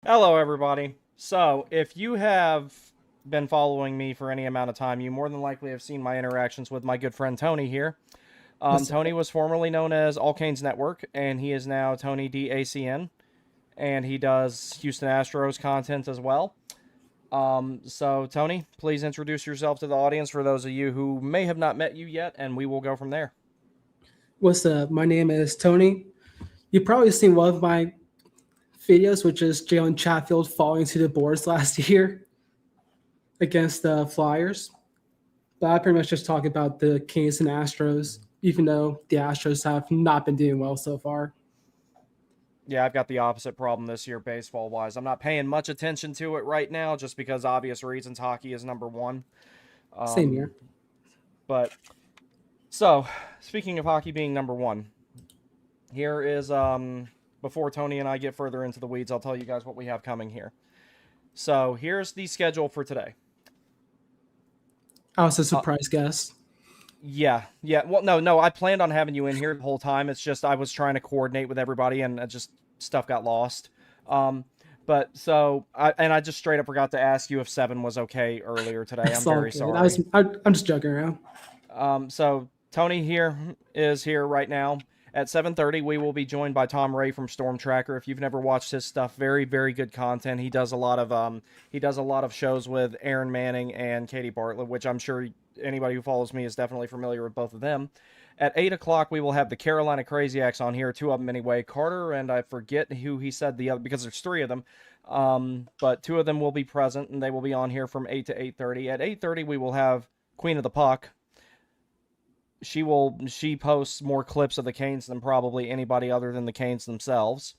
Hello, everybody. So, if you have been following me for any amount of time, you more than likely have seen my interactions with my good friend Tony here. What's Tony up? was formerly known as All Canes Network, and he is now Tony DACN, and he does Houston Astros content as well. So, Tony, please introduce yourself to the audience for those of you who may have not met you yet, and we will go from there. What's up? My name is Tony. You've probably seen one of my videos, which is Jalen Chatfield falling to the boards last year against the Flyers. But I pretty much just talk about the Kings and Astros, even though the Astros have not been doing well so far. Yeah, I've got the opposite problem this year, baseball wise. I'm not paying much attention to it right now, just because obvious reasons. Hockey is number one. Same Um, here. but So, speaking of hockey being number one, here is before Tony and I get further into the weeds, I'll tell you guys what we have coming here. So, here's the schedule for today. I was a Uh, surprise guest. yeah. Well, no, I planned on having you in here the whole time. It's just I was trying to coordinate with everybody, and just stuff got lost. Um, I just straight up forgot to ask you if 7 was okay earlier today. I'm It's all very good. sorry. I'm just joking around. So Tony here is here right now. At 7:30, we will be joined by Tom Ray from Storm Tracker. If you've never watched his stuff, very, very good content. He does a lot of shows with Aaron Manning and Katie Bartlett, which I'm sure anybody who follows me is definitely familiar with both of them. At 8 o'clock, we will have the Carolina Craziacs on here, two of them anyway. Carter and I forget who he said the other, because there's three of them. But two of them will be present, and they will be on here from 8 to 8:30. At 8:30, we will have Queen of the Puck. She posts more clips of the Canes than probably anybody other than the Canes themselves.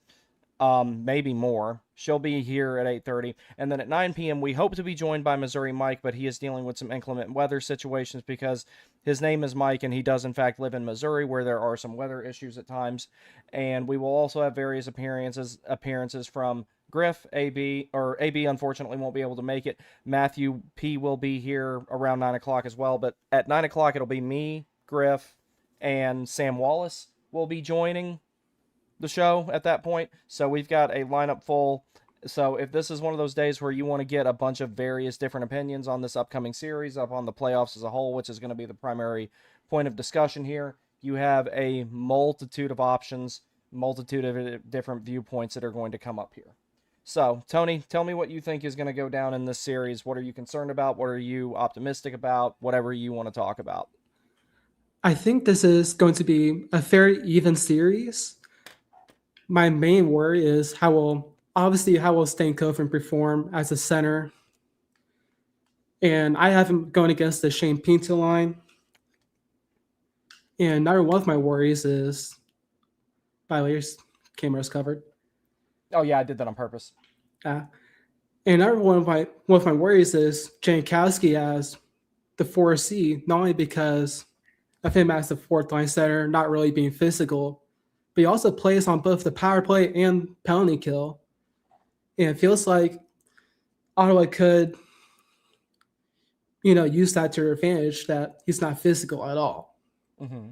Maybe more. She'll be here at 8:30, and then at 9 p.m. we hope to be joined by Missouri Mike, but he is dealing with some inclement weather situations because his name is Mike and he does in fact live in Missouri, where there are some weather issues at times. And we will also have various appearances from Griff, AB, or AB unfortunately won't be able to make it. Matthew P will be here around 9 o'clock as well, but at 9 o'clock it'll be me, Griff, and Sam Wallace will be joining the show at that point. So we've got a lineup full. So if this is one of those days where you want to get a bunch of various different opinions on this upcoming series, up on the playoffs as a whole, which is going to be the primary point of discussion here, you have a multitude of options, multitude of different viewpoints that are going to come up here. So, Tony, tell me what you think is going to go down in this series. What are you concerned about? What are you optimistic about? Whatever you want to talk about. I think this is going to be a very even series. My main worry is how will Stankoven perform as a center, and I have him going against the Shane Pinto line. And another one of my worries is, by the way, camera's covered. Oh, yeah, I did that on purpose. Uh, and another one of my worries is Jankowski as the 4C, not only because of him as the fourth line center, not really being physical, but he also plays on both the power play and penalty kill. And it feels like Ottawa could, use that to their advantage that he's not physical at all. Mm-hmm.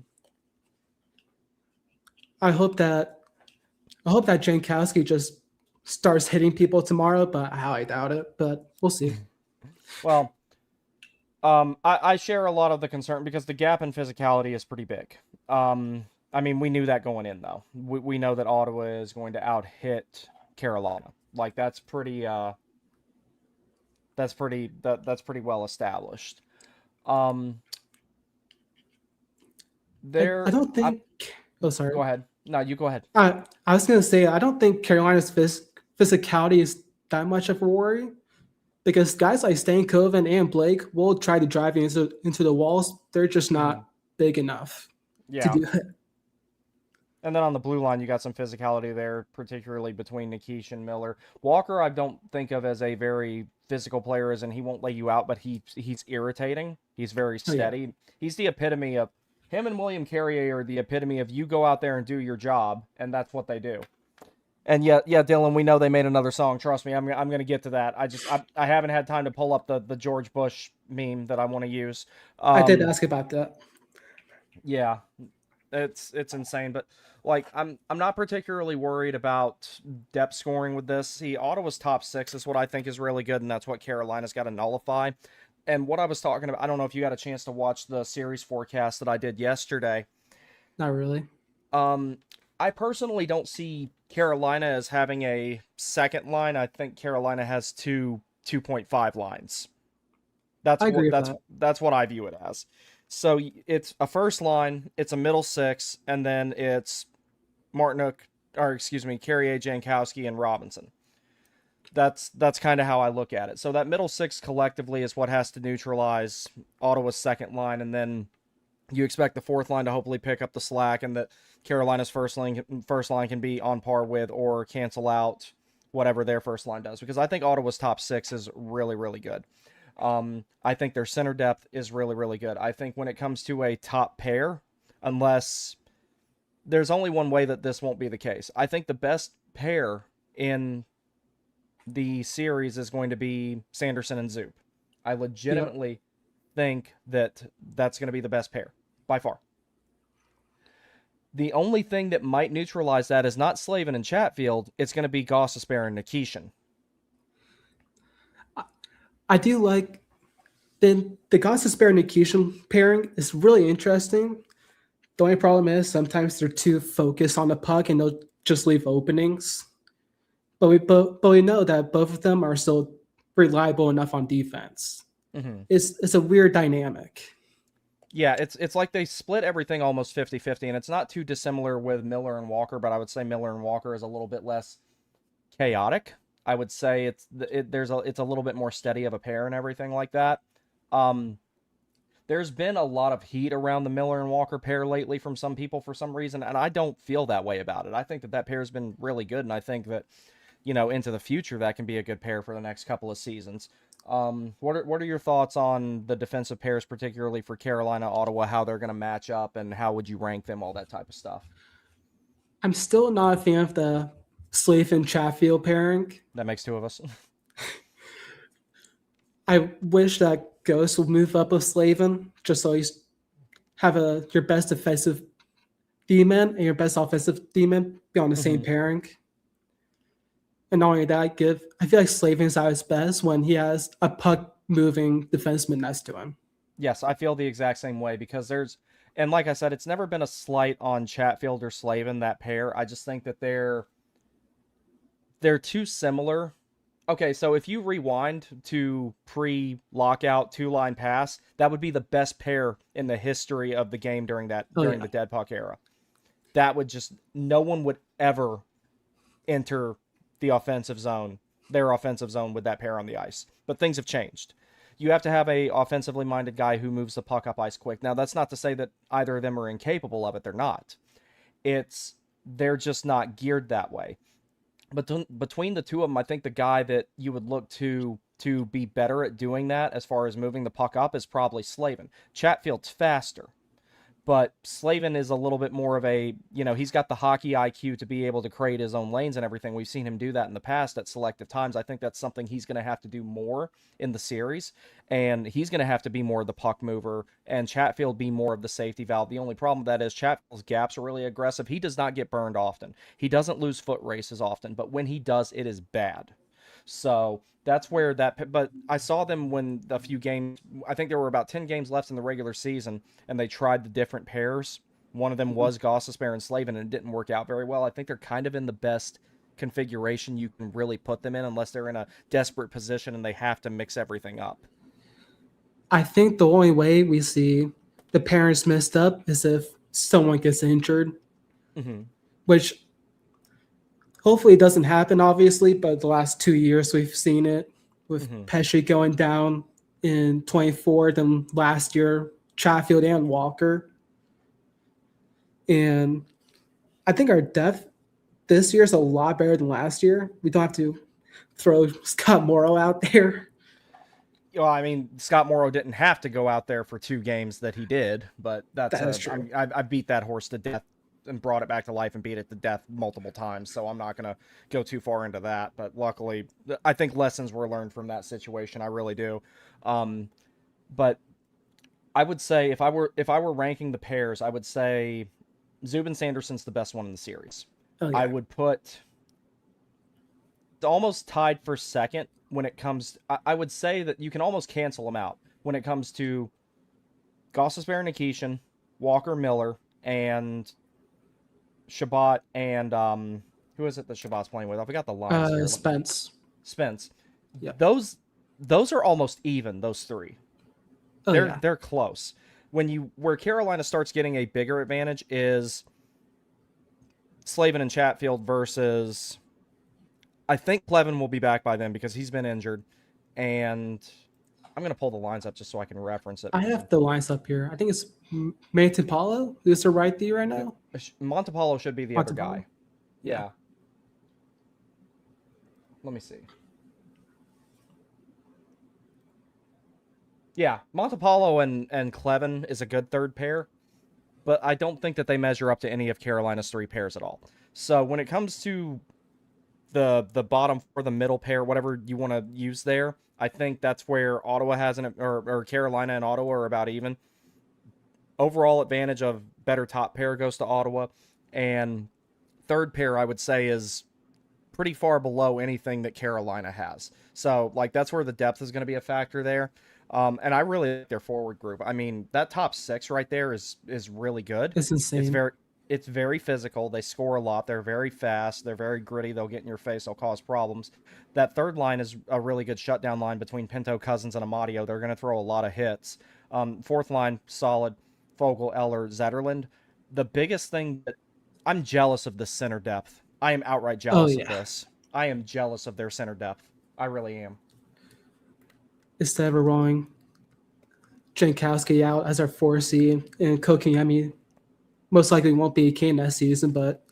I hope that Jankowski just starts hitting people tomorrow, but I highly doubt it. But we'll see. Well, I share a lot of the concern because the gap in physicality is pretty big. I mean, we knew that going in, though. We know that Ottawa is going to out hit Carolina. Like that's pretty well established. Um, I there, don't I think. Oh, sorry. Go ahead. No, you go ahead. I was gonna say I don't think Carolina's physicality is that much of a worry because guys like Stankoven and Blake will try to drive you into the walls. They're just Hmm. not big enough to Yeah. do it. And then on the blue line, you got some physicality there, particularly between Nikish and Miller. Walker, I don't think of as a very physical player, as in he won't lay you out, but he's irritating. He's very Oh yeah, steady. He's the epitome of him and William Carrier are the epitome of you go out there and do your job, and that's what they do. And yeah, Dylan, we know they made another song. Trust me, I'm gonna get to that. I haven't had time to pull up the George Bush meme that I want to use. I did Um, ask about that. yeah, It's insane, but like I'm not particularly worried about depth scoring with this. See, Ottawa's top six is what I think is really good, and that's what Carolina's got to nullify. And what I was talking about, I don't know if you got a chance to watch the series forecast that I did yesterday. Not really. Um, I personally don't see Carolina as having a second line. I think Carolina has 2.5 lines. I agree with That's that. what I view it as. So it's a first line, it's a middle six, and then it's Martinuk, or excuse me, Carrier, Jankowski, and Robinson. That's kind of how I look at it. So that middle six collectively is what has to neutralize Ottawa's second line, and then you expect the fourth line to hopefully pick up the slack, and that Carolina's first line can be on par with or cancel out whatever their first line does. Because I think Ottawa's top six is really really good. I think their center depth is really really good. I think when it comes to a top pair, unless there's only one way that this won't be the case, I think the best pair in the series is going to be Sanderson and Zoop. I Yep. legitimately think that that's going to be the best pair by far. The only thing that might neutralize that is not Slavin and Chatfield. It's going to be Gossespierre and Nikishin. I do like the Gossespierre and Nikishin pairing is really interesting. The only problem is sometimes they're too focused on the puck and they'll just leave openings. But we know that both of them are still reliable enough on defense. Mm-hmm. It's a weird dynamic. Yeah, it's like they split everything almost 50-50, and it's not too dissimilar with Miller and Walker, but I would say Miller and Walker is a little bit less chaotic. I would say it's a little bit more steady of a pair and everything like that. Um, there's been a lot of heat around the Miller and Walker pair lately from some people for some reason, and I don't feel that way about it. I think that pair's been really good, and I think that into the future that can be a good pair for the next couple of seasons. What are your thoughts on the defensive pairs, particularly for Carolina, Ottawa, how they're going to match up, and how would you rank them, all that type of stuff? I'm still not a fan of the Slave and Chatfield pairing. That makes two of us. I wish that Ghost would move up with Slavin just so he's have your best defensive D-man and your best offensive D-man be on the same Hmm. pairing. And not only that, I feel like Slavin's at his best when he has a puck moving defenseman next to him. Yes, I feel the exact same way because and like I said, it's never been a slight on Chatfield or Slavin, that pair. I just think that they're too similar. Okay, so if you rewind to pre-lockout two-line pass, that would be the best pair in the history of the game Oh during yeah. the dead puck era. That would just no one would ever enter the offensive zone, their offensive zone with that pair on the ice. But things have changed. You have to have a offensively minded guy who moves the puck up ice quick. Now that's not to say that either of them are incapable of it. They're not. It's they're just not geared that way. But between the two of them, I think the guy that you would look to be better at doing that as far as moving the puck up is probably Slavin. Chatfield's faster, but Slavin is a little bit more of he's got the hockey IQ to be able to create his own lanes and everything. We've seen him do that in the past at selective times. I think that's something he's going to have to do more in the series, and he's going to have to be more of the puck mover, and Chatfield be more of the safety valve. The only problem with that is Chatfield's gaps are really aggressive. He does not get burned often. He doesn't lose foot races often, but when he does, it is bad. So that's where but I saw them when a few games, I think there were about 10 games left in the regular season, and they tried the different pairs. One of them was Gossespierre and Slavin, and it didn't work out very well. I think they're kind of in the best configuration you can really put them in, unless they're in a desperate position and they have to mix everything up. I think the only way we see the parents messed up is if someone gets injured, Mm-hmm. which hopefully it doesn't happen, obviously, but the last 2 years we've seen it with Mm-hmm. Pesci going down in 24, then last year, Chatfield and Walker. And I think our depth this year is a lot better than last year. We don't have to throw Scott Morrow out there. Well, I mean, Scott Morrow didn't have to go out there for two games that he did, but That is true. I beat that horse to death and brought it back to life and beat it to death multiple times. So I'm not going to go too far into that. But luckily, I think lessons were learned from that situation. I really do. Um, but I would say if I were ranking the pairs, I would say Zubin Sanderson's the best one in the series. Oh I yeah. would put almost tied for second when it comes. I would say that you can almost cancel them out when it comes to Gostisbehere Nikishin, Walker Miller, and Shabbat, and who is it that Shabbat's playing with? I forgot the lines here. Spence. Spence. Yep. Those are almost even. Those three. Oh yeah. They're close. Where Carolina starts getting a bigger advantage is Slavin and Chatfield versus. I think Plevin will be back by then because he's been injured, and I'm gonna pull the lines up just so I can reference it. I have the lines up here. I think it's Montepallo. Who's the right D right now? Montepallo should be the other Montepallo. guy. Yeah. Yeah. Let me see. Yeah, Montepallo and Clevin is a good third pair, but I don't think that they measure up to any of Carolina's three pairs at all. So when it comes to the bottom or the middle pair, whatever you want to use there, I think that's where Ottawa has or Carolina and Ottawa are about even. Overall advantage of better top pair goes to Ottawa, and third pair I would say is pretty far below anything that Carolina has. So like that's where the depth is going to be a factor there. And I really like their forward group. I mean, that top six right there is really good. It's insane. It's very physical. They score a lot. They're very fast. They're very gritty. They'll get in your face. They'll cause problems. That third line is a really good shutdown line between Pinto, Cousins, and Amadio. They're going to throw a lot of hits. Fourth line, solid. Fogle, Eller, Zetterland. The biggest thing that I'm jealous of the center depth. I am outright jealous of this. I am jealous of their center depth. I really am. Instead of rolling Jankowski out as our 4C and Kokiemi most likely won't be Kane next season, but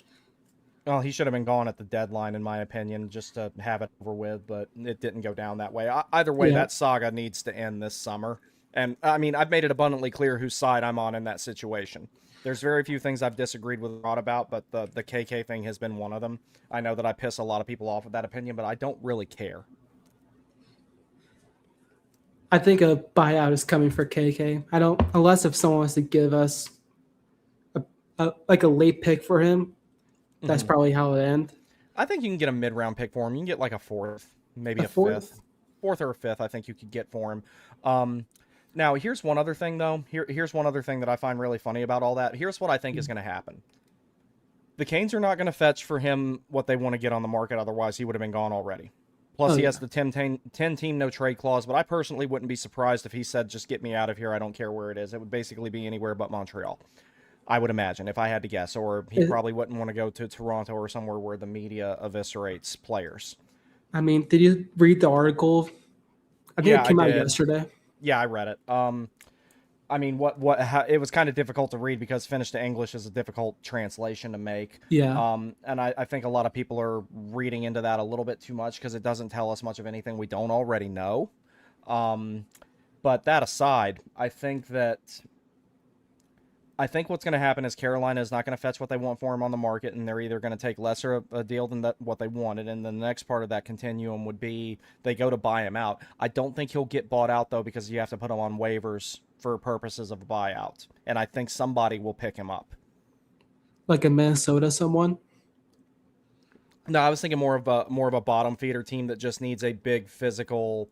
well, he should have been gone at the deadline, in my opinion, just to have it over with, but it didn't go down that way. Either way, that saga needs to end this summer. And, I mean, I've made it abundantly clear whose side I'm on in that situation. There's very few things I've disagreed with Rod about, but the KK thing has been one of them. I know that I piss a lot of people off with that opinion, but I don't really care. I think a buyout is coming for KK. I don't, unless if someone wants to give us like a late pick for him, that's probably how it ends. I think you can get a mid-round pick for him. You can get like a fourth, maybe a fifth. Fourth or a fifth, I think you could get for him. Now, here's one other thing, though. Here's one other thing that I find really funny about all that. Here's what I think is going to happen. The Canes are not going to fetch for him what they want to get on the market. Otherwise, he would have been gone already. Plus, he has the 10-team no-trade clause, but I personally wouldn't be surprised if he said, just get me out of here. I don't care where it is. It would basically be anywhere but Montreal, I would imagine, if I had to guess. Or he probably wouldn't want to go to Toronto or somewhere where the media eviscerates players. I mean, did you read the article? I think it came out yesterday. Yeah, I read it. I mean, it was kind of difficult to read because Finnish to English is a difficult translation to make. Yeah. And I think a lot of people are reading into that a little bit too much because it doesn't tell us much of anything we don't already know. But that aside, I think what's going to happen is Carolina is not going to fetch what they want for him on the market, and they're either going to take lesser a deal than what they wanted, and then the next part of that continuum would be they go to buy him out. I don't think he'll get bought out, though, because you have to put him on waivers for purposes of a buyout, and I think somebody will pick him up. Like a Minnesota someone? No, I was thinking more of a bottom feeder team that just needs a big, physical,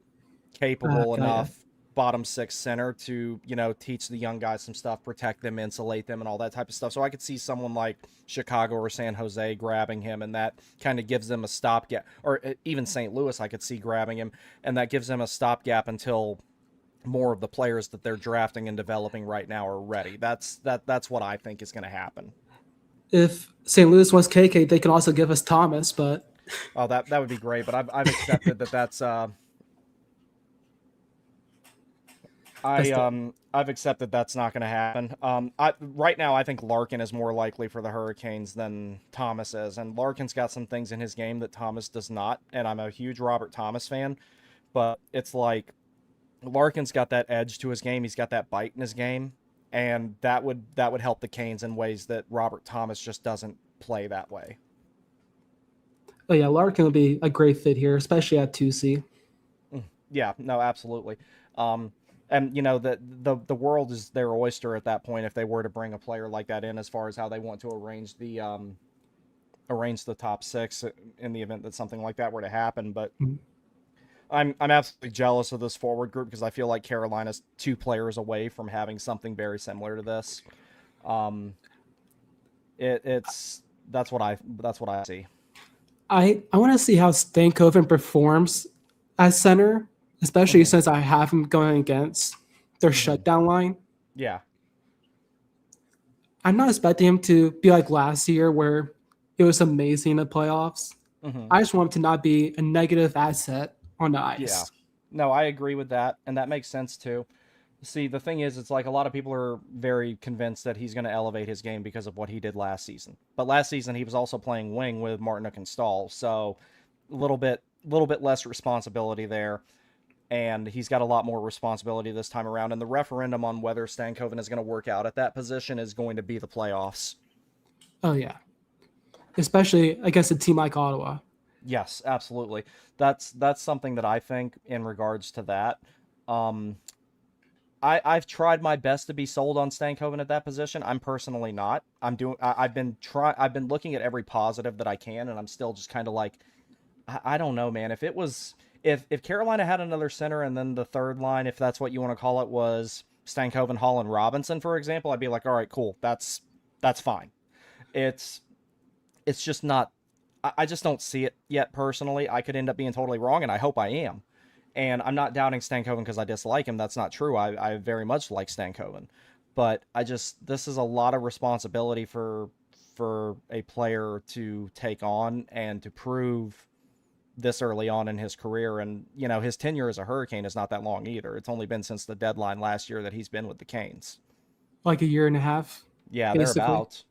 capable enough bottom six center to, teach the young guys some stuff, protect them, insulate them, and all that type of stuff. So I could see someone like Chicago or San Jose grabbing him, and that kind of gives them a stopgap. Or even St. Louis, I could see grabbing him, and that gives them a stopgap until more of the players that they're drafting and developing right now are ready. That's what I think is going to happen. If St. Louis wants KK, they can also give us Thomas, but that would be great. But I've accepted that's. I've accepted that's not going to happen. Right now, I think Larkin is more likely for the Hurricanes than Thomas is, and Larkin's got some things in his game that Thomas does not. And I'm a huge Robert Thomas fan, but it's like Larkin's got that edge to his game. He's got that bite in his game, and that would help the Canes in ways that Robert Thomas just doesn't play that way. Oh yeah, Larkin would be a great fit here, especially at 2C. Yeah, no, absolutely. And the world is their oyster at that point if they were to bring a player like that in, as far as how they want to arrange the top six in the event that something like that were to happen. But Mhm. I'm absolutely jealous of this forward group because I feel like Carolina's 2 players away from having something very similar to this. Um, it's that's what I see. I want to see how Stankoven performs as center, especially Hmm. since I have him going against their Hmm. shutdown line. Yeah. I'm not expecting him to be like last year where it was amazing in the playoffs. Hmm. I just want him to not be a negative asset on the Yeah. ice. No, I agree with that, and that makes sense too. See, the thing is, it's like a lot of people are very convinced that he's going to elevate his game because of what he did last season. But last season he was also playing wing with Martinook and Stahl, so little bit less responsibility there, and he's got a lot more responsibility this time around. And the referendum on whether Stankoven is going to work out at that position is going to be the playoffs. Oh yeah, especially against a team like Ottawa. Yes, absolutely. That's something that I think in regards to that. Um, I've tried my best to be sold on Stankoven at that position. I'm personally not. I've been looking at every positive that I can, and I'm still just kind of like, I don't know, man. If Carolina had another center and then the third line, if that's what you want to call it, was Stankoven, Hall, and Robinson, for example, I'd be like, all right, cool, that's fine. It's it's just not. I just don't see it yet personally. I could end up being totally wrong, and I hope I am. And I'm not doubting Stankoven because I dislike him. That's not true. I very much like Stankoven, but this is a lot of responsibility for a player to take on and to prove this early on in his career. And his tenure as a Hurricane is not that long either. It's only been since the deadline last year that he's been with the Canes. Like a year and a half, Yeah, basically. thereabouts.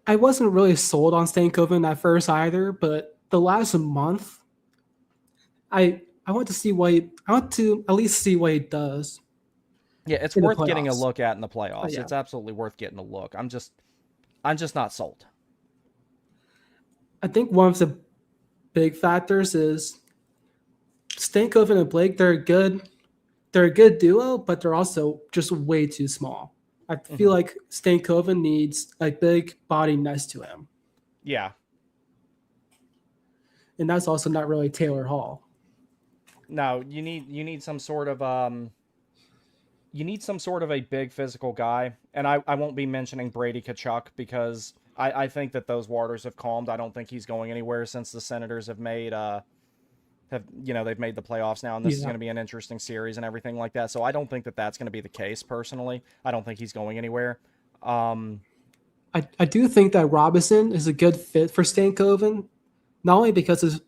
I wasn't really sold on Stankoven at first either, but the last month, I want to see I want to at least see what he does Yeah, it's in the worth getting a playoffs. look at in the But playoffs. yeah, It's absolutely worth getting a look. I'm just not sold. I think one of the big factors is Stankoven and Blake. They're a good duo, but they're also just way too small. I feel Hmm. like Stankoven needs a big body next to him, Yeah. and that's also not really Taylor Hall. No, you need some sort of a big physical guy, and I won't be mentioning Brady Kachuk because I think that those waters have calmed. I don't think he's going anywhere since the Senators they've made the playoffs now, and this is Yeah, going to be an interesting series and everything like that. So I don't think that that's going to be the case personally. I don't think he's going anywhere. Um, I do think that Robinson is a good fit for Stankoven, not only because of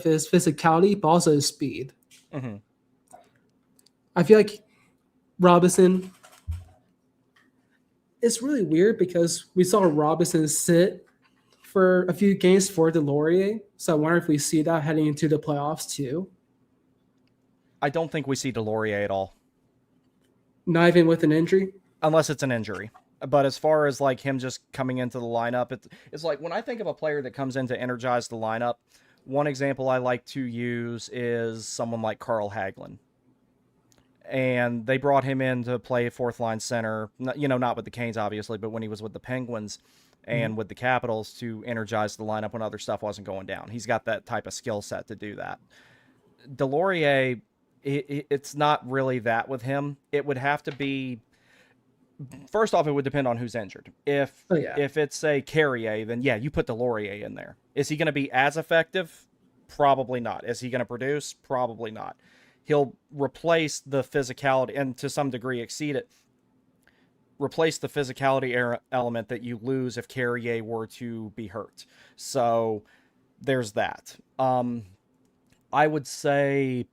his physicality, but also his speed. mhm. I feel like Robinson. It's really weird because we saw Robinson sit for a few games for Delorier, so I wonder if we see that heading into the playoffs too. I don't think we see Delorier at all, Not even with an injury. unless it's an injury. But as far as like him just coming into the lineup, it's like when I think of a player that comes in to energize the lineup, one example I like to use is someone like Carl Hagelin. And they brought him in to play fourth line center, not with the Canes, obviously, but when he was with the Penguins Mhm. and with the Capitals to energize the lineup when other stuff wasn't going down. He's got that type of skill set to do that. Delorier, it's not really that with him. It would have to be first off, it would depend on who's injured. If Oh yeah, if it's a Carrier, then yeah, you put Delorier in there. Is he going to be as effective? Probably not. Is he going to produce? Probably not. He'll replace the physicality and to some degree exceed it. Replace the physicality element that you lose if Carrier were to be hurt. So there's that. I would say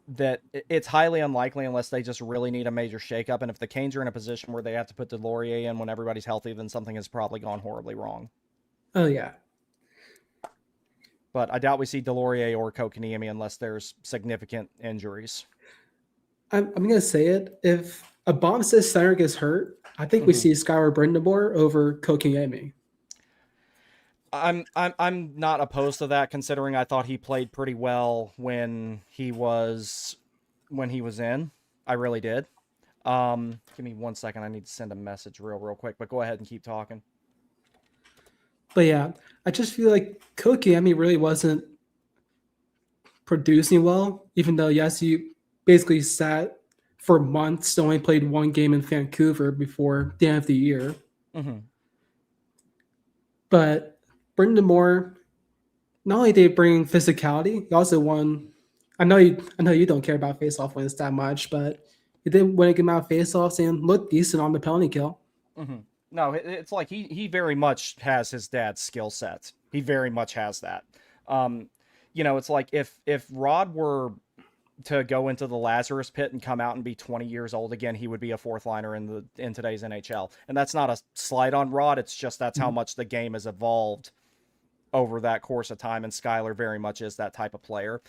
that it's highly unlikely unless they just really need a major shakeup. And if the Canes are in a position where they have to put Delorier in when everybody's healthy, then something has probably gone horribly wrong. oh yeah. But I doubt we see Delorier or Kokaniemi unless there's significant injuries. I'm gonna say it. If a bomb says center gets hurt, I think we Mm-hmm. see Skylar Brindamore over Kokiemi. I'm not opposed to that, considering I thought he played pretty well when he was in. I really did. Give me 1 second. I need to send a message real quick, but go ahead and keep talking. But yeah, I just feel like Kotkaniemi really wasn't producing well, even though yes, he basically sat for months, only played one game in Vancouver before the end of the year. Mm-hmm. But Brendan Moore, not only did he bring physicality, he also won. I know you don't care about faceoff wins that much, but he did win a good amount of faceoffs and looked decent on the penalty kill. Mm-hmm. No, it's like he very much has his dad's skill set. He very much has that. Um, it's like if Rod were to go into the Lazarus pit and come out and be 20 years old again, he would be a fourth liner in today's NHL. And that's not a slight on Rod. It's just that's how much the game has evolved over that course of time. And Skyler very much is that type of player.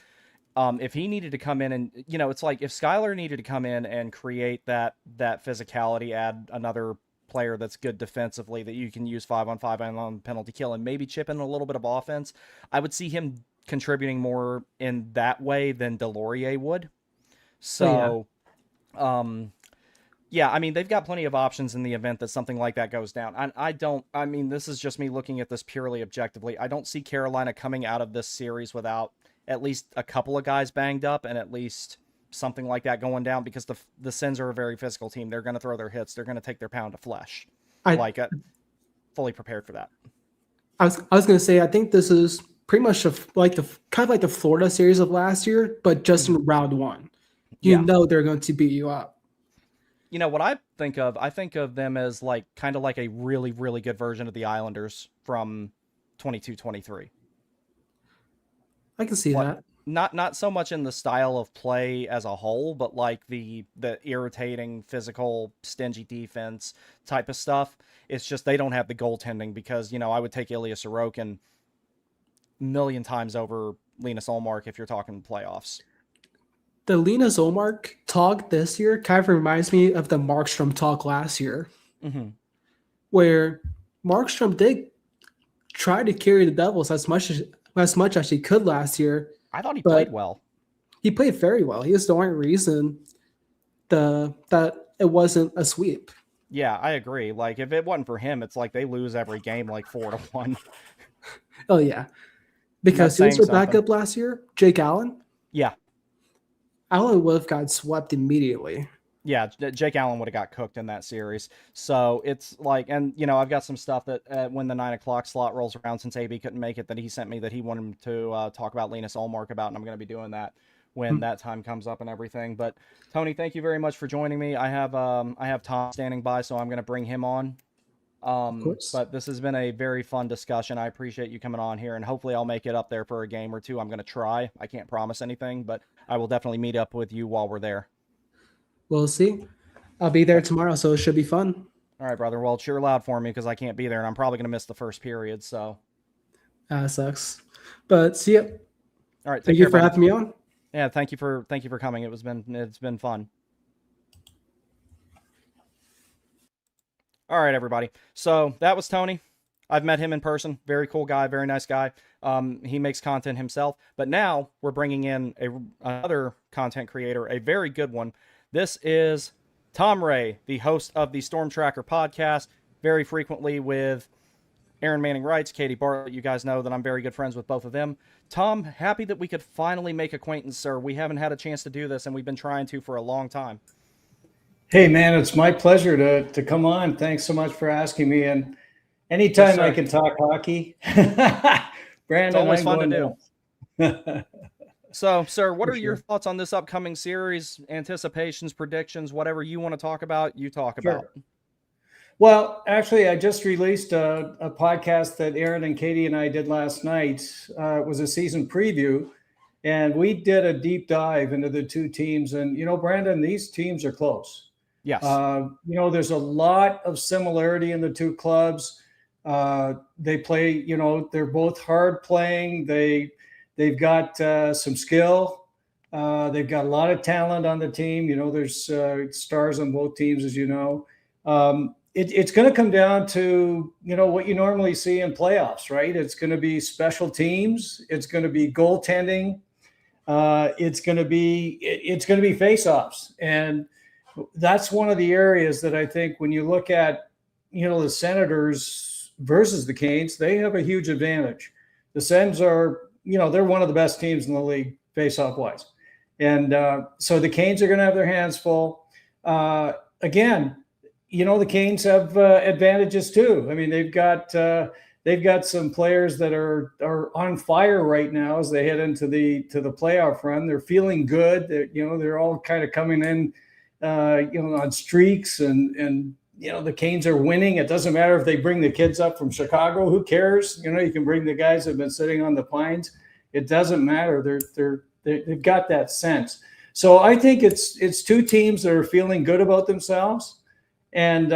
If he needed to come in and, it's like if Skyler needed to come in and create that physicality, add another player that's good defensively that you can use 5-on-5 and on penalty kill and maybe chip in a little bit of offense, I would see him contributing more in that way than Delorier would. So, yeah, I mean, they've got plenty of options in the event that something like that goes down. I mean, this is just me looking at this purely objectively. I don't see Carolina coming out of this series without at least a couple of guys banged up and at least something like that going down, because the Sens are a very physical team. They're going to throw their hits. They're going to take their pound of flesh. Fully prepared for that. I was going to say, I think this is pretty much like the Florida series of last year, but just in round one. You know they're going to beat you up. You know what I think of? I think of them as like kind of like a really, really good version of the Islanders from 22-23. I can see that. Not so much in the style of play as a whole, but like the irritating, physical, stingy defense type of stuff. It's just they don't have the goaltending, because, I would take Ilya Sorokin a million times over Linus Ullmark if you're talking playoffs. The Linus Ullmark talk this year kind of reminds me of the Markstrom talk last year, where Markstrom did try to carry the Devils as much as he could last year. I thought he played well. He played very well. He was the only reason that it wasn't a sweep. Yeah, I agree. Like, if it wasn't for him, it's like they lose every game like 4-1. Oh yeah, because who was their backup last year? Jake Allen. Yeah, Allen would have got swept immediately. Yeah, Jake Allen would have got cooked in that series. So it's like, and I've got some stuff that when the 9:00 slot rolls around, since AB couldn't make it, that he sent me that he wanted to talk about Linus Ullmark about, and I'm going to be doing that when that time comes up and everything. But Tony, thank you very much for joining me. I have Tom standing by, so I'm going to bring him on. But this has been a very fun discussion. I appreciate you coming on here, and hopefully I'll make it up there for a game or two. I'm going to try. I can't promise anything, but I will definitely meet up with you while we're there. We'll see. I'll be there tomorrow, so it should be fun. All right, brother. Well, cheer loud for me, because I can't be there, and I'm probably going to miss the first period. So, sucks. But see ya. All right. Thank you for having me on. Yeah, thank you for coming. It's been fun. All right, everybody. So that was Tony. I've met him in person. Very cool guy. Very nice guy. He makes content himself. But now we're bringing in another content creator, a very good one. This is Tom Ray, the host of the Storm Tracker podcast, very frequently with Aaron Manning Wrights, Katie Bartlett. You guys know that I'm very good friends with both of them. Tom, happy that we could finally make acquaintance, sir. We haven't had a chance to do this, and we've been trying to for a long time. Hey, man, it's my pleasure to come on. Thanks so much for asking me. And anytime I can talk hockey, Brandon, it's always fun to do. So, sir, what are your thoughts on this upcoming series? Anticipations, predictions, whatever you want to talk about, you talk about. Well, actually, I just released a podcast that Aaron and Katie and I did last night. It was a season preview, and we did a deep dive into the two teams. And, Brandon, these teams are close. Yes. There's a lot of similarity in the two clubs. They play, they're both hard playing. They've got some skill. They've got a lot of talent on the team. There's stars on both teams, as you know. it's going to come down to, what you normally see in playoffs, right? It's going to be special teams. It's going to be goaltending. It's going to be face-offs. And that's one of the areas that I think when you look at, the Senators versus the Canes, they have a huge advantage. The Sens are, they're one of the best teams in the league face-off wise. And so the Canes are going to have their hands full. Again, the Canes have advantages too. I mean, they've got some players that are on fire right now as they head into the playoff run. They're feeling good. They're all kind of coming in, on streaks, and the Canes are winning. It doesn't matter if they bring the kids up from Chicago. Who cares? You can bring the guys that have been sitting on the pines. It doesn't matter. They've got that sense. So I think it's two teams that are feeling good about themselves. And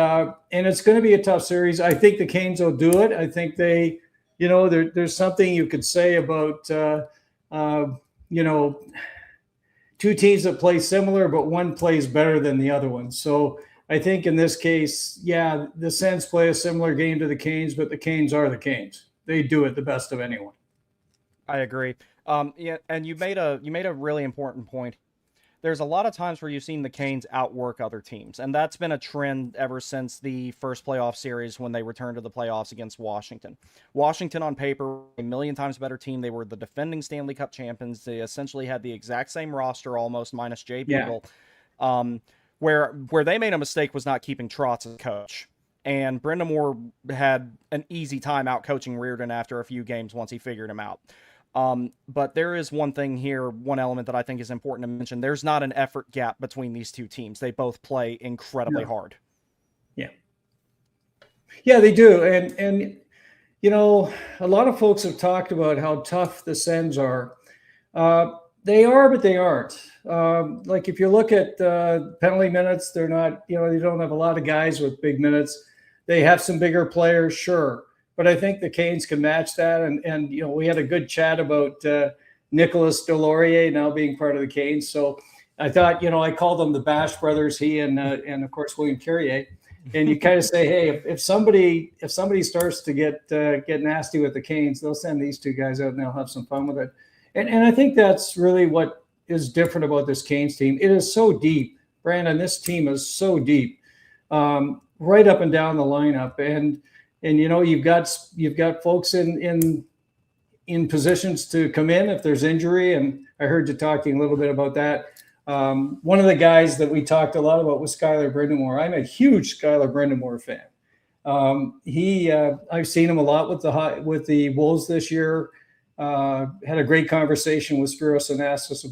it's going to be a tough series. I think the Canes will do it. I think they, there's something you could say about, two teams that play similar, but one plays better than the other one. So I think in this case, yeah, the Sens play a similar game to the Canes, but the Canes are the Canes. They do it the best of anyone. I agree. Yeah, and you made a really important point. There's a lot of times where you've seen the Canes outwork other teams, and that's been a trend ever since the first playoff series when they returned to the playoffs against Washington. Washington, on paper, a million times better team. They were the defending Stanley Cup champions. They essentially had the exact same roster, almost, minus Jay Beagle. Yeah. Where they made a mistake was not keeping Trotz as coach. And Brendan Moore had an easy time out coaching Reardon after a few games once he figured him out. But there is one thing here, one element that I think is important to mention. There's not an effort gap between these two teams. They both play incredibly hard. Yeah. Yeah, they do. And a lot of folks have talked about how tough the Sens are. They are, but they aren't. Like if you look at penalty minutes, they're not, they don't have a lot of guys with big minutes. They have some bigger players, sure. But I think the Canes can match that. And we had a good chat about Nicolas Deslauriers now being part of the Canes. So I thought, I called them the Bash brothers, he and of course, William Carrier. And you kind of say, hey, if somebody starts to get nasty with the Canes, they'll send these two guys out and they'll have some fun with it. And I think that's really what is different about this Canes team. It is so deep. Brandon, this team is so deep, right up and down the lineup. And you've got folks in positions to come in if there's injury. And I heard you talking a little bit about that. One of the guys that we talked a lot about was Skylar Brindamore. I'm a huge Skylar Brindamore fan. I've seen him a lot with the Wolves this year. Had a great conversation with Spiros Anastas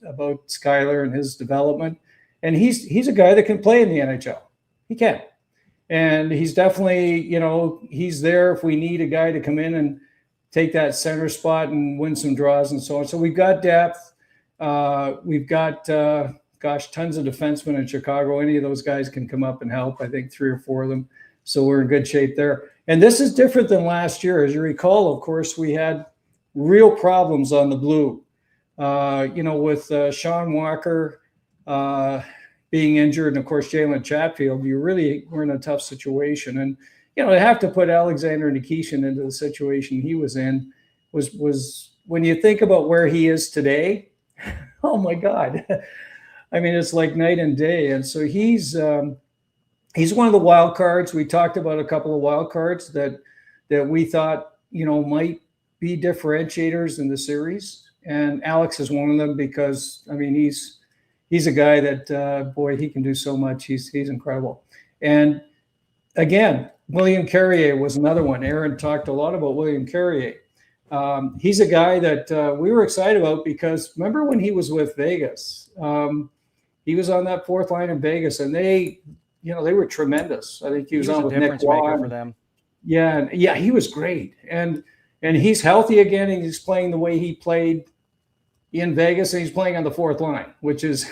about Skylar and his development. And he's a guy that can play in the NHL. He can. And he's definitely, he's there if we need a guy to come in and take that center spot and win some draws and so on. So we've got depth. We've got, tons of defensemen in Chicago. Any of those guys can come up and help. I think 3 or 4 of them. So we're in good shape there. And this is different than last year. As you recall, of course, we had real problems on the blue, with Sean Walker being injured, and of course Jalen Chatfield. You really were in a tough situation, and to have to put Alexander Nikishin into the situation he was in was when you think about where he is today. Oh my God, I mean it's like night and day. And so he's one of the wild cards. We talked about a couple of wild cards that we thought might be differentiators in the series, and Alex is one of them because he's a guy that boy, he can do so much. He's incredible. And again, William Carrier was another one. Aaron talked a lot about William Carrier. He's a guy that we were excited about because remember when he was with Vegas, he was on that fourth line in Vegas, and they were tremendous. I think he was on with Nick Waugh for them. Yeah, he was great. And he's healthy again, and he's playing the way he played in Vegas, and he's playing on the fourth line, which is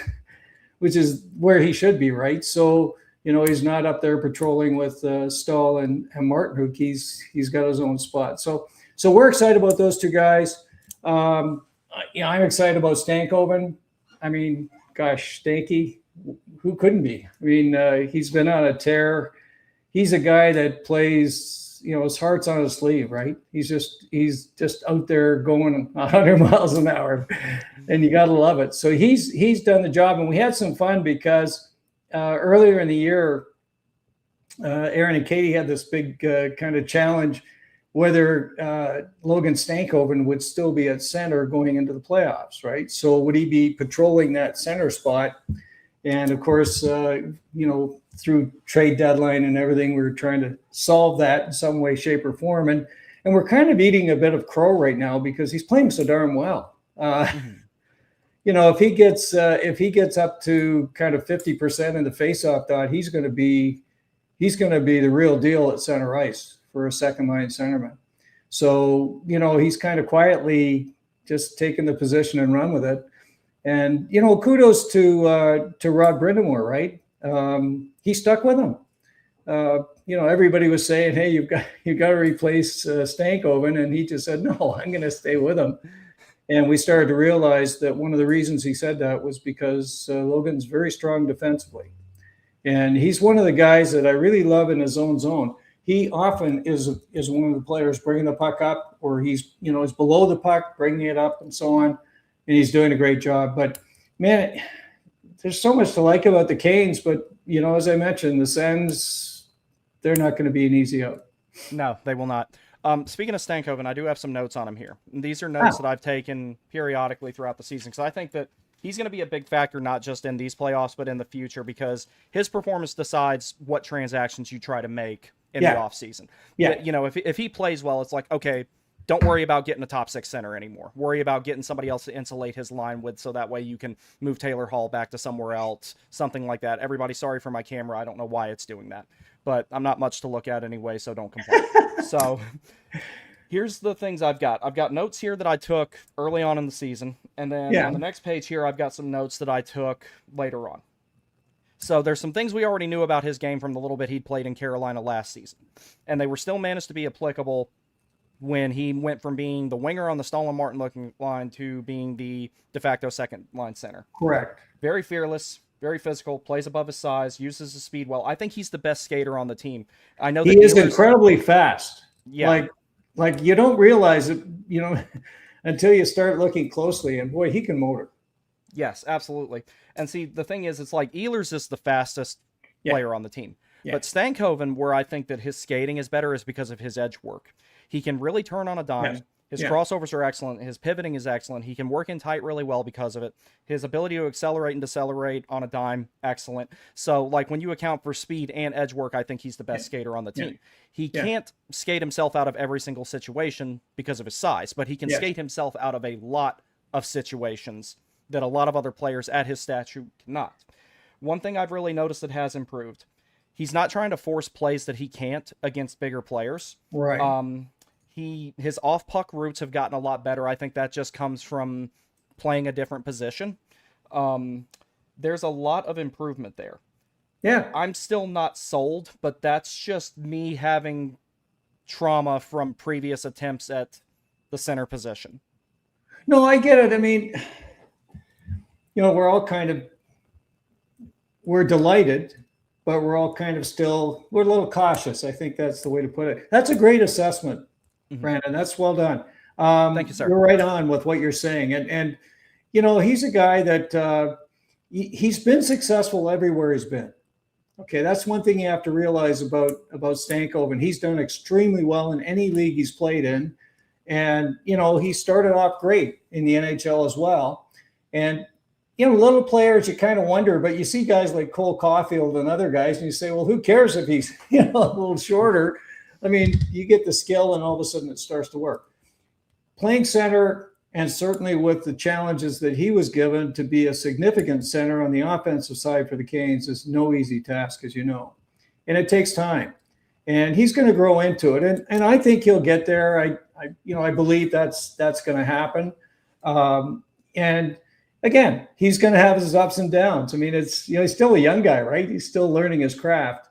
where he should be, right? So, he's not up there patrolling with Stahl and Martin. He's got his own spot. So we're excited about those two guys. I'm excited about Stankoven. I mean, gosh, Stanky, who couldn't be? I mean, he's been on a tear. he's a guy that plays, his heart's on his sleeve, right? He's just out there going 100 miles an hour, and you got to love it. So he's done the job, and we had some fun because earlier in the year, Aaron and Katie had this big kind of challenge whether Logan Stankoven would still be at center going into the playoffs, right? So would he be patrolling that center spot? And of course, through trade deadline and everything, we were trying to solve that in some way, shape, or form. And we're kind of eating a bit of crow right now because he's playing so darn well. If he gets up to kind of 50% in the faceoff dot, he's going to be the real deal at center ice for a second line centerman. So, he's kind of quietly just taken the position and run with it. And, kudos to Rod Brindamore, right? He stuck with him. Everybody was saying, hey, you've got to replace Stankoven. And he just said, no, I'm going to stay with him. And we started to realize that one of the reasons he said that was because Logan's very strong defensively. And he's one of the guys that I really love in his own zone. He often is one of the players bringing the puck up, or he's below the puck, bringing it up and so on. And he's doing a great job. But, man, there's so much to like about the Canes. But, as I mentioned, the Sens, they're not going to be an easy out. No, they will not. Speaking of Stankoven, I do have some notes on him here. And these are notes that I've taken periodically throughout the season because I think that he's going to be a big factor not just in these playoffs but in the future because his performance decides what transactions you try to make in the offseason. Yeah. If he plays well, it's like, okay, don't worry about getting a top six center anymore. Worry about getting somebody else to insulate his line with so that way you can move Taylor Hall back to somewhere else, something like that. Everybody, sorry for my camera. I don't know why it's doing that. But I'm not much to look at anyway, so don't complain. So here's the things I've got. I've got notes here that I took early on in the season. And then on the next page here, I've got some notes that I took later on. So there's some things we already knew about his game from the little bit he'd played in Carolina last season. And they were still managed to be applicable when he went from being the winger on the Stalin Martin looking line to being the de facto second line center. Correct. Very fearless, very physical, plays above his size, uses his speed well. I think he's the best skater on the team. I know that he is incredibly fast. Yeah. Like you don't realize it, until you start looking closely, and boy, he can motor. Yes, absolutely. And see, the thing is, it's like Ehlers is the fastest player on the team. Yeah. But Stankoven, where I think that his skating is better is because of his edge work. He can really turn on a dime. Yes. His crossovers are excellent. His pivoting is excellent. He can work in tight really well because of it. His ability to accelerate and decelerate on a dime, excellent. So, like, when you account for speed and edge work, I think he's the best skater on the team. He can't skate himself out of every single situation because of his size, but he can skate himself out of a lot of situations that a lot of other players at his stature cannot. One thing I've really noticed that has improved, he's not trying to force plays that he can't against bigger players. Right. His off-puck routes have gotten a lot better. I think that just comes from playing a different position. There's a lot of improvement there. Yeah. I'm still not sold, but that's just me having trauma from previous attempts at the center position. No, I get it. I mean, we're all we're delighted, but we're all kind of we're a little cautious. I think that's the way to put it. That's a great assessment, Brandon. That's well done. Thank you, sir. You're right on with what you're saying. And he's a guy that he's been successful everywhere he's been. Okay, that's one thing you have to realize about Stankoven. He's done extremely well in any league he's played in. And, he started off great in the NHL as well. And, little players, you kind of wonder, but you see guys like Cole Caulfield and other guys, and you say, well, who cares if he's, a little shorter? I mean, you get the skill and all of a sudden it starts to work. Playing center, and certainly with the challenges that he was given to be a significant center on the offensive side for the Canes, is no easy task, as you know. And it takes time. And he's going to grow into it. And I think he'll get there. I believe that's going to happen. And again, he's going to have his ups and downs. I mean, it's, he's still a young guy, right? He's still learning his craft.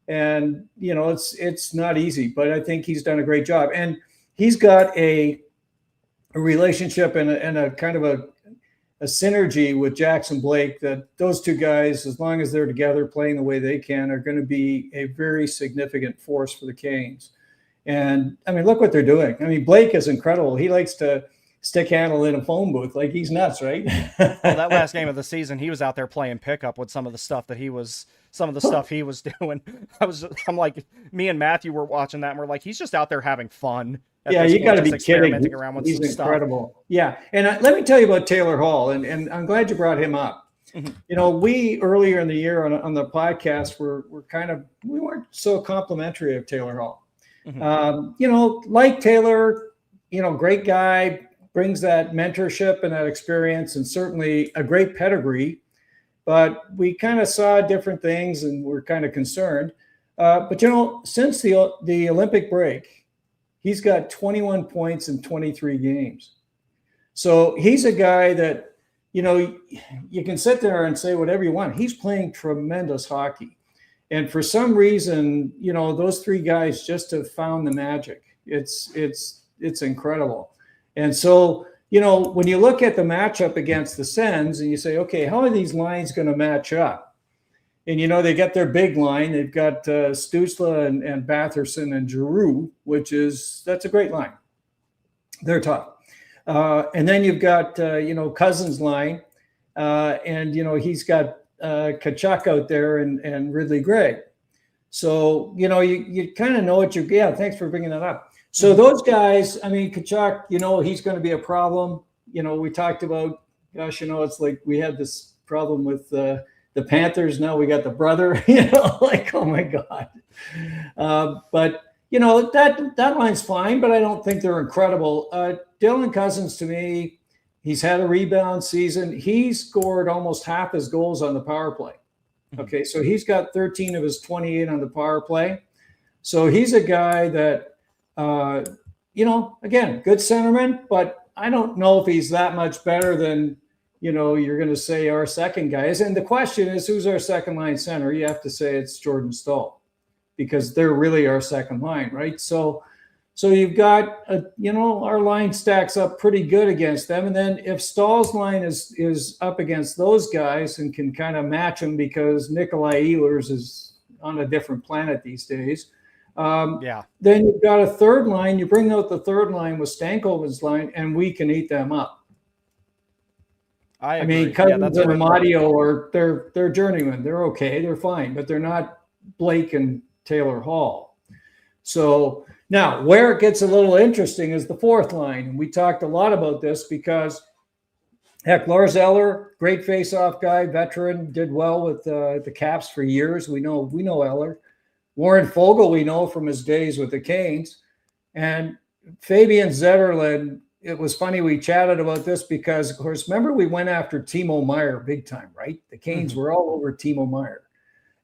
And, it's not easy, but I think he's done a great job. And he's got a relationship and a kind of a synergy with Jackson Blake that those two guys, as long as they're together playing the way they can, are going to be a very significant force for the Canes. And I mean, look what they're doing. I mean, Blake is incredible. He likes to stick handle in a phone booth like he's nuts, right? Well, that last game of the season, he was out there playing pickup with some of the stuff he was doing. I'm like, me and Matthew were watching that and we're like, he's just out there having fun. Yeah, you got to be experimenting kidding. Around with he's some incredible. Stuff. Yeah, and let me tell you about Taylor Hall, and I'm glad you brought him up. Mm-hmm. You know, we earlier in the year on the podcast we weren't so complimentary of Taylor Hall. Mm-hmm. You know, like Taylor, you know, great guy, brings that mentorship and that experience, and certainly a great pedigree. But we kind of saw different things, and we're kind of concerned. But you know, since the Olympic break, he's got 21 points in 23 games. So he's a guy that, you know, you can sit there and say whatever you want. He's playing tremendous hockey. And for some reason, you know, those three guys just have found the magic. It's incredible. And so, you know, when you look at the matchup against the Sens and you say, okay, how are these lines going to match up? And, you know, they got their big line. They've got Stützle and Batherson and Giroux, that's a great line. They're tough. And then you've got, you know, Cousins' line. And, you know, he's got Tkachuk out there and Ridley Gregg. So, you know, you kind of know what thanks for bringing that up. So those guys, I mean, Tkachuk, you know, he's going to be a problem. You know, we talked about, gosh, you know, it's like we had this problem with the Panthers. Now we got the brother, you know, like, oh my God. But, you know, that line's fine, but I don't think they're incredible. Dylan Cousins, to me, he's had a rebound season. He scored almost half his goals on the power play. Okay, so he's got 13 of his 28 on the power play. So he's a guy that, you know, again, good centerman, but I don't know if he's that much better than, you know, you're going to say our second guy is. And the question is, who's our second line center? You have to say it's Jordan Staal, because they're really our second line, right? So you've got, you know, our line stacks up pretty good against them. And then if Stahl's line is up against those guys and can kind of match them, because Nikolai Ehlers is on a different planet these days. Then you've got a third line. You bring out the third line with Stankoven's line, and we can eat them up. I mean, Cousins and Amadio they're journeymen. They're okay. They're fine, but they're not Blake and Taylor Hall. So now where it gets a little interesting is the fourth line. And we talked a lot about this because, heck, Lars Eller, great face-off guy, veteran, did well with the Caps for years. We know Eller. Warren Fogle, we know from his days with the Canes. And Fabian Zetterlund, it was funny, we chatted about this because, of course, remember we went after Timo Meier big time, right? The Canes were all over Timo Meier.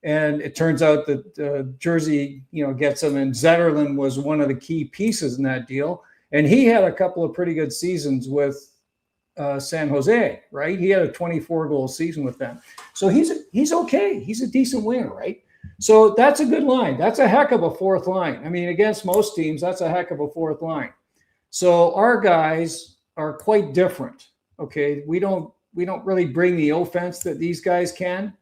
And it turns out that Jersey, you know, gets him, and Zetterlund was one of the key pieces in that deal. And he had a couple of pretty good seasons with San Jose, right? He had a 24-goal season with them. So he's okay. He's a decent winger, right? So that's a good line. That's a heck of a fourth line. I mean, against most teams, that's a heck of a fourth line. So our guys are quite different. Okay, we don't really bring the offense that these guys can.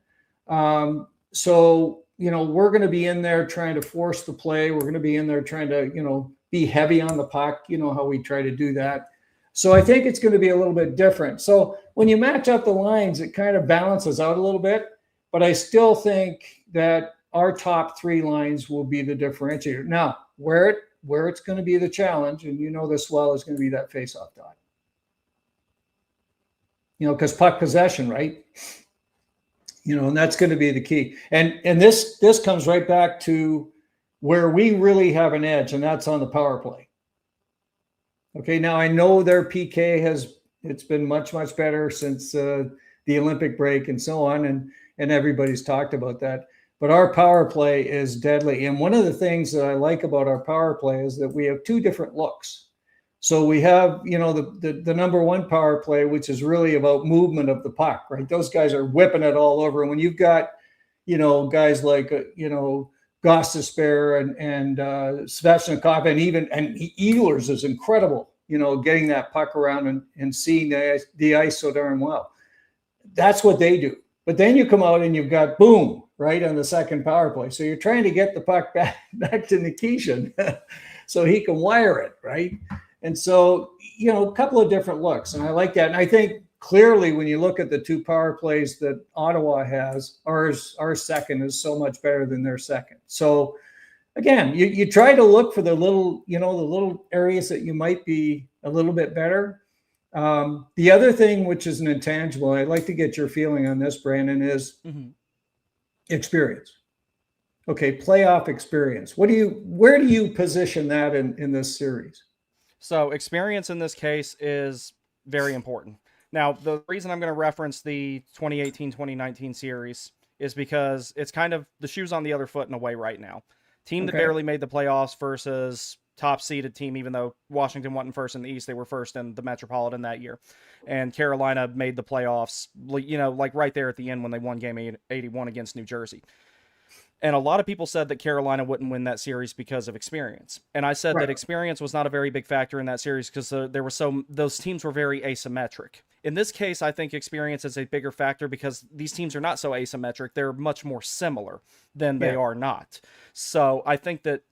So, you know, we're going to be in there trying to force the play. We're going to be in there trying to, you know, be heavy on the puck. You know how we try to do that. So I think it's going to be a little bit different. So when you match up the lines, it kind of balances out a little bit. But I still think that our top three lines will be the differentiator. Now, where it's going to be the challenge, and you know this well, is going to be that face-off dot. You know, because puck possession, right? You know, and that's going to be the key. And this comes right back to where we really have an edge, and that's on the power play. Okay, now I know their PK it's been much, much better since the Olympic break and so on, and everybody's talked about that. But our power play is deadly. And one of the things that I like about our power play is that we have two different looks. So we have, you know, the number one power play, which is really about movement of the puck, right? Those guys are whipping it all over. And when you've got, you know, guys like, you know, Gostisbehere and Svechnikov, and Ehlers is incredible getting that puck around and seeing the ice so darn well. That's what they do. But then you come out and you've got boom right on the second power play. So you're trying to get the puck back to Nikishin so he can wire it, right? And so, a couple of different looks. And I like that. And I think clearly when you look at the two power plays that Ottawa has, our second is so much better than their second. So again, you try to look for the little areas that you might be a little bit better. The other thing, which is an intangible, I'd like to get your feeling on this, Brandon, is experience. Okay, playoff experience. Where do you position that in this series? So experience in this case is very important. Now, the reason I'm going to reference the 2018-2019 series is because it's kind of the shoe's on the other foot in a way right now. Team that barely made the playoffs versus top-seeded team, even though Washington wasn't first in the East, they were first in the Metropolitan that year. And Carolina made the playoffs, like right there at the end when they won Game 81 against New Jersey. And a lot of people said that Carolina wouldn't win that series because of experience. And I said that experience was not a very big factor in that series because those teams were very asymmetric. In this case, I think experience is a bigger factor because these teams are not so asymmetric. They're much more similar than they are not. So I think that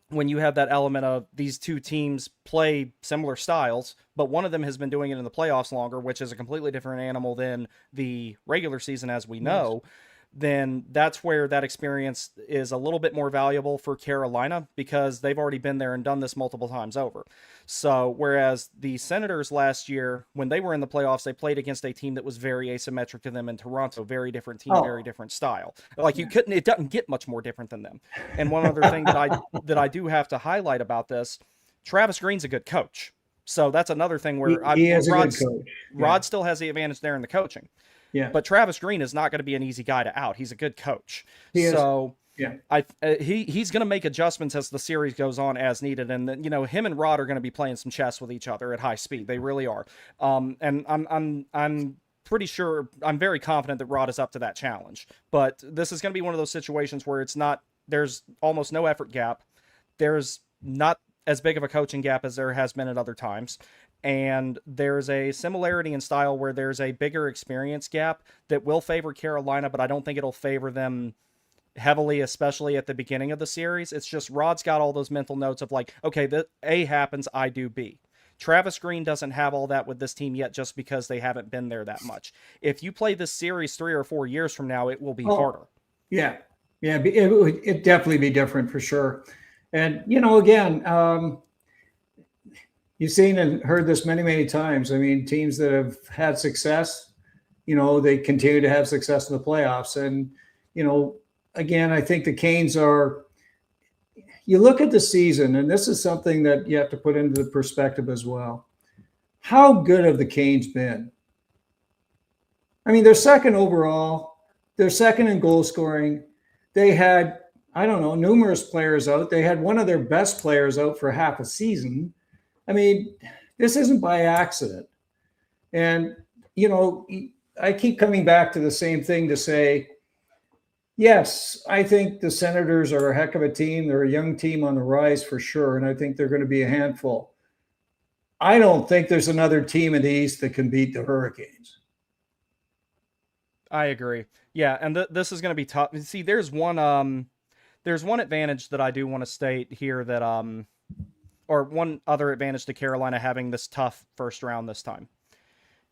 when you have that element of these two teams play similar styles, but one of them has been doing it in the playoffs longer, which is a completely different animal than the regular season, as we know, then that's where that experience is a little bit more valuable for Carolina because they've already been there and done this multiple times over. So whereas the Senators last year, when they were in the playoffs, they played against a team that was very asymmetric to them in Toronto, very different team, very different style. Like it doesn't get much more different than them. And one other thing that I do have to highlight about this, Travis Green's a good coach. So that's another thing where Rod still has the advantage there in the coaching. Yeah. But Travis Green is not going to be an easy guy to out. He's a good coach. He's going to make adjustments as the series goes on as needed. And then, him and Rod are going to be playing some chess with each other at high speed. They really are. And I'm pretty sure, I'm very confident that Rod is up to that challenge. But this is going to be one of those situations where there's almost no effort gap. There's not as big of a coaching gap as there has been at other times. And there's a similarity in style where there's a bigger experience gap that will favor Carolina, but I don't think it'll favor them heavily, especially at the beginning of the series. It's just Rod's got all those mental notes of like, okay, the A happens, I do B. Travis Green doesn't have all that with this team yet just because they haven't been there that much. If you play this series 3 or 4 years from now, it will be harder. Yeah. Yeah, it'd definitely be different for sure. And, again, you've seen and heard this many, many times. I mean, teams that have had success, they continue to have success in the playoffs. And, again, I think the Canes you look at the season, and this is something that you have to put into the perspective as well. How good have the Canes been? I mean, they're second overall. They're second in goal scoring. They had, numerous players out. They had one of their best players out for half a season. I mean, this isn't by accident. And, I keep coming back to the same thing to say, yes, I think the Senators are a heck of a team. They're a young team on the rise for sure. And I think they're going to be a handful. I don't think there's another team in the East that can beat the Hurricanes. I agree. Yeah. And this is going to be tough. See, there's one advantage that I do want to state here that, or one other advantage to Carolina having this tough first round this time.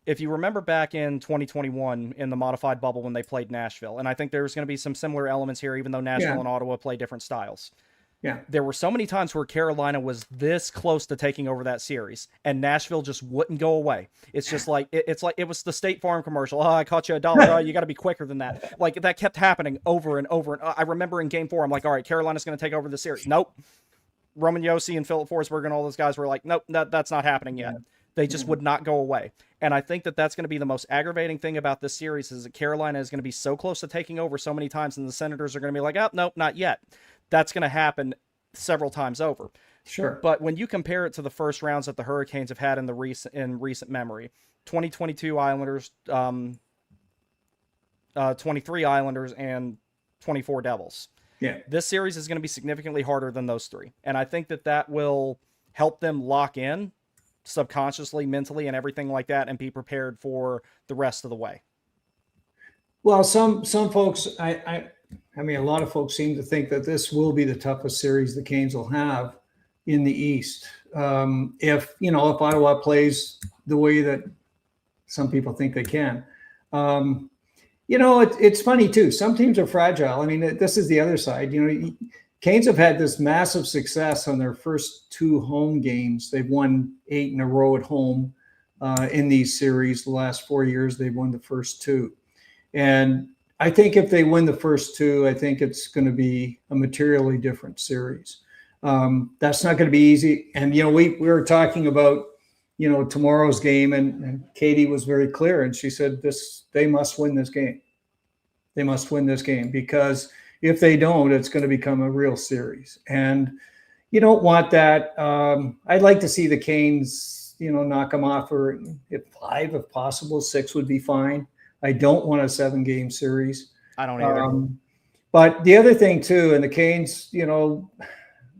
If you remember back in 2021 in the modified bubble when they played Nashville, and I think there's going to be some similar elements here, even though Nashville and Ottawa play different styles. Yeah. There were so many times where Carolina was this close to taking over that series, and Nashville just wouldn't go away. It's just like, it was the State Farm commercial. Oh, I caught you $1. Oh, you got to be quicker than that. Like, that kept happening over and over. And I remember in Game 4, I'm like, all right, Carolina's going to take over the series. Nope. Roman Josi and Philip Forsberg and all those guys were like, nope, that's not happening yet. They just would not go away. And I think that that's going to be the most aggravating thing about this series is that Carolina is going to be so close to taking over so many times, and the Senators are going to be like, oh, nope, not yet. That's going to happen several times over. Sure. But when you compare it to the first rounds that the Hurricanes have had in recent memory, 2022 Islanders, 23 Islanders, and 24 Devils. Yeah. This series is going to be significantly harder than those three. And I think that will help them lock in subconsciously, mentally, and everything like that, and be prepared for the rest of the way. Well, some folks, I mean, a lot of folks seem to think that this will be the toughest series the Canes will have in the East. If Ottawa plays the way that some people think they can. It's funny too. Some teams are fragile. I mean, this is the other side. Canes have had this massive success on their first 2 home games. They've won 8 in a row at home in these series. The last 4 years, they've won the first 2. And I think if they win the first 2, I think it's going to be a materially different series. That's not going to be easy. And, we were talking about, tomorrow's game, and Katie was very clear, and she said they must win this game. They must win this game, because if they don't, it's going to become a real series. And you don't want that. I'd like to see the Canes, knock them off for 5, if possible. 6 would be fine. I don't want a 7-game series. I don't either. But the other thing too, and the Canes,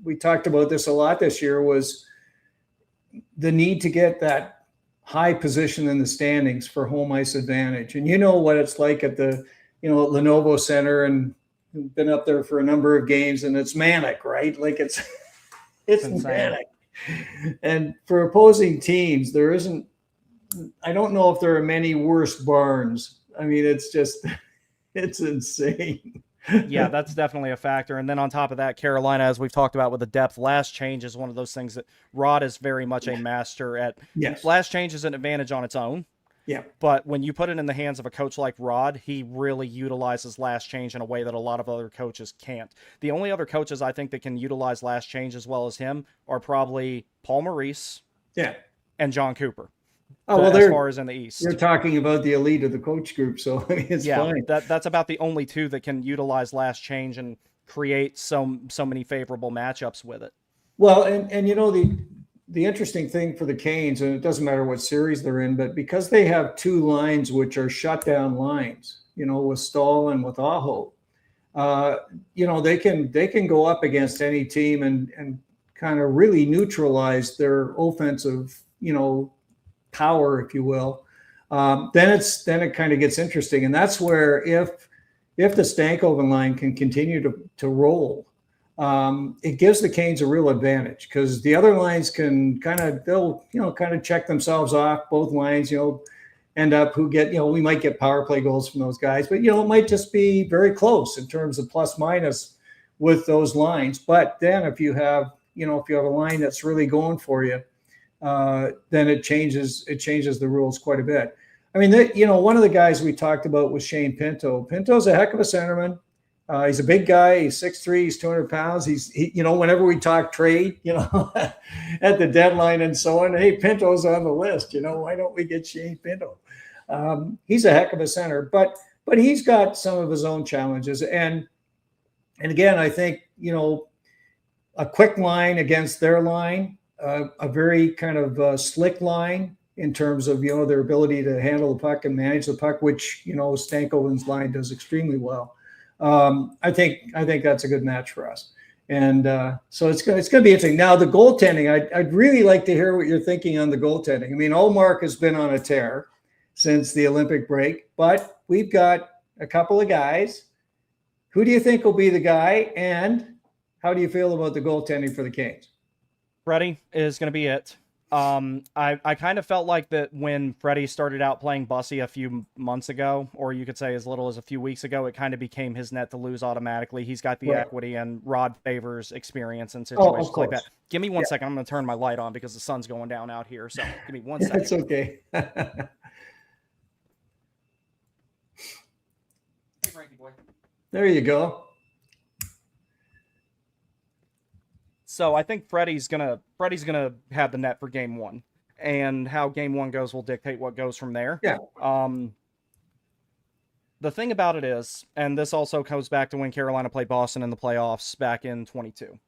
we talked about this a lot this year, was the need to get that high position in the standings for home ice advantage. And you know what it's like at the, at Lenovo Center, and been up there for a number of games, and it's manic, right? Like it's manic. And for opposing teams, I don't know if there are many worse barns. I mean, it's insane. Yeah, that's definitely a factor. And then on top of that, Carolina, as we've talked about with the depth, last change is one of those things that Rod is very much a master at. Yes. Last change is an advantage on its own. Yeah. But when you put it in the hands of a coach like Rod, he really utilizes last change in a way that a lot of other coaches can't. The only other coaches I think that can utilize last change as well as him are probably Paul Maurice, and John Cooper. Oh, well, as far as in the East. You're talking about the elite of the coach group, so I mean, it's fine. That's about the only 2 that can utilize last change and create so many favorable matchups with it. Well, and the interesting thing for the Canes, and it doesn't matter what series they're in, but because they have 2 lines which are shutdown lines, with Stahl and with Aho, they can go up against any team and kind of really neutralize their offensive, power, if you will. Then it kind of gets interesting, and that's where if the Stankoven line can continue to roll, it gives the Canes a real advantage, because the other lines can kind of check themselves off. Both lines, end up we might get power play goals from those guys, but it might just be very close in terms of plus minus with those lines. But then if you have a line that's really going for you, then it changes the rules quite a bit. I mean, one of the guys we talked about was Shane Pinto. Pinto's a heck of a centerman. He's a big guy. He's 6'3", he's 200 pounds. Whenever we talk trade, at the deadline and so on, hey, Pinto's on the list. Why don't we get Shane Pinto? He's a heck of a center, but he's got some of his own challenges. And again, I think, a quick line against their line, a very kind of slick line in terms of, their ability to handle the puck and manage the puck, which, Stankoven's line does extremely well. I think that's a good match for us. And so it's going to be interesting. Now, the goaltending, I'd really like to hear what you're thinking on the goaltending. I mean, Olmark has been on a tear since the Olympic break, but we've got a couple of guys. Who do you think will be the guy, and how do you feel about the goaltending for the Canes? Freddie is going to be it. I kind of felt like that when Freddie started out playing Bussy a few months ago, or you could say as little as a few weeks ago, it kind of became his net to lose automatically. He's got the equity, and Rod favors experience in situations like that. Give me 1 second. I'm going to turn my light on because the sun's going down out here. So give me 1 second. That's okay. Hey, Frankie boy. There you go. So I think Freddie's gonna have the net for game 1, and how game 1 goes will dictate what goes from there. Yeah. The thing about it is, and this also goes back to when Carolina played Boston in the playoffs back in 22.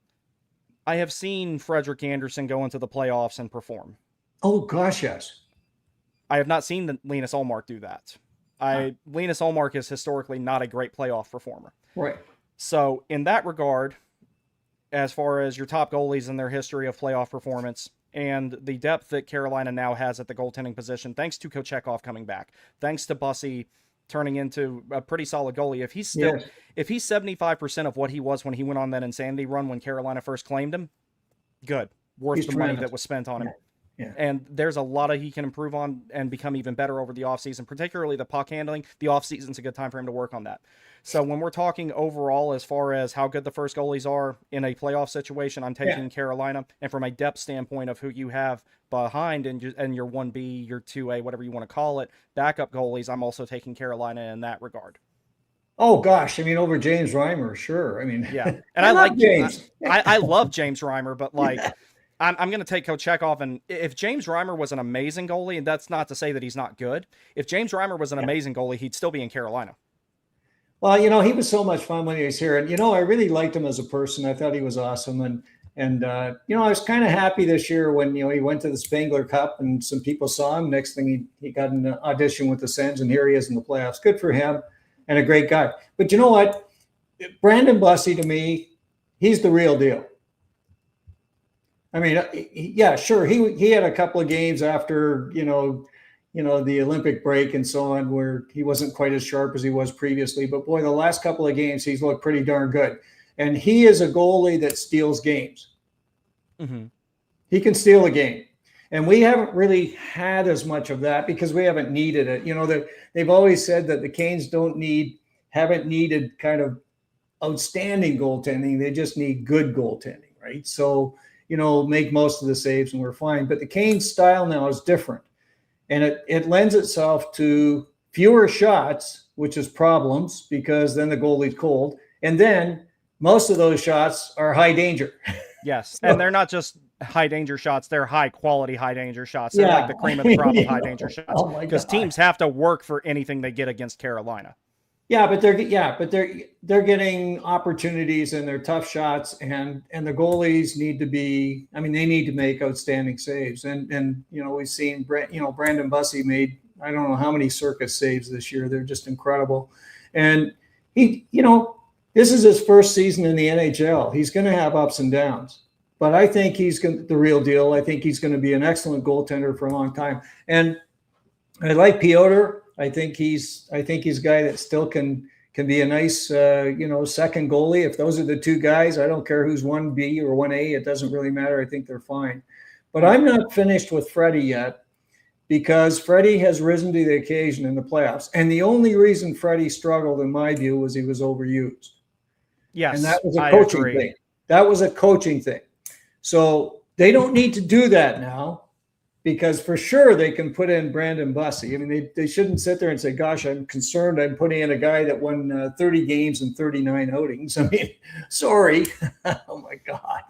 I have seen Frederik Andersen go into the playoffs and perform. Oh gosh, yes. I have not seen Linus Ullmark do that. Linus Ullmark is historically not a great playoff performer. Right. So in that regard, as far as your top goalies in their history of playoff performance, and the depth that Carolina now has at the goaltending position, thanks to Kochekov coming back, thanks to Bussy turning into a pretty solid goalie. If he's 75% of what he was when he went on that insanity run when Carolina first claimed him, good. Worth the money that was spent on him. Yeah. And there's a lot he can improve on and become even better over the offseason, particularly the puck handling. The offseason's a good time for him to work on that. So when we're talking overall as far as how good the first goalies are in a playoff situation, I'm taking Carolina. And from a depth standpoint of who you have behind and your 1B, your 2A, whatever you want to call it, backup goalies, I'm also taking Carolina in that regard. Oh gosh, I mean, over James Reimer, sure. I mean, yeah, and I like James. I love James Reimer, but like, I'm going to take Kochekov, and if James Reimer was an amazing goalie, and that's not to say that he's not good. If James Reimer was an amazing goalie, he'd still be in Carolina. Well, you know, he was so much fun when he was here, and you know, I really liked him as a person. I thought he was awesome, and you know, I was kind of happy this year when, you know, he went to the Spengler Cup and some people saw him. Next thing he got an audition with the Sens, and here he is in the playoffs. Good for him, and a great guy. But you know what, Brandon Bussy, to me, he's the real deal. I mean, yeah, sure. He had a couple of games after, you know, the Olympic break and so on, where he wasn't quite as sharp as he was previously. But boy, the last couple of games, he's looked pretty darn good. And he is a goalie that steals games. Mm-hmm. He can steal a game. And we haven't really had as much of that because we haven't needed it. You know, they've always said that the Canes haven't needed kind of outstanding goaltending. They just need good goaltending, right? So, you know, make most of the saves and we're fine. But the Canes style now is different. And it lends itself to fewer shots, which is problems because then the goalie's cold. And then most of those shots are high danger. Yes. And they're not just high danger shots. They're high quality, high danger shots. They're like the cream of the crop of high danger shots because teams have to work for anything they get against Carolina. Yeah, but they're getting opportunities and they're tough shots, and the goalies need to be. I mean, they need to make outstanding saves, and you know, we've seen Brandon Bussy made I don't know how many circus saves this year. They're just incredible, and he, you know, this is his first season in the NHL. He's going to have ups and downs, but I think he's the real deal. I think he's going to be an excellent goaltender for a long time, and I like Piotr. I think he's a guy that still can be a nice, you know, second goalie. If those are the two guys, I don't care who's 1B or 1A. It doesn't really matter. I think they're fine. But I'm not finished with Freddie yet because Freddie has risen to the occasion in the playoffs. And the only reason Freddie struggled, in my view, was he was overused. Yes, and that was a coaching thing. That was a coaching thing. So they don't need to do that now. Because for sure they can put in Brandon Bussy. I mean, they shouldn't sit there and say, gosh, I'm concerned I'm putting in a guy that won 30 games and 39 outings. I mean, sorry. Oh, my God.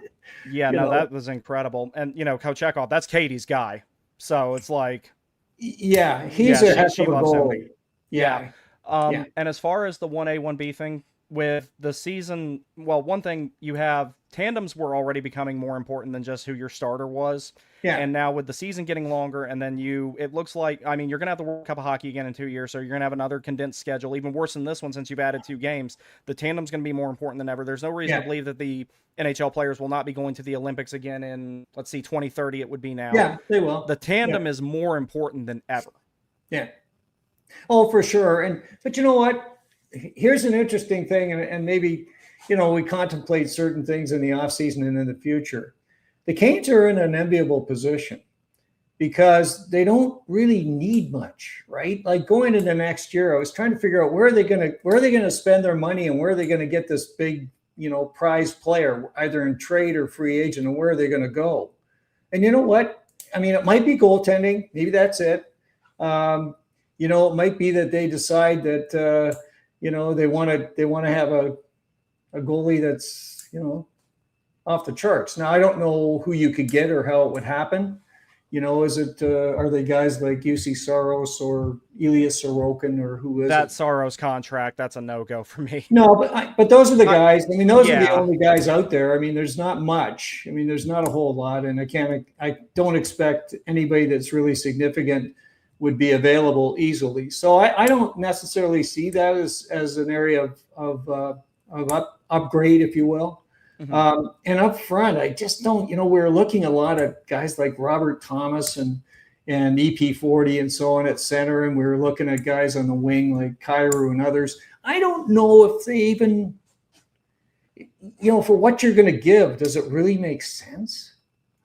Yeah, that was incredible. And, you know, Kochekov, that's Katie's guy. So it's like. Yeah, he's a heck of a goalie. Yeah. And as far as the 1A, 1B thing, with the season, well, one thing you have, tandems were already becoming more important than just who your starter was. Yeah. And now with the season getting longer, and then it looks like, I mean, you're going to have the World Cup of Hockey again in 2 years, so you're going to have another condensed schedule, even worse than this one since you've added 2 games. The tandem's going to be more important than ever. There's no reason to believe that the NHL players will not be going to the Olympics again in, let's see, 2030 it would be now. Yeah, they will. The tandem is more important than ever. Yeah. Oh, for sure. But you know what? Here's an interesting thing, and maybe, you know, we contemplate certain things in the offseason and in the future. The Canes are in an enviable position because they don't really need much, right? Like going into next year, I was trying to figure out where are they going to spend their money and where are they going to get this big, you know, prize player, either in trade or free agent, and where are they going to go? And you know what? I mean, it might be goaltending. Maybe that's it. You know, it might be that they decide that, you know, they want to have a goalie that's, you know, off the charts. Now, I don't know who you could get or how it would happen. You know, is it are they guys like UC Saros or Elias Sorokin or who is that Saros contract? That's a no-go for me. No, but those are the guys. I mean, those are the only guys out there. I mean, there's not much. I mean, there's not a whole lot, and I don't expect anybody that's really significant would be available easily. So I don't necessarily see that as an area of upgrade, if you will. Mhm. And up front, I just don't, we're looking a lot at guys like Robert Thomas and EP40 and so on at center. And we were looking at guys on the wing like Cairo and others. I don't know if they even, for what you're going to give, does it really make sense?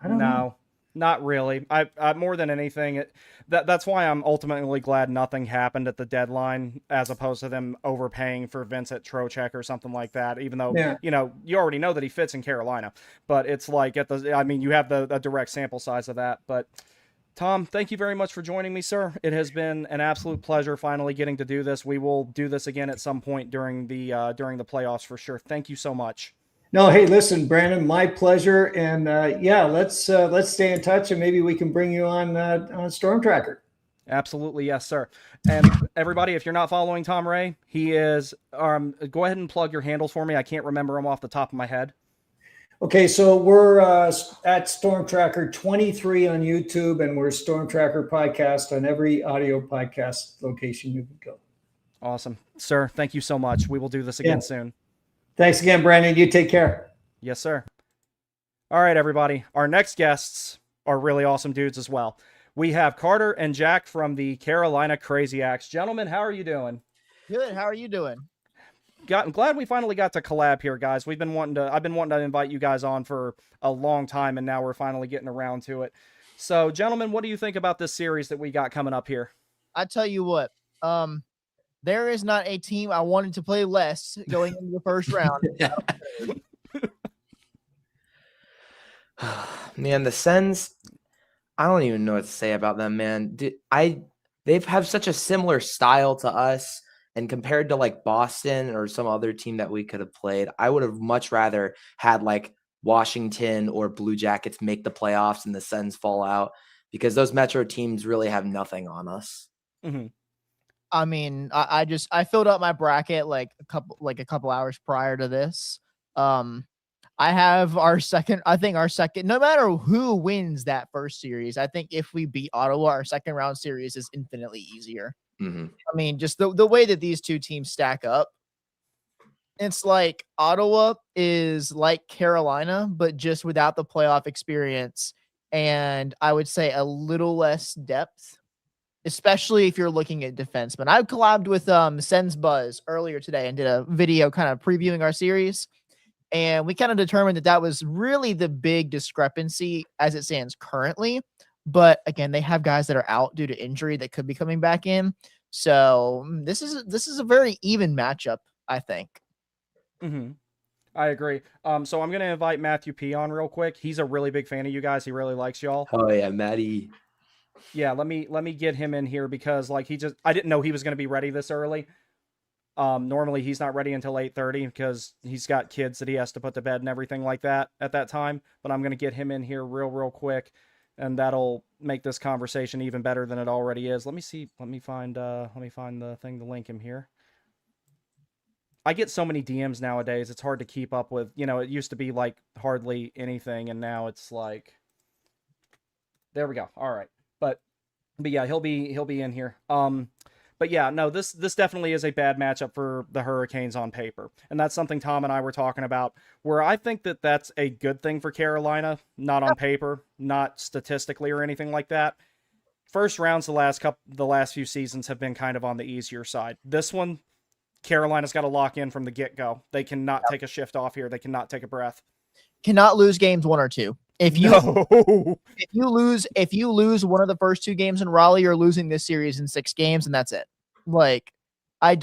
I don't know. No, not really. I more than anything, that's why I'm ultimately glad nothing happened at the deadline, as opposed to them overpaying for Vincent Trocheck or something like that. Even though Yeah. you already know that he fits in Carolina, but it's like you have the direct sample size of that. But Tom, thank you very much for joining me, sir. It has been an absolute pleasure finally getting to do this. We will do this again at some point during the playoffs for sure. Thank you so much. No, hey, listen, Brandon, my pleasure. And yeah, let's stay in touch, and maybe we can bring you on Storm Tracker. Absolutely, yes, sir. And everybody, if you're not following Tom Ray, he is. Go ahead and plug your handles for me. I can't remember them off the top of my head. Okay, so we're at Storm Tracker 23 on YouTube, and we're Storm Tracker Podcast on every audio podcast location you can go. Awesome, sir. Thank you so much. We will do this again soon. Thanks again, Brandon. You take care. Yes, sir. All right, everybody. Our next guests are really awesome dudes as well. We have Carter and Jack from the Carolina Crazy Axe. Gentlemen, how are you doing? Good. How are you doing? I'm glad we finally got to collab here, guys. I've been wanting to invite you guys on for a long time, and now we're finally getting around to it. So, gentlemen, what do you think about this series that we got coming up here? I tell you what, there is not a team I wanted to play less going into the first round. Man, the Sens, I don't even know what to say about them, man. They've have such a similar style to us, and compared to like Boston or some other team that we could have played, I would have much rather had like Washington or Blue Jackets make the playoffs and the Sens fall out, because those Metro teams really have nothing on us. Mm-hmm. I mean, I filled up my bracket like a couple hours prior to this. I have our second, no matter who wins that first series, I think if we beat Ottawa, our second round series is infinitely easier. Mm-hmm. I mean, just the way that these two teams stack up, it's like Ottawa is like Carolina, but just without the playoff experience, and I would say a little less depth, especially if you're looking at defensemen. I collabed with Sens Buzz earlier today and did a video kind of previewing our series. And we kind of determined that was really the big discrepancy as it stands currently. But again, they have guys that are out due to injury that could be coming back in. So this is a very even matchup, I think. Mm-hmm. I agree. So I'm going to invite Matthew P on real quick. He's a really big fan of you guys. He really likes y'all. Oh yeah, Matty. Yeah, let me get him in here because like I didn't know he was going to be ready this early. Normally he's not ready until 8:30 because he's got kids that he has to put to bed and everything like that at that time. But I'm going to get him in here real quick, and that'll make this conversation even better than it already is. Let me see. Let me find the thing to link him here. I get so many DMs nowadays. It's hard to keep up with. It used to be like hardly anything, and now it's like. There we go. All right, but yeah, he'll be in here. But yeah, no, this definitely is a bad matchup for the Hurricanes on paper. And that's something Tom and I were talking about, where I think that that's a good thing for Carolina, not on paper, not statistically or anything like that. First rounds the last few seasons have been kind of on the easier side. This one, Carolina's got to lock in from the get-go. They cannot take a shift off here. They cannot take a breath. Cannot lose games 1 or 2. If you lose one of the first 2 games in Raleigh, you're losing this series in 6 games, and that's it. Like, I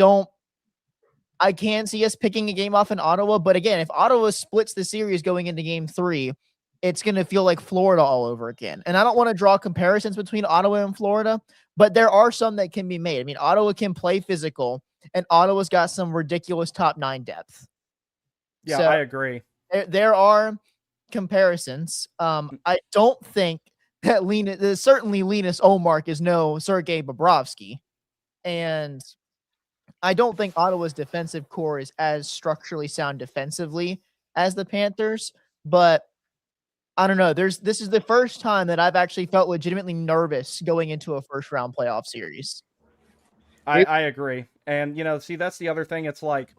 can't see us picking a game off in Ottawa, but again, if Ottawa splits the series going into game 3, it's going to feel like Florida all over again. And I don't want to draw comparisons between Ottawa and Florida, but there are some that can be made. I mean, Ottawa can play physical, and Ottawa's got some ridiculous top 9 depth. Yeah, So, I agree. There are comparisons. I don't think that certainly Linus Olmark is no Sergei Bobrovsky, and I don't think Ottawa's defensive core is as structurally sound defensively as the Panthers, but I don't know. This is the first time that I've actually felt legitimately nervous going into a first round playoff series. I agree. And, see, that's the other thing. It's like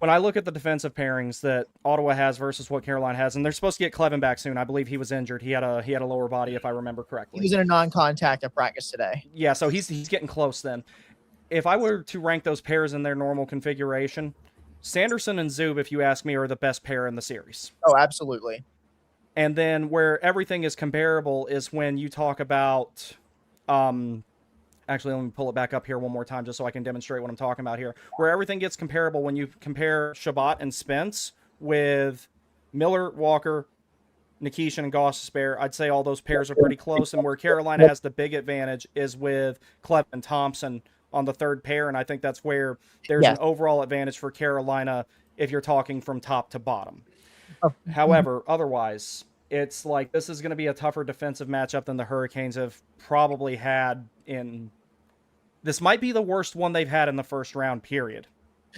when I look at the defensive pairings that Ottawa has versus what Carolina has, and they're supposed to get Clevin back soon. I believe he was injured. He had a lower body, if I remember correctly. He was in a non-contact at practice today. Yeah, so he's getting close then. If I were to rank those pairs in their normal configuration, Sanderson and Zub, if you ask me, are the best pair in the series. Oh, absolutely. And then where everything is comparable is when you talk about, actually, let me pull it back up here one more time just so I can demonstrate what I'm talking about here. Where everything gets comparable when you compare Shabbat and Spence with Miller, Walker, Nikishin, and Gostisbehere, I'd say all those pairs are pretty close. And where Carolina has the big advantage is with Clevin and Thompson on the third pair, and I think that's where there's an overall advantage for Carolina if you're talking from top to bottom. However, otherwise, it's like this is going to be a tougher defensive matchup than the Hurricanes have probably had in... This might be the worst one they've had in the first round, period.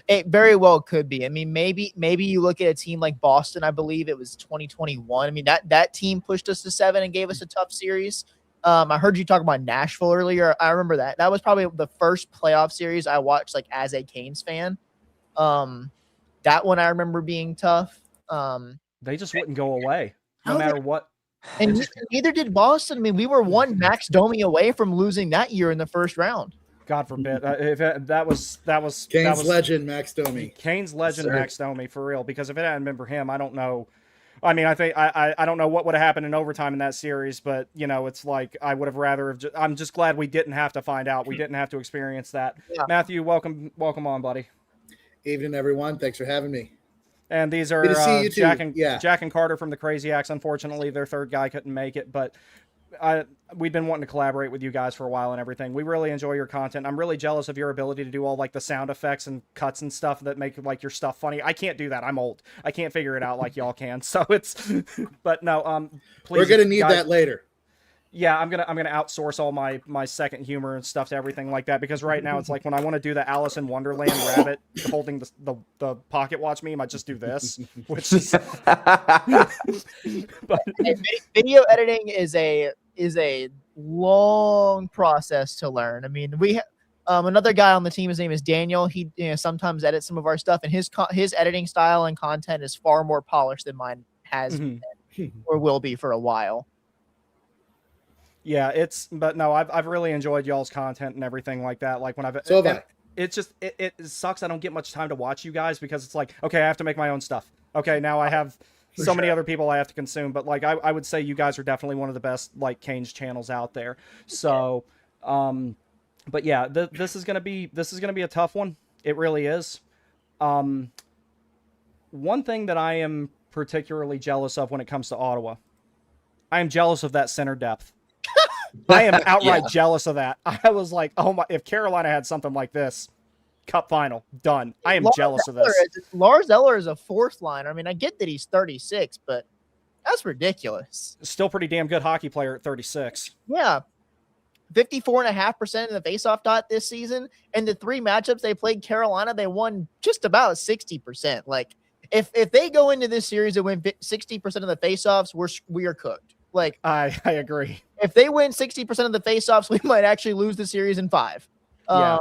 It very well could be. I mean, maybe you look at a team like Boston, I believe it was 2021. I mean, that team pushed us to 7 and gave us a tough series. I heard you talk about Nashville earlier. I remember that. That was probably the first playoff series I watched like as a Canes fan. That one I remember being tough. They just wouldn't go away no matter what. And neither did Boston. I mean, we were one Max Domi away from losing that year in the first round. God forbid. If that was Canes legend Max Domi. Canes legend Max Domi, for real. Because if it hadn't been for him, I don't know. I mean, I think I don't know what would have happened in overtime in that series, but you know, it's like I would have rather have. I'm just glad we didn't have to find out. We didn't have to experience that. Yeah. Matthew, welcome on, buddy. Evening, everyone. Thanks for having me. And these are Jack and Carter from the Crazy Axe. Unfortunately, their third guy couldn't make it, but we've been wanting to collaborate with you guys for a while and everything. We really enjoy your content. I'm really jealous of your ability to do all like the sound effects and cuts and stuff that make like your stuff funny. I can't do that. I'm old. I can't figure it out like y'all can. So it's, but no, please. We're gonna need that later. Yeah, I'm gonna outsource all my second humor and stuff to everything like that, because right now it's like when I want to do the Alice in Wonderland rabbit holding the pocket watch meme, I just do this, which is. But video editing is a long process to learn. I mean, we another guy on the team. His name is Daniel. He sometimes edits some of our stuff, and his editing style and content is far more polished than mine has been or will be for a while. Yeah, but no, I've really enjoyed y'all's content and everything like that. Like when it's just, it sucks. I don't get much time to watch you guys because it's like, okay, I have to make my own stuff. Okay. Now I have many other people I have to consume, but like, I would say you guys are definitely one of the best like Canes channels out there. So, but yeah, this is going to be a tough one. It really is. One thing that I am particularly jealous of when it comes to Ottawa, I am jealous of that center depth. I am outright jealous of that. I was like, oh my, if Carolina had something like this, cup final, done. I am jealous of this. Lars Eller is a fourth liner. I mean, I get that he's 36, but that's ridiculous. Still pretty damn good hockey player at 36. Yeah. 54.5% in the faceoff dot this season. And the 3 matchups they played Carolina, they won just about 60%. Like, if they go into this series and win 60% of the faceoffs, we are cooked. Like, I agree. If they win 60% of the faceoffs, we might actually lose the series in 5. Yeah.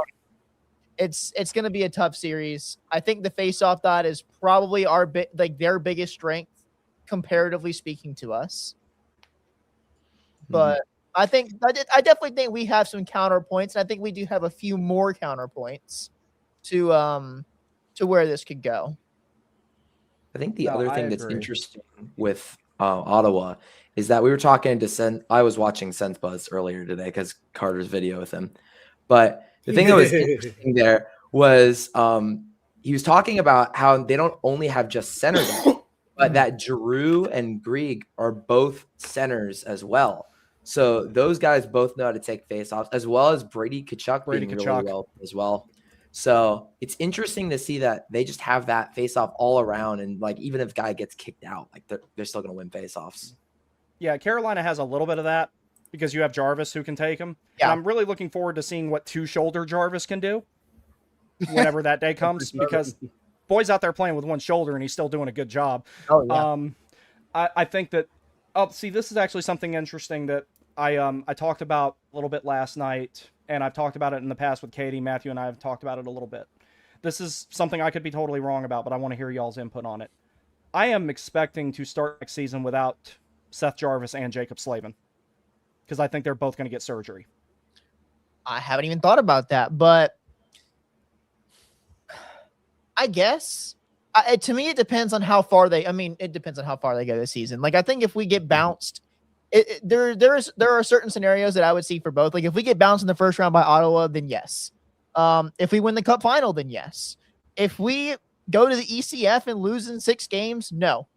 It's going to be a tough series. I think the faceoff dot is probably their biggest strength, comparatively speaking to us. But I definitely think we have some counterpoints, and I think we do have a few more counterpoints to where this could go. I think the other thing that's interesting with Ottawa is that we were talking to I was watching Sense Buzz earlier today because Carter's video with him. But the thing that was interesting there was he was talking about how they don't only have just center depth, but that Giroux and Grieg are both centers as well. So those guys both know how to take faceoffs, as well as Brady Tkachuk being really well as well. So it's interesting to see that they just have that faceoff all around, and like even if a guy gets kicked out, like they're still going to win faceoffs. Yeah, Carolina has a little bit of that because you have Jarvis who can take them. Yeah. And I'm really looking forward to seeing what 2-shoulder Jarvis can do whenever that day comes, because boy's out there playing with one shoulder and he's still doing a good job. Oh, yeah. I think that see, this is actually something interesting that I talked about a little bit last night, and I've talked about it in the past with Katie. Matthew and I have talked about it a little bit. this is something I could be totally wrong about, but I want to hear y'all's input on it. I am expecting to start next season without Seth Jarvis and Jacob Slavin because I think they're both going to get surgery. I haven't even thought about that, but I guess to me it depends on how far they. I mean, it depends on how far they go this season. Like I think if we get bounced, there are certain scenarios that I would see for both. Like if we get bounced in the first round by Ottawa, then yes. If we win the Cup final, then yes. If we go to the ECF and lose in 6 games, no,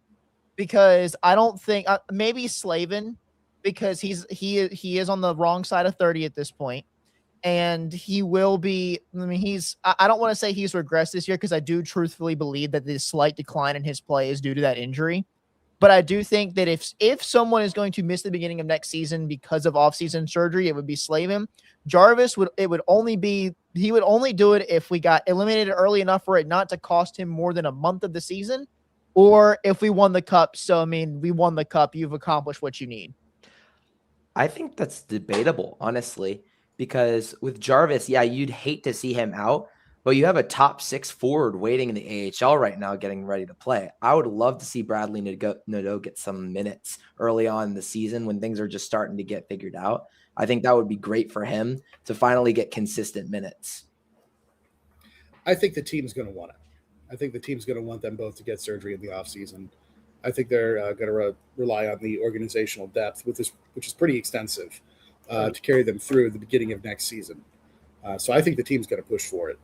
because I don't think maybe Slavin, because he is on the wrong side of 30 at this point. And he will be, I mean, I don't want to say he's regressed this year because I do truthfully believe that this slight decline in his play is due to that injury. But I do think that if someone is going to miss the beginning of next season because of offseason surgery, it would be Slavin. Jarvis would only do it if we got eliminated early enough for it not to cost him more than a month of the season, or if we won the Cup. So, I mean, we won the Cup. You've accomplished what you need. I think that's debatable, honestly. Because with Jarvis, yeah, you'd hate to see him out, but you have a top 6 forward waiting in the AHL right now getting ready to play. I would love to see Bradley Nadeau get some minutes early on in the season when things are just starting to get figured out. I think that would be great for him to finally get consistent minutes. I think the team's going to want it. I think the team's going to want them both to get surgery in the offseason. I think they're going to rely on the organizational depth, which is pretty extensive. To carry them through the beginning of next season. So I think the team's going to push for it.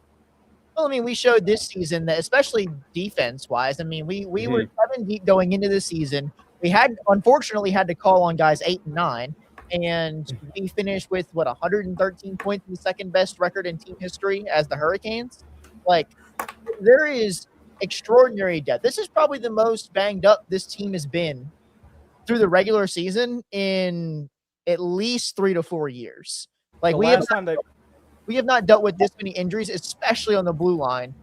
Well, I mean, we showed this season that, especially defense-wise, I mean, we were 7 deep going into the season. We unfortunately had to call on guys 8 and 9, and we finished with, 113 points, the second-best record in team history as the Hurricanes. Like, there is extraordinary depth. This is probably the most banged up this team has been through the regular season in at least 3 to 4 years. Like we have not dealt with this many injuries, especially on the blue line,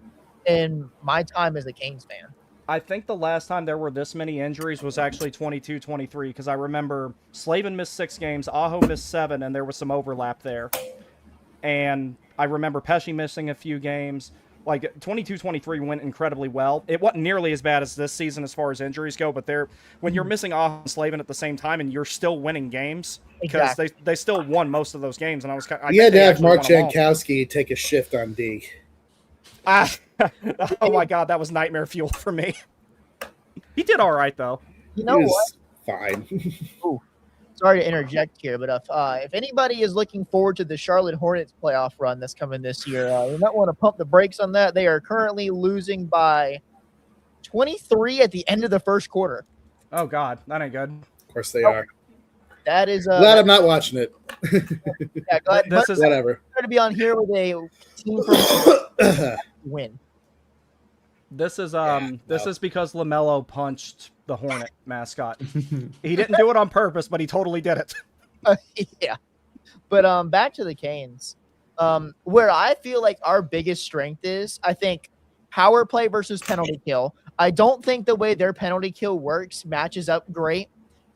in my time as a Canes fan. I think the last time there were this many injuries was actually 22-23, because I remember Slavin missed 6 games, Aho missed 7, and there was some overlap there. And I remember Pesci missing a few games. Like 22-23 went incredibly well. It wasn't nearly as bad as this season as far as injuries go, but when you're missing Aho and Slavin at the same time and you're still winning games, because they still won most of those games, and I had to have Mark Jankowski take a shift on D. Oh my God, that was nightmare fuel for me. He did all right though. You know what? Fine. Ooh, sorry to interject here, but if anybody is looking forward to the Charlotte Hornets playoff run that's coming this year, you might want to pump the brakes on that. They are currently losing by 23 at the end of the first quarter. Oh God, that ain't good. Of course they are. That is glad I'm not watching it. Yeah, glad whatever. To be on here with a team for win. This is because LaMelo punched the Hornet mascot. He didn't do it on purpose, but he totally did it. Yeah. But back to the Canes. Where I feel like our biggest strength is, I think, power play versus penalty kill. I don't think the way their penalty kill works matches up great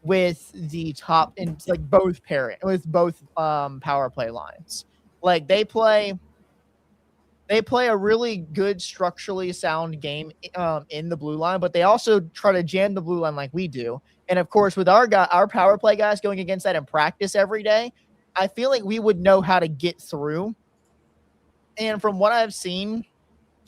with the top and like both power play lines. Like they play a really good structurally sound game in the blue line, but they also try to jam the blue line like we do. And of course, with our power play guys going against that in practice every day, I feel like we would know how to get through. And from what I've seen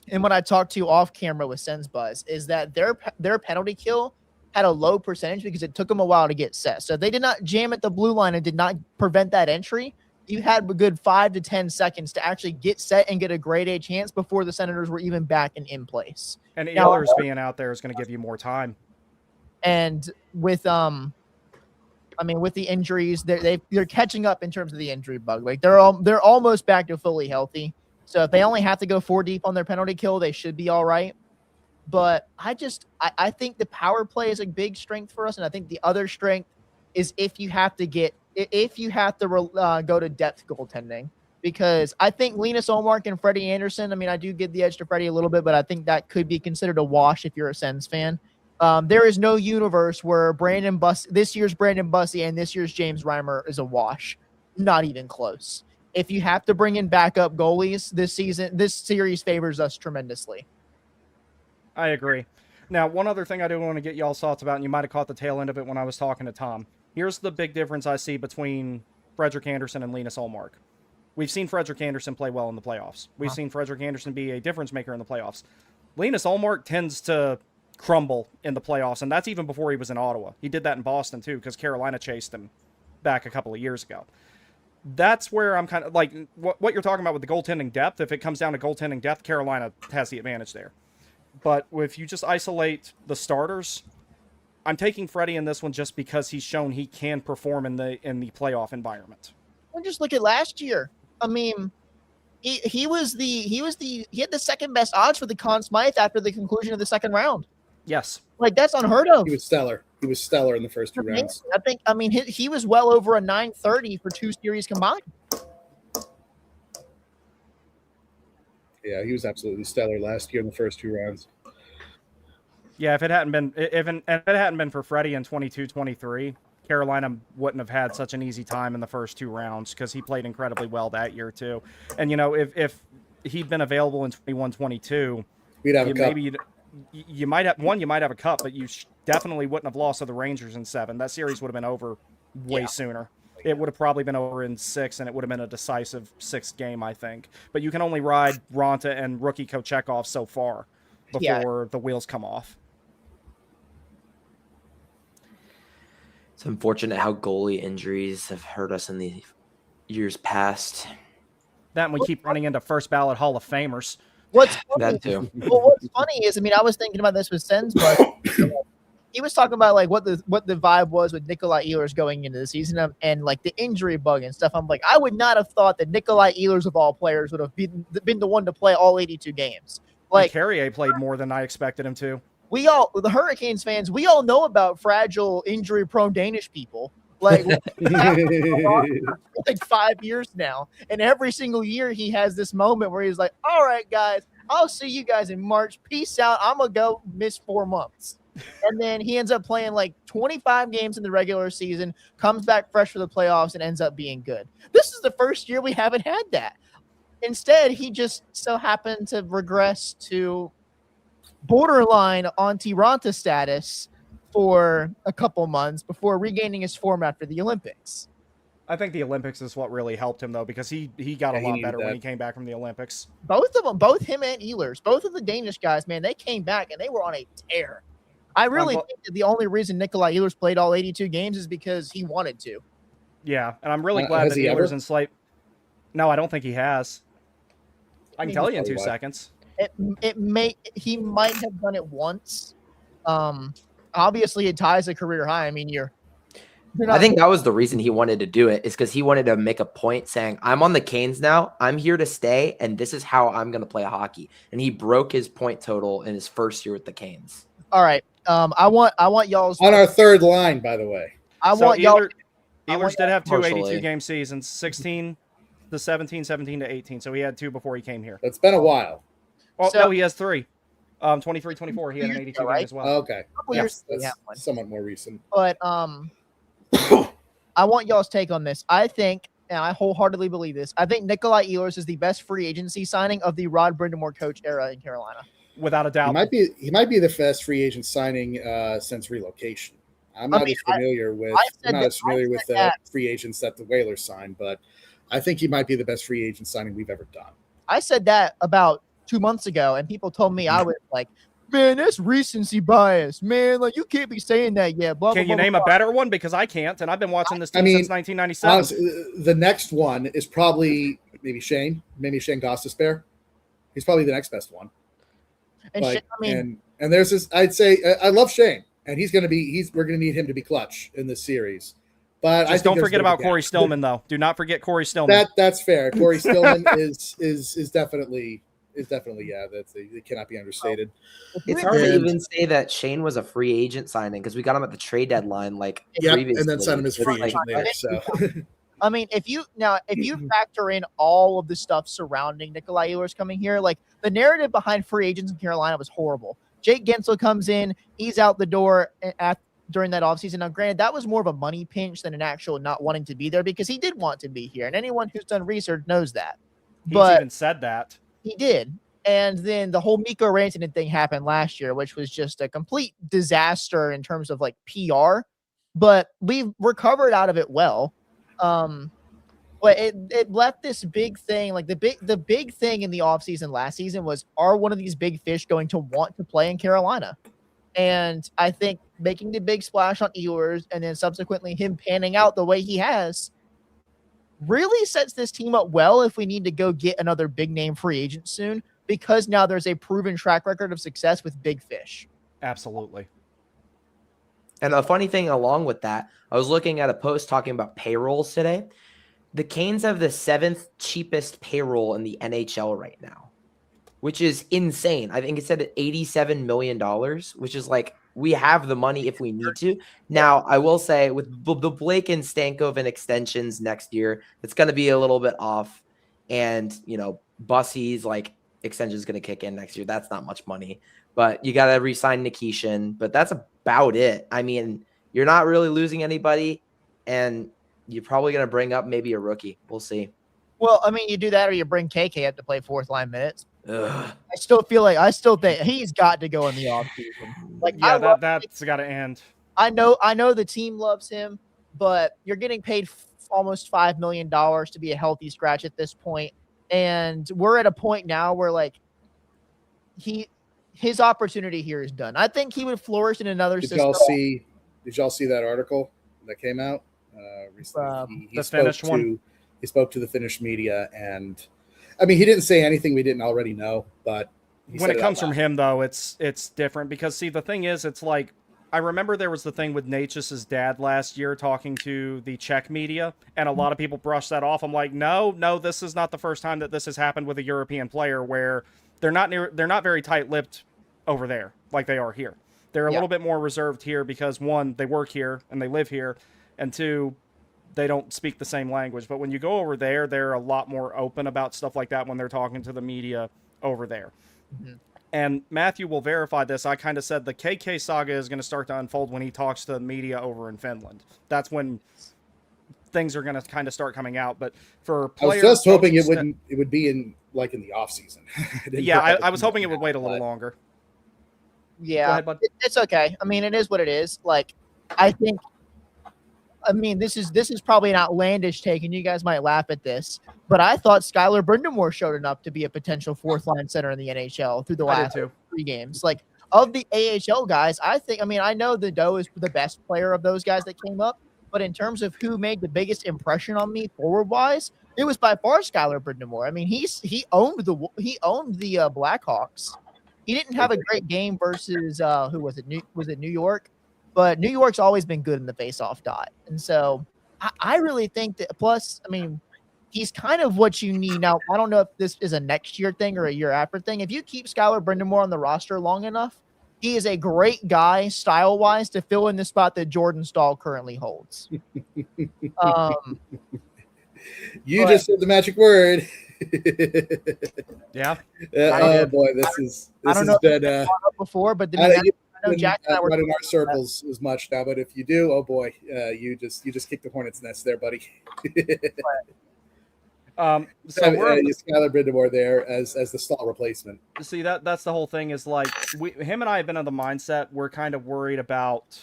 and what I talked to off camera with SensBuzz is that their penalty kill had a low percentage because it took them a while to get set. So if they did not jam at the blue line and did not prevent that entry, you had a good 5 to 10 seconds to actually get set and get a grade A chance before the Senators were even back and in place. And Ehlers being out there is going to give you more time. And with with the injuries, they're catching up in terms of the injury bug. Like they're almost back to fully healthy. So if they only have to go 4 deep on their penalty kill, they should be all right. But I think the power play is a big strength for us, and I think the other strength is if you have to go to depth goaltending, because I think Linus Olmark and Freddie Anderson, I mean, I do give the edge to Freddie a little bit, but I think that could be considered a wash if you're a Sens fan. There is no universe where this year's Brandon Bussey and this year's James Reimer is a wash. Not even close. if you have to bring in backup goalies this season, this series favors us tremendously. I agree. Now, one other thing I do want to get y'all's thoughts about, and you might have caught the tail end of it when I was talking to Tom. Here's the big difference I see between Frederick Anderson and Linus Ullmark. We've seen Frederick Anderson play well in the playoffs. We've seen Frederick Anderson be a difference maker in the playoffs. Linus Ullmark tends to crumble in the playoffs, and that's even before he was in Ottawa. He did that in Boston, too, because Carolina chased him back a couple of years ago. That's where I'm kind of like, what you're talking about with the goaltending depth, if it comes down to goaltending depth, Carolina has the advantage there. But if you just isolate the starters, I'm taking Freddie in this one just because he's shown he can perform in the playoff environment. Well, just look at last year. I mean, he had the second best odds for the Conn Smythe after the conclusion of the second round. Yes. Like, that's unheard of. He was stellar. He was stellar in the first 2 rounds. I mean, he was well over a 930 for 2 series combined. Yeah, he was absolutely stellar last year in the first 2 rounds. Yeah, if it hadn't been for Freddie in 22-23, Carolina wouldn't have had such an easy time in the first 2 rounds because he played incredibly well that year too. And if he'd been available in 21-22, we'd have a cup. Maybe you might have a cup, but you definitely wouldn't have lost to the Rangers in 7. That series would have been over way sooner. It would have probably been over in 6, and it would have been a decisive 6th game, I think. But you can only ride Ronta and rookie Kochekov so far before the wheels come off. It's unfortunate how goalie injuries have hurt us in the years past. That and we keep running into first ballot Hall of Famers. What's funny, That too. well, what's funny is, I mean, I was thinking about this with Sens, but he was talking about like what the vibe was with Nikolai Ehlers going into the season and like the injury bug and stuff. I'm like, I would not have thought that Nikolai Ehlers of all players would have been the one to play all 82 games. Like, Carrier played more than I expected him to. The Hurricanes fans, we all know about fragile, injury-prone Danish people. Like, like 5 years now, and every single year he has this moment where he's like, "All right, guys, I'll see you guys in March. Peace out. I'm gonna go miss 4 months." And then he ends up playing like 25 games in the regular season, comes back fresh for the playoffs, and ends up being good. This is the first year we haven't had that. Instead, he just so happened to regress to borderline Antti Ranta status for a couple months before regaining his form after the Olympics. I think the Olympics is what really helped him, though, because he got a lot better when he came back from the Olympics. Both of them, both him and Ehlers, both of the Danish guys, man, they came back and they were on a tear. I really think that the only reason Nikolai Ehlers played all 82 games is because he wanted to. Yeah, and I'm really glad that Ehlers and Slate. No, I don't think he has. I can tell you in 2 seconds. He might have done it once. Obviously it ties a career high. I mean, I think that was the reason he wanted to do it, is because he wanted to make a point saying, I'm on the Canes now, I'm here to stay, and this is how I'm going to play hockey. And he broke his point total in his first year with the Canes. All right. I want y'all's on our third line, by the way. Ehlers did have 2 82-game seasons, 16 to 17, 17 to 18. So he had 2 before he came here. It's been a while. Oh, no, he has 3. 23, 24. He had an 82 game as well. Okay. Yes, that's somewhat more recent. But I want y'all's take on this. I think, and I wholeheartedly believe this, I think Nikolai Ehlers is the best free agency signing of the Rod Brindamore coach era in Carolina. Without a doubt. He might be the best free agent signing since relocation. I'm not as familiar with free agents that the Whalers signed, but I think he might be the best free agent signing we've ever done. I said that about 2 months ago, and people told me I was like, man, that's recency bias, man. Like, you can't be saying that yet. Blah, Can blah, you blah, name blah. a better one? Because I can't, and I've been watching this team since 1997. Honestly, the next one is probably maybe Shane Gostisbehere. He's probably the next best one. And and there's this. I'd say I love Shane, and we're going to need him to be clutch in this series. But just don't forget about Corey Stillman, though. Do not forget Corey Stillman. That's fair. Corey Stillman is definitely it cannot be understated. It's hard to even say that Shane was a free agent signing because we got him at the trade deadline previously. And then sent him as free agent there. So I mean, if you factor in all of the stuff surrounding Nikolai Ehlers coming here, like the narrative behind free agents in Carolina was horrible. Jake Gensel comes in, he's out the door during that offseason. Now, granted, that was more of a money pinch than an actual not wanting to be there because he did want to be here. And anyone who's done research knows that. He's But even said that. he did. And then the whole Mikko Rantanen thing happened last year, which was just a complete disaster in terms of like PR. But we've recovered out of it well. But it left this big thing, like the big thing in the offseason last season was, are one of these big fish going to want to play in Carolina? And I think making the big splash on Ehlers and then subsequently him panning out the way he has really sets this team up well if we need to go get another big name free agent soon, because now there's a proven track record of success with big fish. Absolutely. And a funny thing along with that, I was looking at a post talking about payrolls today. The Canes have the 7th cheapest payroll in the NHL right now, which is insane. I think it said $87 million, which is like, we have the money if we need to. Now, I will say with the Blake and Stankoven extensions next year, it's going to be a little bit off. And, Bussy's like extension is going to kick in next year. That's not much money, but you got to re-sign Nikishin. But that's about it. I mean, you're not really losing anybody, and you're probably going to bring up maybe a rookie. We'll see. Well, I mean, you do that or you bring KK up to play fourth line minutes. Ugh. I still think he's got to go in the offseason. Like, Yeah, that's got to end. I know the team loves him, but you're getting paid almost $5 million to be a healthy scratch at this point. And we're at a point now where like his opportunity here is done. I think he would flourish in another Did system. Did y'all see that article that came out recently? The Finnish one? He spoke to the Finnish media, and I mean, he didn't say anything we didn't already know, but when it comes from him, though, it's different because, see, the thing is, it's like, I remember there was the thing with Natchis's dad last year talking to the Czech media, and a lot of people brushed that off. I'm like, no, this is not the first time that this has happened with a European player where they're not very tight-lipped over there like they are here. They're a little bit more reserved here because, one, they work here and they live here, and two, they don't speak the same language. But when you go over there, they're a lot more open about stuff like that when they're talking to the media over there. Mm-hmm. And Matthew will verify this. I kind of said the KK saga is going to start to unfold when he talks to the media over in Finland. That's when things are going to kind of start coming out. But for players, I was just hoping it would be in the off season. Yeah, I was hoping it would wait a little longer. Yeah, ahead, bud. It's okay. I mean, it is what it is. Like, I mean, this is probably an outlandish take, and you guys might laugh at this, but I thought Skylar Brindamore showed enough to be a potential fourth line center in the NHL through the last 3 games. Like, of the AHL guys, I know the Doe is the best player of those guys that came up, but in terms of who made the biggest impression on me forward-wise, it was by far Skylar Brindamore. I mean, he owned the Blackhawks. He didn't have a great game versus who was it? Was it New York? But New York's always been good in the face-off dot. And so I really think that, plus, I mean, he's kind of what you need. Now, I don't know if this is a next year thing or a year after thing. If you keep Skylar Brindamore on the roster long enough, he is a great guy style-wise to fill in the spot that Jordan Stahl currently holds. Just said the magic word. Yeah. Oh boy, this has been before, but I know Jack and I were not in our circles as much now, but if you do, oh boy, you just kicked the hornet's nest there, buddy. So we're Skylar Brindamore there as the Stahl replacement. See, that's the whole thing is like him and I have been in the mindset we're kind of worried about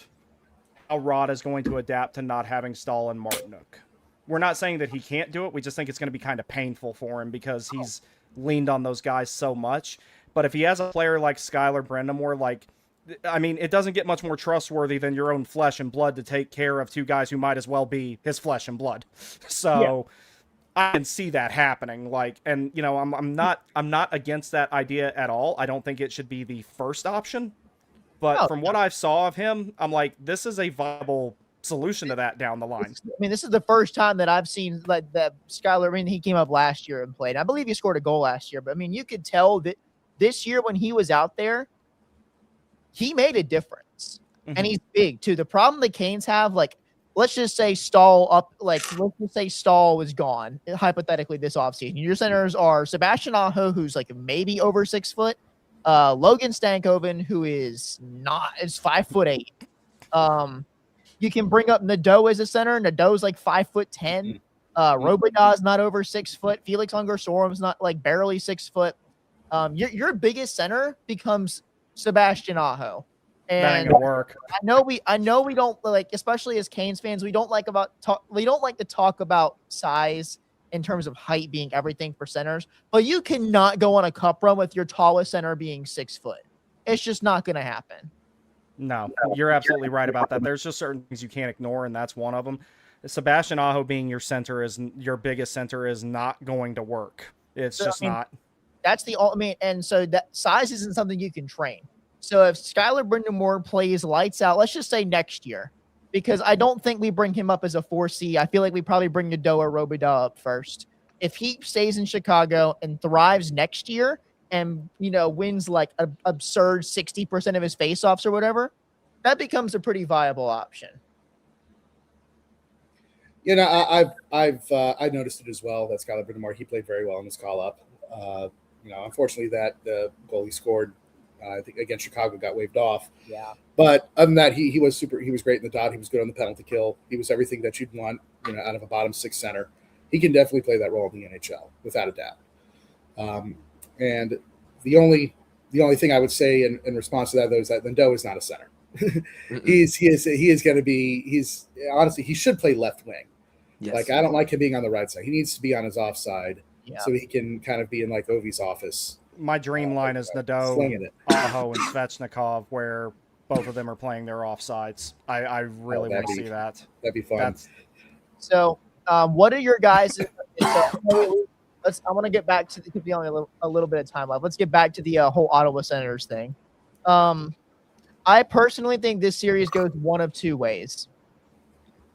how Rod is going to adapt to not having Stahl and Martinook. We're not saying that he can't do it. We just think it's going to be kind of painful for him because he's leaned on those guys so much. But if he has a player like Skylar Brindamore, like, I mean, it doesn't get much more trustworthy than your own flesh and blood to take care of 2 guys who might as well be his flesh and blood. So I can see that happening. Like, and I'm not against that idea at all. I don't think it should be the first option. But from what I saw of him, I'm like, this is a viable solution to that down the line. I mean, this is the first time that I've seen like that Skylar. I mean, he came up last year and played. I believe he scored a goal last year, but I mean, you could tell that this year when he was out there, he made a difference. And he's big too. The problem the Canes have, like, let's just say Stahl was gone, hypothetically, this offseason. Your centers are Sebastian Aho, who's like maybe over 6 foot, Logan Stankoven, who is 5'8", You can bring up Nadeau as a center. Nadeau's like 5'10". Robidaw's not over 6 foot. Felix Unger-Sorum's not like barely 6 foot. Your biggest center becomes Sebastian Aho. That ain't And gonna work. I know we don't like, especially as Canes fans, we don't like to talk about size in terms of height being everything for centers, but you cannot go on a cup run with your tallest center being 6 foot. It's just not going to happen. No, you're absolutely right about that. There's just certain things you can't ignore, and that's one of them. Sebastian Aho being your biggest center is not going to work. It's just not. That's and so that size isn't something you can train. So if Skylar Brindamore plays lights out, let's just say next year, because I don't think we bring him up as a 4C. I feel like we probably bring Nadeau or Robidaw up first. If he stays in Chicago and thrives next year and, wins like an absurd 60% of his faceoffs or whatever, that becomes a pretty viable option. I've noticed it as well that Skylar Brindamore, he played very well in his call up. Unfortunately that the goal he scored, I think against Chicago, got waved off. Yeah. But other than that, he was great in the dot. He was good on the penalty kill. He was everything that you'd want, out of a bottom six center. He can definitely play that role in the NHL without a doubt. And the only thing I would say in response to that, though, is that Nadeau is not a center. Honestly, he should play left wing. Yes. Like, I don't like him being on the right side. He needs to be on his offside so he can kind of be in like Ovi's office. My dream line is Nadeau, Aho, and Svechnikov, where both of them are playing their offsides. I really want to see that. That'd be fun. So, what are your guys? I want to get back to the, be only a little bit of time left. Let's get back to the whole Ottawa Senators thing. I personally think this series goes one of two ways.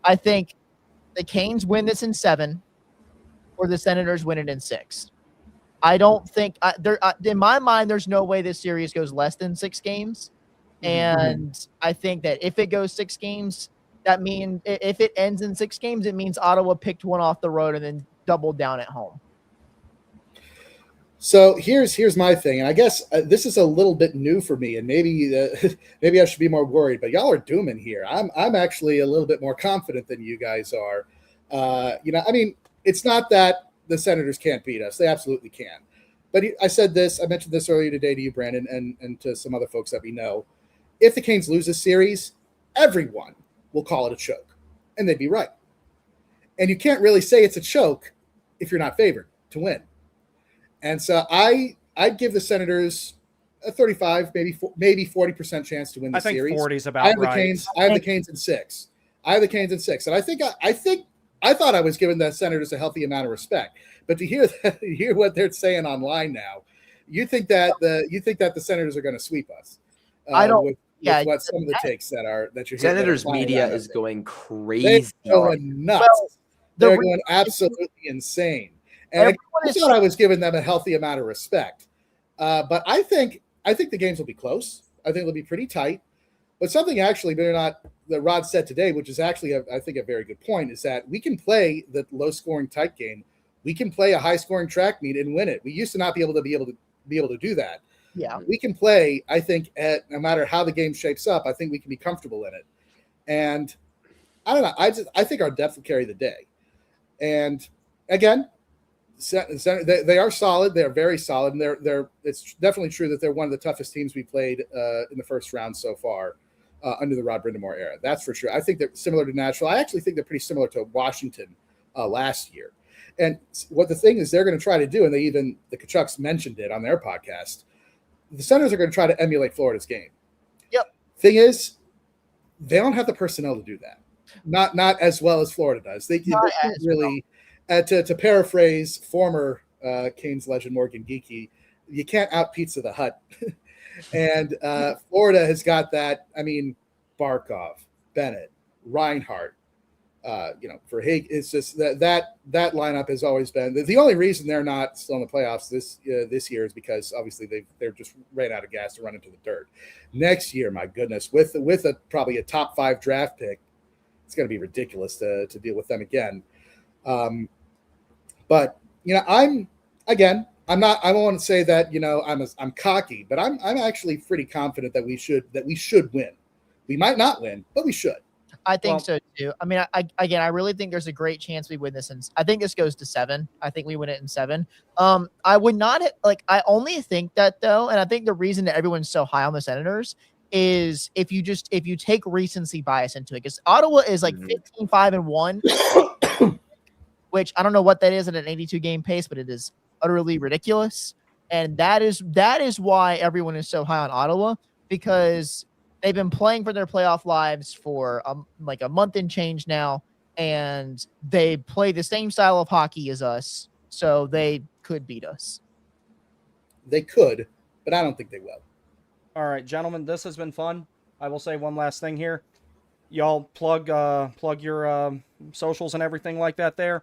I think the Canes win this in 7, or the Senators win it in 6. I don't think in my mind, there's no way this series goes less than 6 games. And I think that if it goes 6 games, that means if it ends in 6 games, it means Ottawa picked one off the road and then doubled down at home. So here's my thing, and I guess this is a little bit new for me, and maybe I should be more worried. But y'all are dooming here. I'm actually a little bit more confident than you guys are. It's not that the Senators can't beat us; they absolutely can. But I mentioned this earlier today to you, Brandon, and to some other folks that we know. If the Canes lose this series, everyone will call it a choke, and they'd be right. And you can't really say it's a choke if you're not favored to win. And so I'd give the Senators a 35, maybe 40% chance to win the series. I think 40 is about right. I have the Canes in 6. And I thought I was giving the Senators a healthy amount of respect. But to hear what they're saying online now, you think that the Senators are going to sweep us? I don't. With what some of the takes that you're hearing. Senators media is going crazy. They're going nuts. They're going absolutely insane. And I thought I was giving them a healthy amount of respect. But I think the games will be close. I think they'll be pretty tight. But something actually that Rod said today, which is actually, I think, a very good point, is that we can play the low-scoring tight game. We can play a high-scoring track meet and win it. We used to not be able to do that. Yeah. We can play, I think, no matter how the game shapes up, I think we can be comfortable in it. And I don't know. I think our depth will carry the day. And again, they are solid. They are very solid, and it's definitely true that they're one of the toughest teams we played in the first round so far under the Rod Brindamore era. That's for sure. I think they're similar to Nashville. I actually think they're pretty similar to Washington last year. And what the thing is, they're going to try to do, and the Kachucks mentioned it on their podcast. The Senators are going to try to emulate Florida's game. Yep. Thing is, they don't have the personnel to do that. Not as well as Florida does. They really. To paraphrase former Canes legend Morgan Geekie, you can't out Pizza the Hut. And Florida has got that. I mean, Barkov, Bennett, Reinhart, for Hague, it's just that lineup has always been the only reason they're not still in the playoffs this year is because obviously they're just ran out of gas to run into the dirt. Next year, my goodness, with probably a top 5 draft pick, it's going to be ridiculous to deal with them again. But I don't want to say that I'm cocky, but I'm actually pretty confident that we should win We might not win, but we should. I think Well- so too. I mean, I really think there's a great chance we win this. I think this goes to 7. I think we win it in 7. I would not I only think that though, and I think the reason that everyone's so high on the Senators is if you take recency bias into it, because Ottawa is like 15-5-1, which I don't know what that is at an 82 game pace, but it is utterly ridiculous. And that is why everyone is so high on Ottawa, because they've been playing for their playoff lives for like a month and change now, and they play the same style of hockey as us, so they could beat us. They could, but I don't think they will. All right, gentlemen, this has been fun. I will say one last thing here. Y'all plug your socials and everything like that there.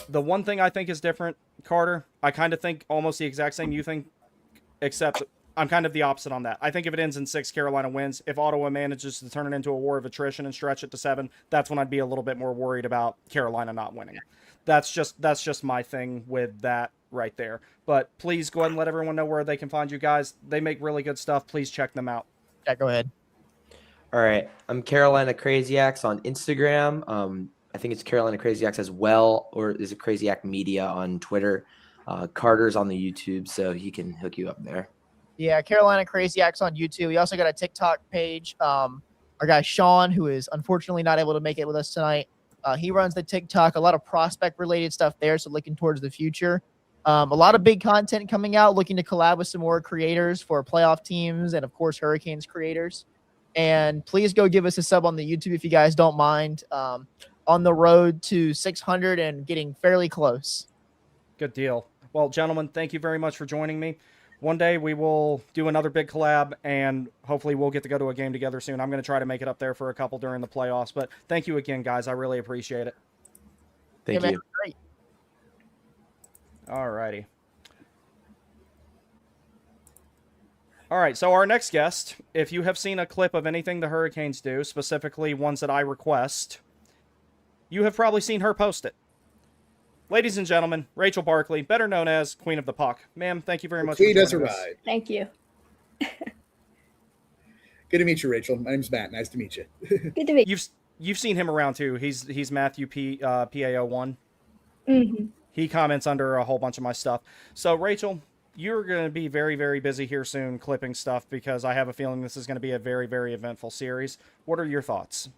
The one thing I think is different, Carter, I kind of think almost the exact same you think, except I'm kind of the opposite on that. I think if it ends in 6, Carolina wins. If Ottawa manages to turn it into a war of attrition and stretch it to 7, that's when I'd be a little bit more worried about Carolina not winning. That's just my thing with that right there. But please go ahead and let everyone know where they can find you guys. They make really good stuff. Please check them out. Yeah, go ahead. All right. I'm Carolina Crazyacs on Instagram. I think it's Carolina Crazyacs as well, or is it Crazyak Media on Twitter? Carter's on the YouTube, so he can hook you up there. Yeah, Carolina Crazyacs on YouTube. We also got a TikTok page. Our guy Sean, who is unfortunately not able to make it with us tonight, he runs the TikTok. A lot of prospect-related stuff there, so looking towards the future. A lot of big content coming out, looking to collab with some more creators for playoff teams and, of course, Hurricanes creators. And please go give us a sub on the YouTube if you guys don't mind. On the road to 600 and getting fairly close. Good deal. Well, gentlemen, thank you very much for joining me. One day we will do another big collab, and hopefully we'll get to go to a game together soon. I'm going to try to make it up there for a couple during the playoffs. But thank you again, guys. I really appreciate it. Thank man, you. great. All righty. All right, so our next guest, if you have seen a clip of anything the Hurricanes do, specifically ones that I request, you have probably seen her post it. Ladies and gentlemen, Rachel Barkley, better known as Queen of the Puck. Ma'am, thank you very much Queen for has joining us. arrived. Thank you. Good to meet you, Rachel. My name's Matt. Nice to meet you. Good to meet you. You've seen him around too. He's Matthew PAO1. Mm-hmm. He comments under a whole bunch of my stuff. So Rachel, you're going to be very, very busy here soon clipping stuff because I have a feeling this is going to be a very, very eventful series. What are your thoughts?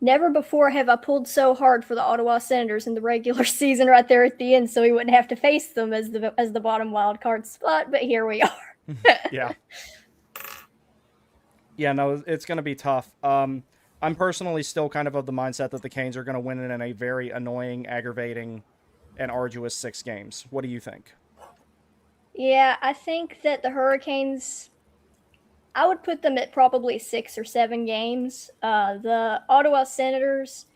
Never before have I pulled so hard for the Ottawa Senators in the regular season right there at the end, so we wouldn't have to face them as the bottom wild card spot. But here we are. Yeah. Yeah, no, it's going to be tough. I'm personally still kind of the mindset that the Canes are going to win it in a very annoying, aggravating, and arduous 6 games. What do you think? Yeah, I think that the Hurricanes, I would put them at probably 6 or 7 games. The Ottawa Senators,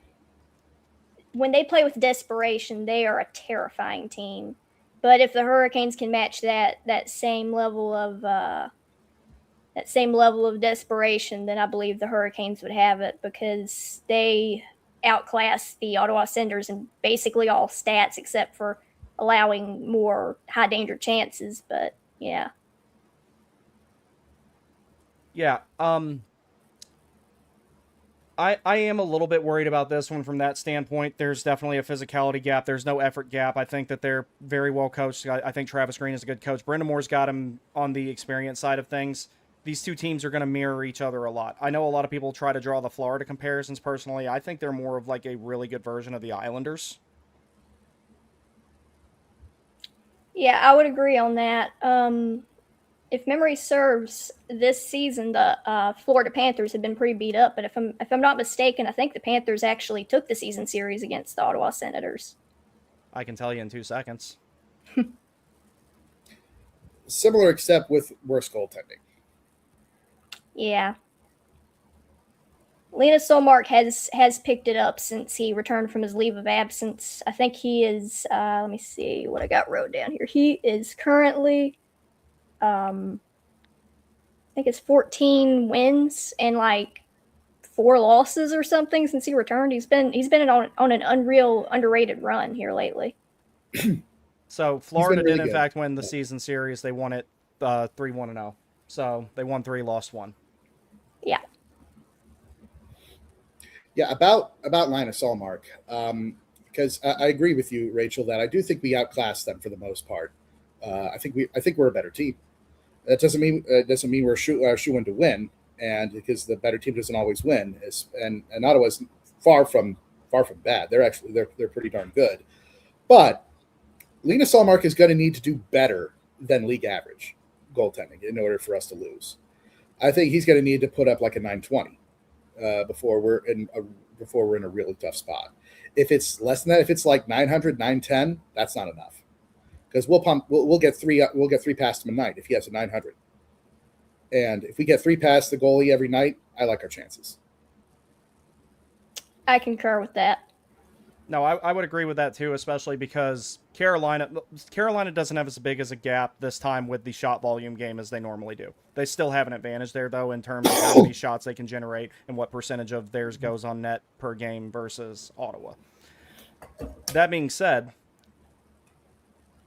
when they play with desperation, they are a terrifying team. But if the Hurricanes can match that same level of desperation, then I believe the Hurricanes would have it because they outclass the Ottawa Senators in basically all stats except for allowing more high danger chances. But yeah. Yeah, I am a little bit worried about this one from that standpoint. There's definitely a physicality gap. There's no effort gap. I think that they're very well coached. I think Travis Green is a good coach. Brendan Moore's got him on the experience side of things. These two teams are going to mirror each other a lot. I know a lot of people try to draw the Florida comparisons. Personally, I think they're more of like a really good version of the Islanders. Yeah, I would agree on that. If memory serves, this season the Florida Panthers have been pretty beat up. But if I'm not mistaken, I think the Panthers actually took the season series against the Ottawa Senators. I can tell you in 2 seconds. Similar, except with worse goaltending. Yeah. Linus Solmark has picked it up since he returned from his leave of absence. I think he is. Let me see what I got wrote down here. He is currently. I think it's 14 wins and like 4 losses or something since he returned. He's been on an unreal underrated run here lately. So Florida really did in good. fact win the season series. They won it 3-1-0. So they won 3, lost 1. Yeah. Yeah, about Linus Allmark, because I agree with you, Rachel, that I do think we outclassed them for the most part. I think we're a better team. That doesn't mean we're shoo-in to win, and because the better team doesn't always win. And Ottawa's far from bad. They're pretty darn good, but Linus Allmark is going to need to do better than league average goaltending in order for us to lose. I think he's going to need to put up like a 920 before we're in a really tough spot. If it's less than that, if it's like 900, 910, that's not enough. Because we'll get three past him a night if he has a 900. And if we get 3 past the goalie every night, I like our chances. I concur with that. No, I would agree with that too, especially because Carolina doesn't have as big as a gap this time with the shot volume game as they normally do. They still have an advantage there, though, in terms of how many shots they can generate and what percentage of theirs goes on net per game versus Ottawa. That being said,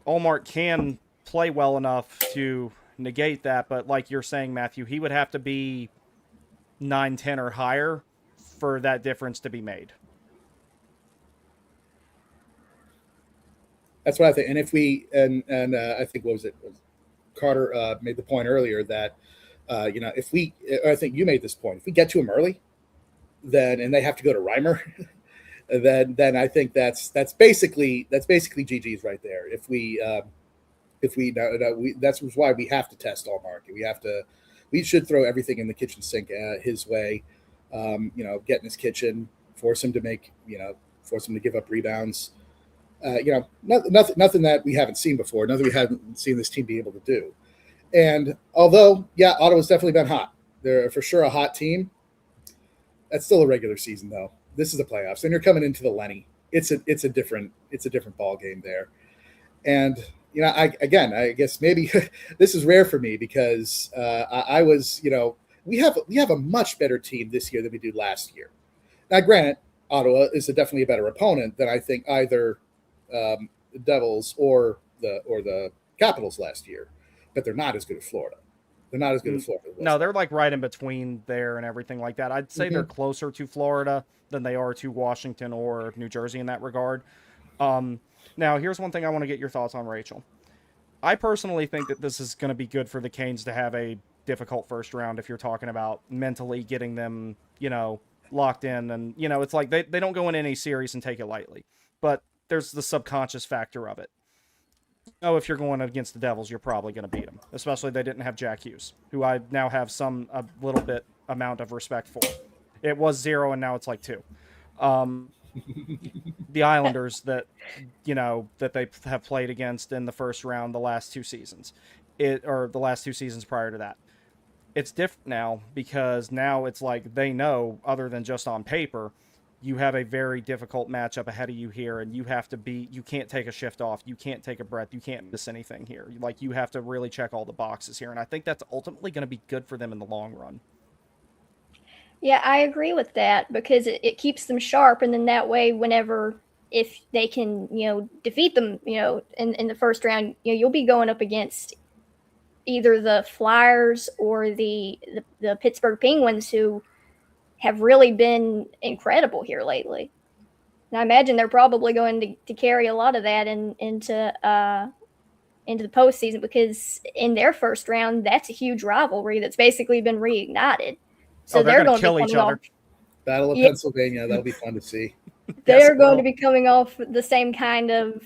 Allmark can play well enough to negate that, but like you're saying, Matthew, he would have to be 9-10 or higher for that difference to be made. That's what I think. And if we I think what was it? Carter made the point earlier that if we, I think you made this point. If we get to them early, and they have to go to Reimer, then I think that's basically GG's right there. If we that's why we have to test Allmark. We should throw everything in the kitchen sink his way. Get in his kitchen, force him to give up rebounds. Nothing that we haven't seen before, nothing we haven't seen this team be able to do. And although, Ottawa's definitely been hot. They're for sure a hot team. That's still a regular season, though. This is the playoffs, and you're coming into the Lenny. It's a different ball game there. And I guess maybe this is rare for me because I was, we have a much better team this year than we did last year. Now, granted, Ottawa is definitely a better opponent than I think either the Devils or the Capitals last year, but they're not as good as Florida. They're not as good as Florida. No, they're like right in between there and everything like that. I'd say they're closer to Florida than they are to Washington or New Jersey in that regard. Now, here's one thing I want to get your thoughts on, Rachel. I personally think that this is going to be good for the Canes to have a difficult first round if you're talking about mentally getting them, locked in. And, it's like they don't go in any series and take it lightly. But there's the subconscious factor of it. If you're going against the Devils, you're probably going to beat them. Especially they didn't have Jack Hughes, who I now have a little bit amount of respect for. It was 0 and now it's like 2. The Islanders that they have played against in the first round the last 2 seasons, or the last 2 seasons prior to that. It's different now because now it's like they know, other than just on paper, you have a very difficult matchup ahead of you here, and you can't take a shift off, you can't take a breath, you can't miss anything here. Like, you have to really check all the boxes here, and I think that's ultimately going to be good for them in the long run. Yeah, I agree with that because it keeps them sharp, and then that way, if they can, defeat them, in the first round, you'll be going up against either the Flyers or the Pittsburgh Penguins, who have really been incredible here lately. And I imagine they're probably going to carry a lot of that into the postseason, because in their first round, that's a huge rivalry that's basically been reignited. So they're going to kill each other. Battle of Pennsylvania, that'll be fun to see. They're going to be coming off the same kind of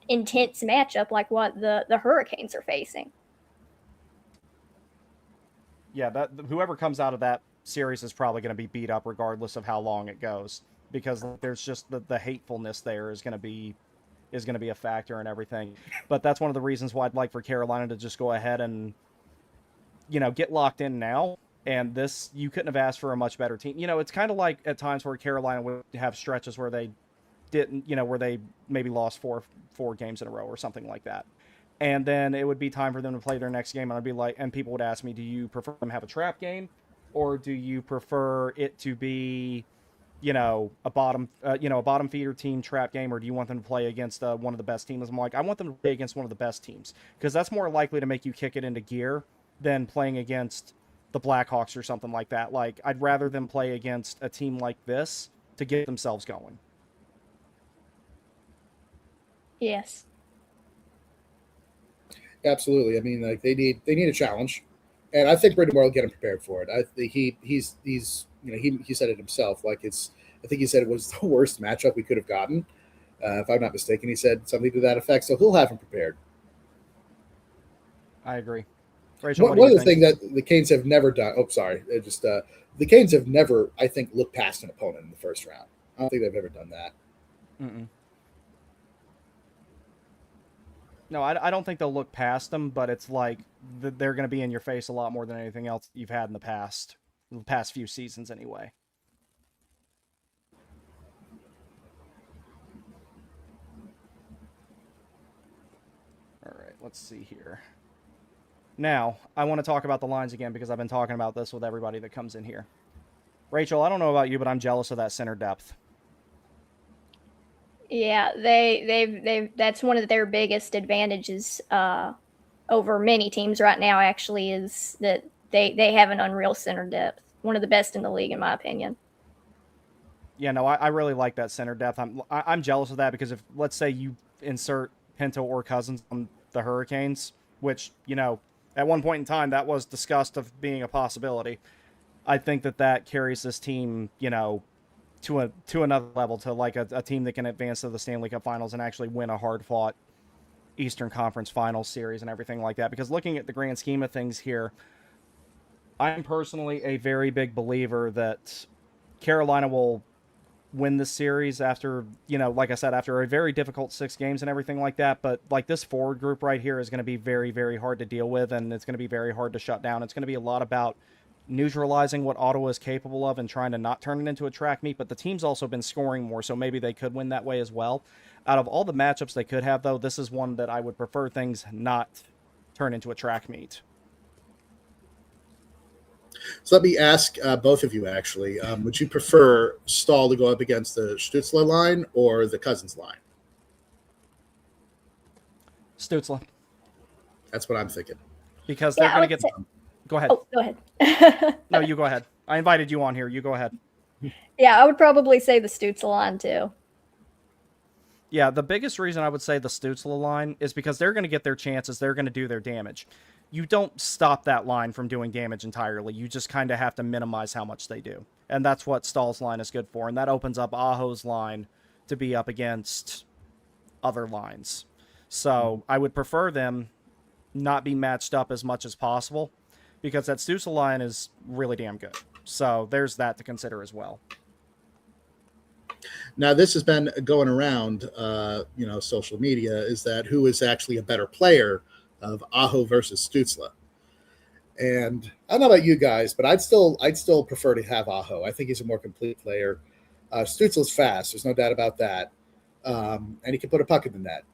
intense matchup like what the Hurricanes are facing. Yeah, whoever comes out of that series is probably going to be beat up regardless of how long it goes, because there's just the hatefulness there is going to be a factor and everything. But that's one of the reasons why I'd like for Carolina to just go ahead and get locked in now. And this, you couldn't have asked for a much better team. It's kind of like at times where Carolina would have stretches where they didn't, where they maybe lost four games in a row or something like that. And then it would be time for them to play their next game. And I'd be like, and people would ask me, do you prefer them to have a trap game, or do you prefer it to be, a bottom feeder team trap game, or do you want them to play against one of the best teams? I'm like, I want them to play against one of the best teams, because that's more likely to make you kick it into gear than playing against the Blackhawks or something like that. Like, I'd rather them play against a team like this to get themselves going. Yes. Absolutely. I mean, like they need a challenge, and I think Brind'Amour will get him prepared for it. I think he's he said it himself. Like I think he said it was the worst matchup we could have gotten. If I'm not mistaken, he said something to that effect. So he'll have him prepared. I agree. Rachel, One of the things that the Canes have never done. Oh, sorry. The Canes have never, I think, looked past an opponent in the first round. I don't think they've ever done that. Mm-mm. No, I don't think they'll look past them, but it's like they're going to be in your face a lot more than anything else you've had in the past few seasons anyway. All right, let's see here. Now, I want to talk about the lines again because I've been talking about this with everybody that comes in here. Rachel, I don't know about you, but I'm jealous of that center depth. Yeah, they've that's one of their biggest advantages over many teams right now. Actually, is that they have an unreal center depth, one of the best in the league, in my opinion. Yeah, no, I really like that center depth. I'm jealous of that because if, let's say, you insert Pinto or Cousins on the Hurricanes, which, you know, at one point in time that was discussed of being a possibility. I think that carries this team, you know, to another level, to like a team that can advance to the Stanley Cup Finals and actually win a hard-fought Eastern Conference Finals series and everything like that. Because looking at the grand scheme of things here, I'm personally a very big believer that Carolina will win this series after, you know, like I said, after a very difficult 6 games and everything like that. But like this forward group right here is going to be very, very hard to deal with, and it's going to be very hard to shut down. It's going to be a lot about neutralizing what Ottawa is capable of and trying to not turn it into a track meet, but the team's also been scoring more, so maybe they could win that way as well. Out of all the matchups they could have, though, this is one that I would prefer things not turn into a track meet. So let me ask both of you, actually. Would you prefer Stahl to go up against the Stützle line or the Cousins line? Stützle. That's what I'm thinking. Because they're going to get... Go ahead. Oh, go ahead. No, you go ahead. I invited you on here. You go ahead. Yeah, I would probably say the Stützle line too. Yeah, the biggest reason I would say the Stützle line is because they're going to get their chances. They're going to do their damage. You don't stop that line from doing damage entirely. You just kind of have to minimize how much they do. And that's what Stahl's line is good for. And that opens up Aho's line to be up against other lines. So I would prefer them not be matched up as much as possible, because that Stützle line is really damn good. So there's that to consider as well. Now, this has been going around, social media, is that who is actually a better player of Aho versus Stützle. And I don't know about you guys, but I'd still prefer to have Aho. I think he's a more complete player. Stützle's fast. There's no doubt about that. And he can put a puck in the net,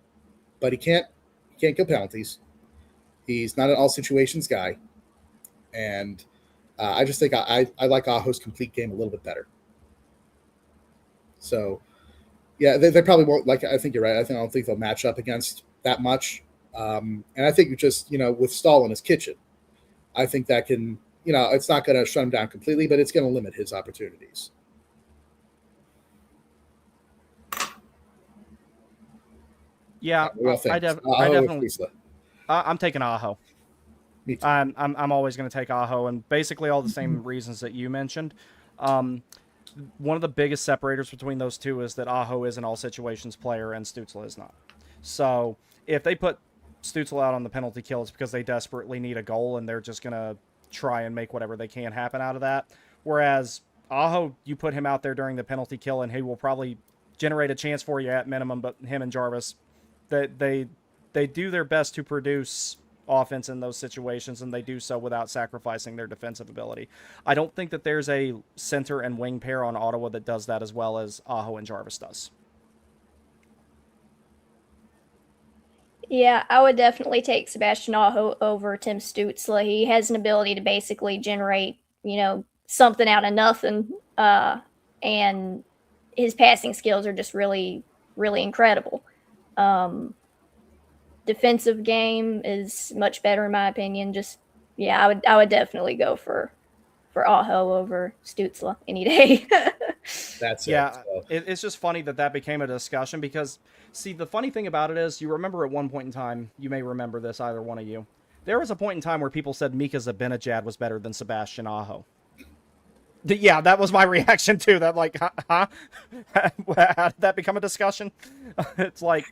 but he can't kill penalties. He's not an all situations guy. And I just think I like Aho's complete game a little bit better. So, yeah, they probably won't. Like, I think you're right. I don't think they'll match up against that much. And I think just, with Stahl in his kitchen, I think that can, it's not going to shut him down completely, but it's going to limit his opportunities. Yeah, I definitely. I'm taking Aho. I'm always going to take Aho, and basically all the same reasons that you mentioned. One of the biggest separators between those two is that Aho is an all situations player and Stützle is not. So if they put Stützle out on the penalty kill, it's because they desperately need a goal and they're just going to try and make whatever they can happen out of that. Whereas Aho, you put him out there during the penalty kill and he will probably generate a chance for you at minimum, but him and Jarvis, they do their best to produce offense in those situations, and they do so without sacrificing their defensive ability. I don't think that there's a center and wing pair on Ottawa that does that as well as Aho and Jarvis does. Yeah, I would definitely take Sebastian Aho over Tim Stützle. He has an ability to basically generate, something out of nothing, and his passing skills are just really, really incredible. Defensive game is much better in my opinion. Just yeah, I would definitely go for Aho over Stutzla any day. That's it. Yeah, So, it's just funny that became a discussion because, see, the funny thing about it is, you remember at one point in time, you may remember this, either one of you, there was a point in time where people said Mika Zibanejad was better than Sebastian Aho. Yeah, that was my reaction too. That like, huh? How did that become a discussion? It's like,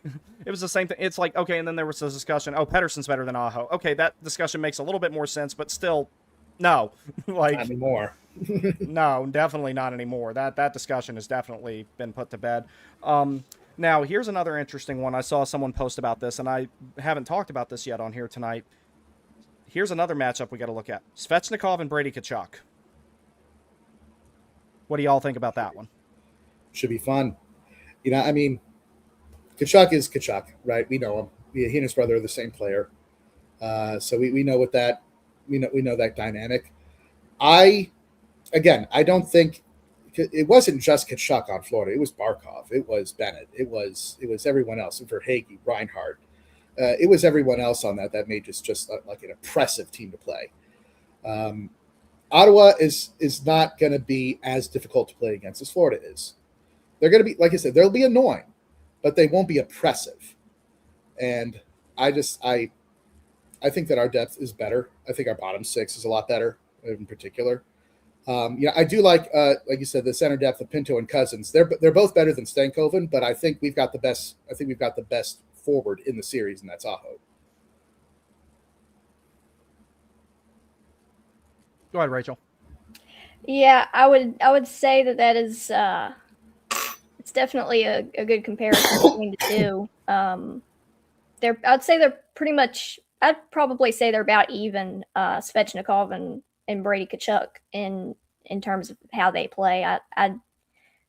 it was the same thing. It's like, okay, and then there was this discussion. Oh, Pedersen's better than Aho. Okay, that discussion makes a little bit more sense, but still, no. Like, not anymore. no, definitely not anymore. That discussion has definitely been put to bed. Now here's another interesting one. I saw someone post about this, and I haven't talked about this yet on here tonight. Here's another matchup we got to look at: Svechnikov and Brady Tkachuk. What do y'all think about that one? Should be fun. You know, I mean, Kachuk is Kachuk, right? We know him. He and his brother are the same player, so we know what that we know that dynamic. I don't think it wasn't just Kachuk on Florida. It was Barkov. It was Bennett. It was everyone else. And for Hagee, Reinhardt, it was everyone else on that made just like an impressive team to play. Ottawa is not going to be as difficult to play against as Florida is. They're going to be, like I said, they'll be annoying, but they won't be oppressive. And I think that our depth is better. I think our bottom six is a lot better in particular. I do like you said, the center depth of Pinto and Cousins. They're both better than Stankoven, but I think we've got the best. I think we've got the best forward in the series, and that's Aho. Go ahead, Rachel. Yeah, I would say that is it's definitely a good comparison between the two. I'd say they're pretty much. I'd probably say they're about even. Svechnikov and Brady Tkachuk in terms of how they play. I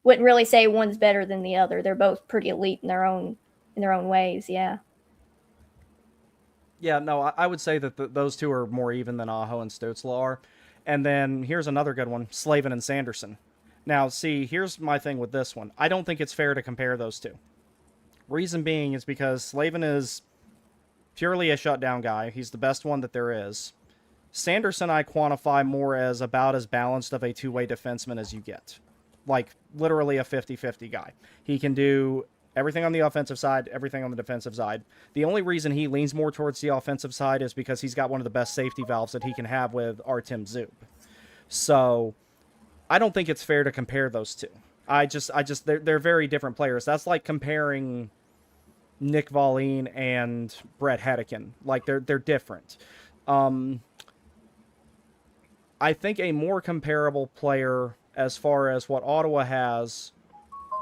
wouldn't really say one's better than the other. They're both pretty elite in their own ways. Yeah. Yeah, no, I would say that those two are more even than Aho and Stutzla are. And then here's another good one: Slavin and Sanderson. Now, see, here's my thing with this one. I don't think it's fair to compare those two. Reason being is because Slavin is purely a shutdown guy. He's the best one that there is. Sanderson I quantify more as about as balanced of a two-way defenseman as you get. Like, literally a 50-50 guy. He can do everything on the offensive side, everything on the defensive side. The only reason he leans more towards the offensive side is because he's got one of the best safety valves that he can have with Artem Zub. So, I don't think it's fair to compare those two. They're very different players. That's like comparing Nick Volleen and Brett Hedican. Like, they're different. I think a more comparable player as far as what Ottawa has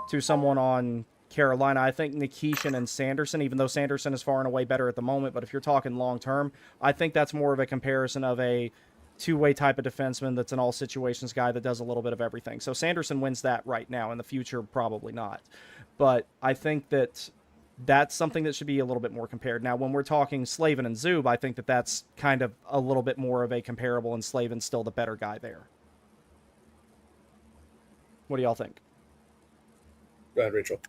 to someone on Carolina, I think Nikishin and Sanderson, even though Sanderson is far and away better at the moment, but if you're talking long term, I think that's more of a comparison of a two-way type of defenseman that's an all situations guy that does a little bit of everything. So Sanderson wins that right now. In the future, probably not. But I think that's something that should be a little bit more compared. Now, when we're talking Slavin and Zub, I think that's kind of a little bit more of a comparable, and Slavin's still the better guy there. What do y'all think? Go ahead, Rachel.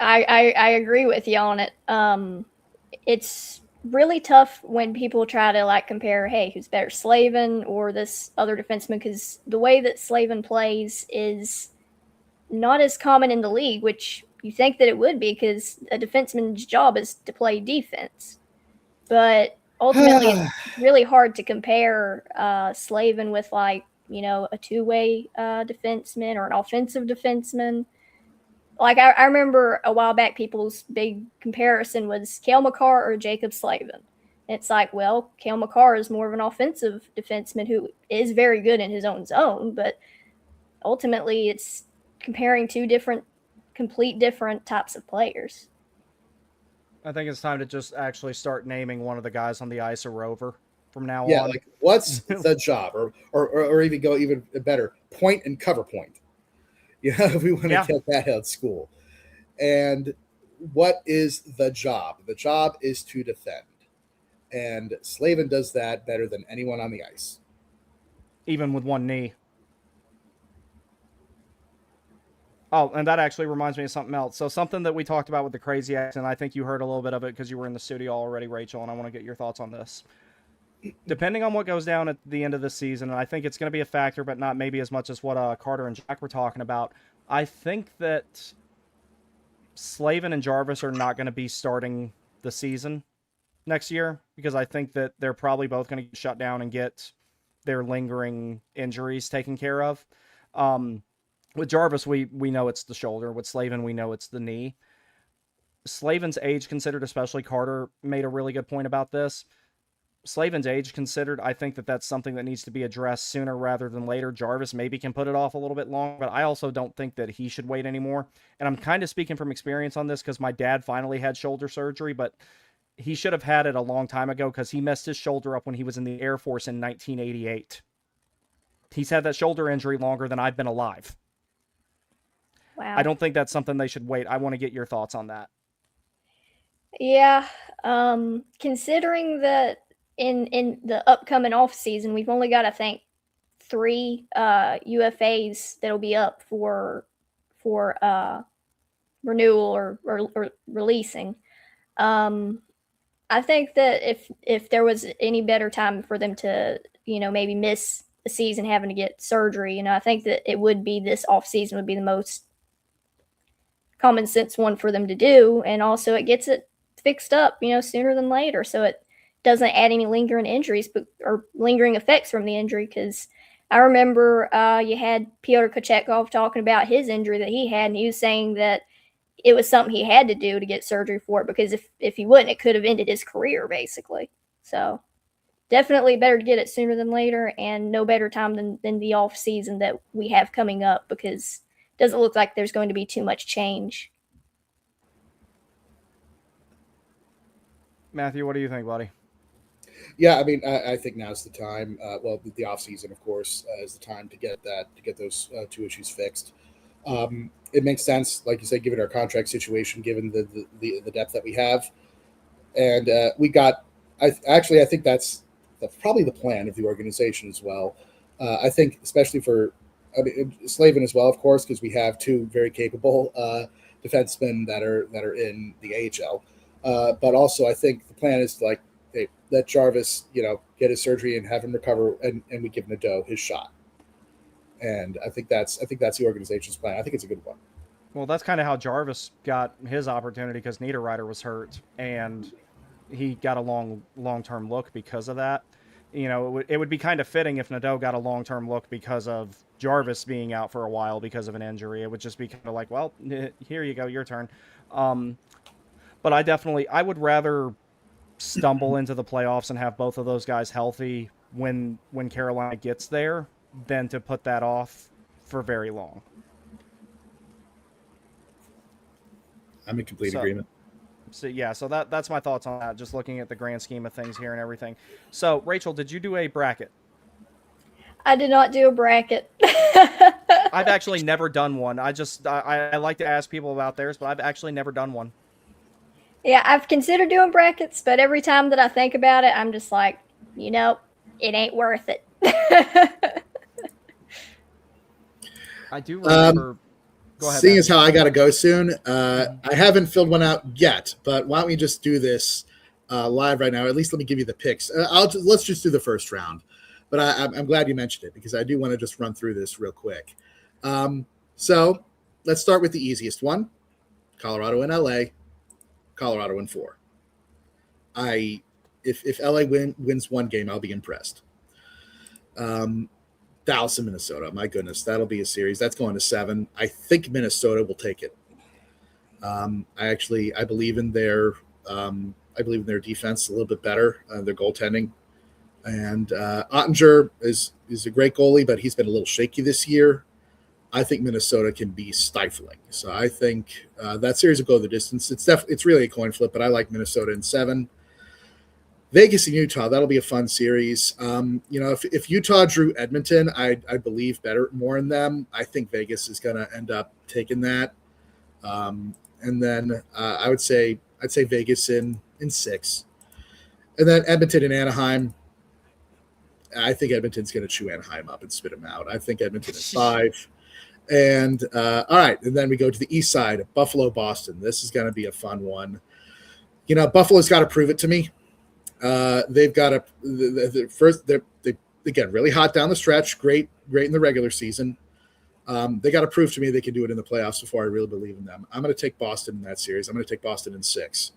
I agree with you on it. It's really tough when people try to like compare, hey, who's better, Slavin or this other defenseman? Because the way that Slavin plays is not as common in the league, which you think that it would be because a defenseman's job is to play defense. But ultimately, it's really hard to compare Slavin with like, a two-way defenseman or an offensive defenseman. Like I remember a while back, people's big comparison was Cale Makar or Jacob Slavin. It's like, well, Cale Makar is more of an offensive defenseman who is very good in his own zone, but ultimately it's comparing two complete different types of players. I think it's time to just actually start naming one of the guys on the ice a rover from now Yeah, on. like what's the job, or even go even better, point and cover point. If we want to get that out of school. And what is the job? The job is to defend. And Slavin does that better than anyone on the ice. Even with one knee. Oh, and that actually reminds me of something else. So something that we talked about with the Crazy X, and I think you heard a little bit of it because you were in the studio already, Rachel, and I want to get your thoughts on this. depending on what goes down at the end of the season, and I think it's going to be a factor, but not maybe as much as what Carter and Jack were talking about. I think that Slavin and Jarvis are not going to be starting the season next year because I think that they're probably both going to get shut down and get their lingering injuries taken care of. With Jarvis, we know it's the shoulder. With Slavin, we know it's the knee. Slavin's age considered, especially Carter made a really good point about this. Slavin's age considered, I think that that's something that needs to be addressed sooner rather than later. Jarvis maybe can put it off a little bit longer, but I also don't think that he should wait anymore. And I'm kind of speaking from experience on this because my dad finally had shoulder surgery, but he should have had it a long time ago because he messed his shoulder up when he was in the Air Force in 1988. He's had that shoulder injury longer than I've been alive. Wow. I don't think that's something they should wait. I want to get your thoughts on that. Yeah. Considering that in the upcoming off season, we've only got, I think, 3 UFAs that'll be up for renewal or releasing. I think that if there was any better time for them to, maybe miss the season having to get surgery, I think that it would be this off season would be the most common sense one for them to do. And also it gets it fixed up, sooner than later. So it doesn't add any lingering injuries or lingering effects from the injury. Because I remember you had Pyotr Kochetkov talking about his injury that he had, and he was saying that it was something he had to do to get surgery for it, because if he wouldn't, it could have ended his career, basically. So definitely better to get it sooner than later, and no better time than the off season that we have coming up, because it doesn't look like there's going to be too much change. Matthew, what do you think, buddy? Yeah, I mean, I think now's the time. The off season, of course, is the time to get those 2 issues fixed. It makes sense, like you said, given our contract situation, given the depth that we have, and we got. I think that's probably the plan of the organization as well. I think, especially for Slavin as well, of course, because we have 2 very capable defensemen that are in the AHL. But also, I think the plan is to let Jarvis, get his surgery and have him recover, and we give Nadeau his shot. And I think that's the organization's plan. I think it's a good one. Well, that's kind of how Jarvis got his opportunity, because Niederreiter was hurt, and he got a long-term look because of that. It would be kind of fitting if Nadeau got a long-term look because of Jarvis being out for a while because of an injury. It would just be kind of like, well, here you go, your turn. But I would rather stumble into the playoffs and have both of those guys healthy when Carolina gets there than to put that off for very long. I'm in complete agreement. So that's my thoughts on that, just looking at the grand scheme of things here and everything. So, Rachel, did you do a bracket? I did not do a bracket. I've actually never done one. I like to ask people about theirs, but I've actually never done one. Yeah, I've considered doing brackets, but every time that I think about it, I'm just like, it ain't worth it. I do remember. Go ahead. Seeing as how I got to go soon, I haven't filled one out yet, but why don't we just do this live right now? At least let me give you the picks. Let's just do the first round. But I'm glad you mentioned it, because I do want to just run through this real quick. So let's start with the easiest one: Colorado and LA. Colorado in 4. If LA wins one game, I'll be impressed. Dallas and Minnesota, my goodness, that'll be a series. That's going to 7. I think Minnesota will take it. I believe in their defense a little bit better, their goaltending, and Ottinger is a great goalie, but he's been a little shaky this year. I think Minnesota can be stifling. So I think that series will go the distance. It's really a coin flip, but I like Minnesota in 7. Vegas and Utah, that'll be a fun series. If Utah drew Edmonton, I believe more in them. I think Vegas is going to end up taking that. And then I'd say Vegas in 6. And then Edmonton and Anaheim. I think Edmonton's going to chew Anaheim up and spit them out. I think Edmonton is 5. And all right, and then we go to the east side, Buffalo, Boston. This is going to be a fun one. Buffalo's got to prove it to me. They've got the first. They again really hot down the stretch. Great in the regular season. They got to prove to me they can do it in the playoffs before I really believe in them. I'm going to take Boston in that series. I'm going to take Boston in 6.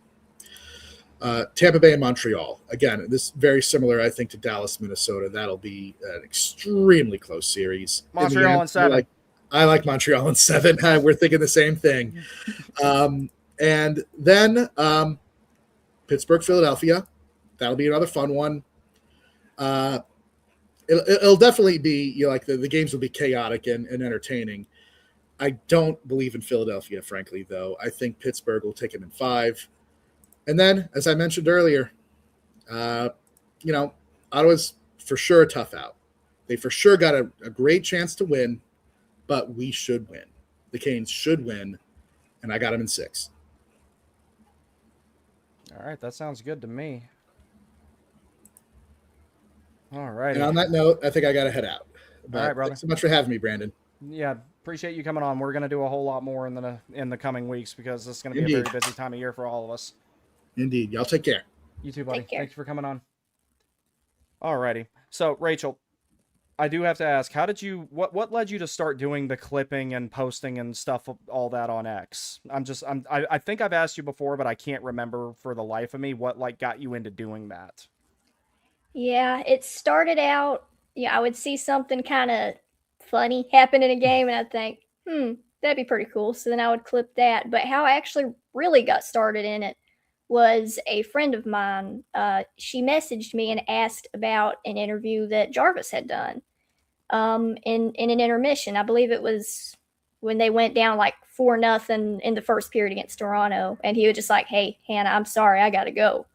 Tampa Bay and Montreal. Again, this is very similar, I think, to Dallas, Minnesota. That'll be an extremely close series. Montreal in 7. I like Montreal in 7. We're thinking the same thing. And then Pittsburgh, Philadelphia. That'll be another fun one. It'll definitely be, like the games will be chaotic and entertaining. I don't believe in Philadelphia, frankly, though. I think Pittsburgh will take it in 5. And then, as I mentioned earlier, Ottawa's for sure a tough out. They for sure got a great chance to win, but we should win. The Canes should win, and I got them in 6. All right, that sounds good to me. All right. And on that note, I think I got to head out. But all right, brother. Thanks so much for having me, Brandon. Yeah, appreciate you coming on. We're going to do a whole lot more in the coming weeks because this is going to be a very busy time of year for all of us. Indeed. Y'all take care. You too, buddy. Take care. Thank you for coming on. Alrighty. So, Rachel, I do have to ask, what led you to start doing the clipping and posting and stuff, all that on X? I think I've asked you before, but I can't remember for the life of me what got you into doing that. Yeah, it started out, I would see something kind of funny happen in a game and I'd think, that'd be pretty cool. So then I would clip that. But how I actually really got started in it was a friend of mine. She messaged me and asked about an interview that Jarvis had done in an intermission. I believe it was when they went down 4-0 in the first period against Toronto. And he was just like, hey, Hannah, I'm sorry, I got to go.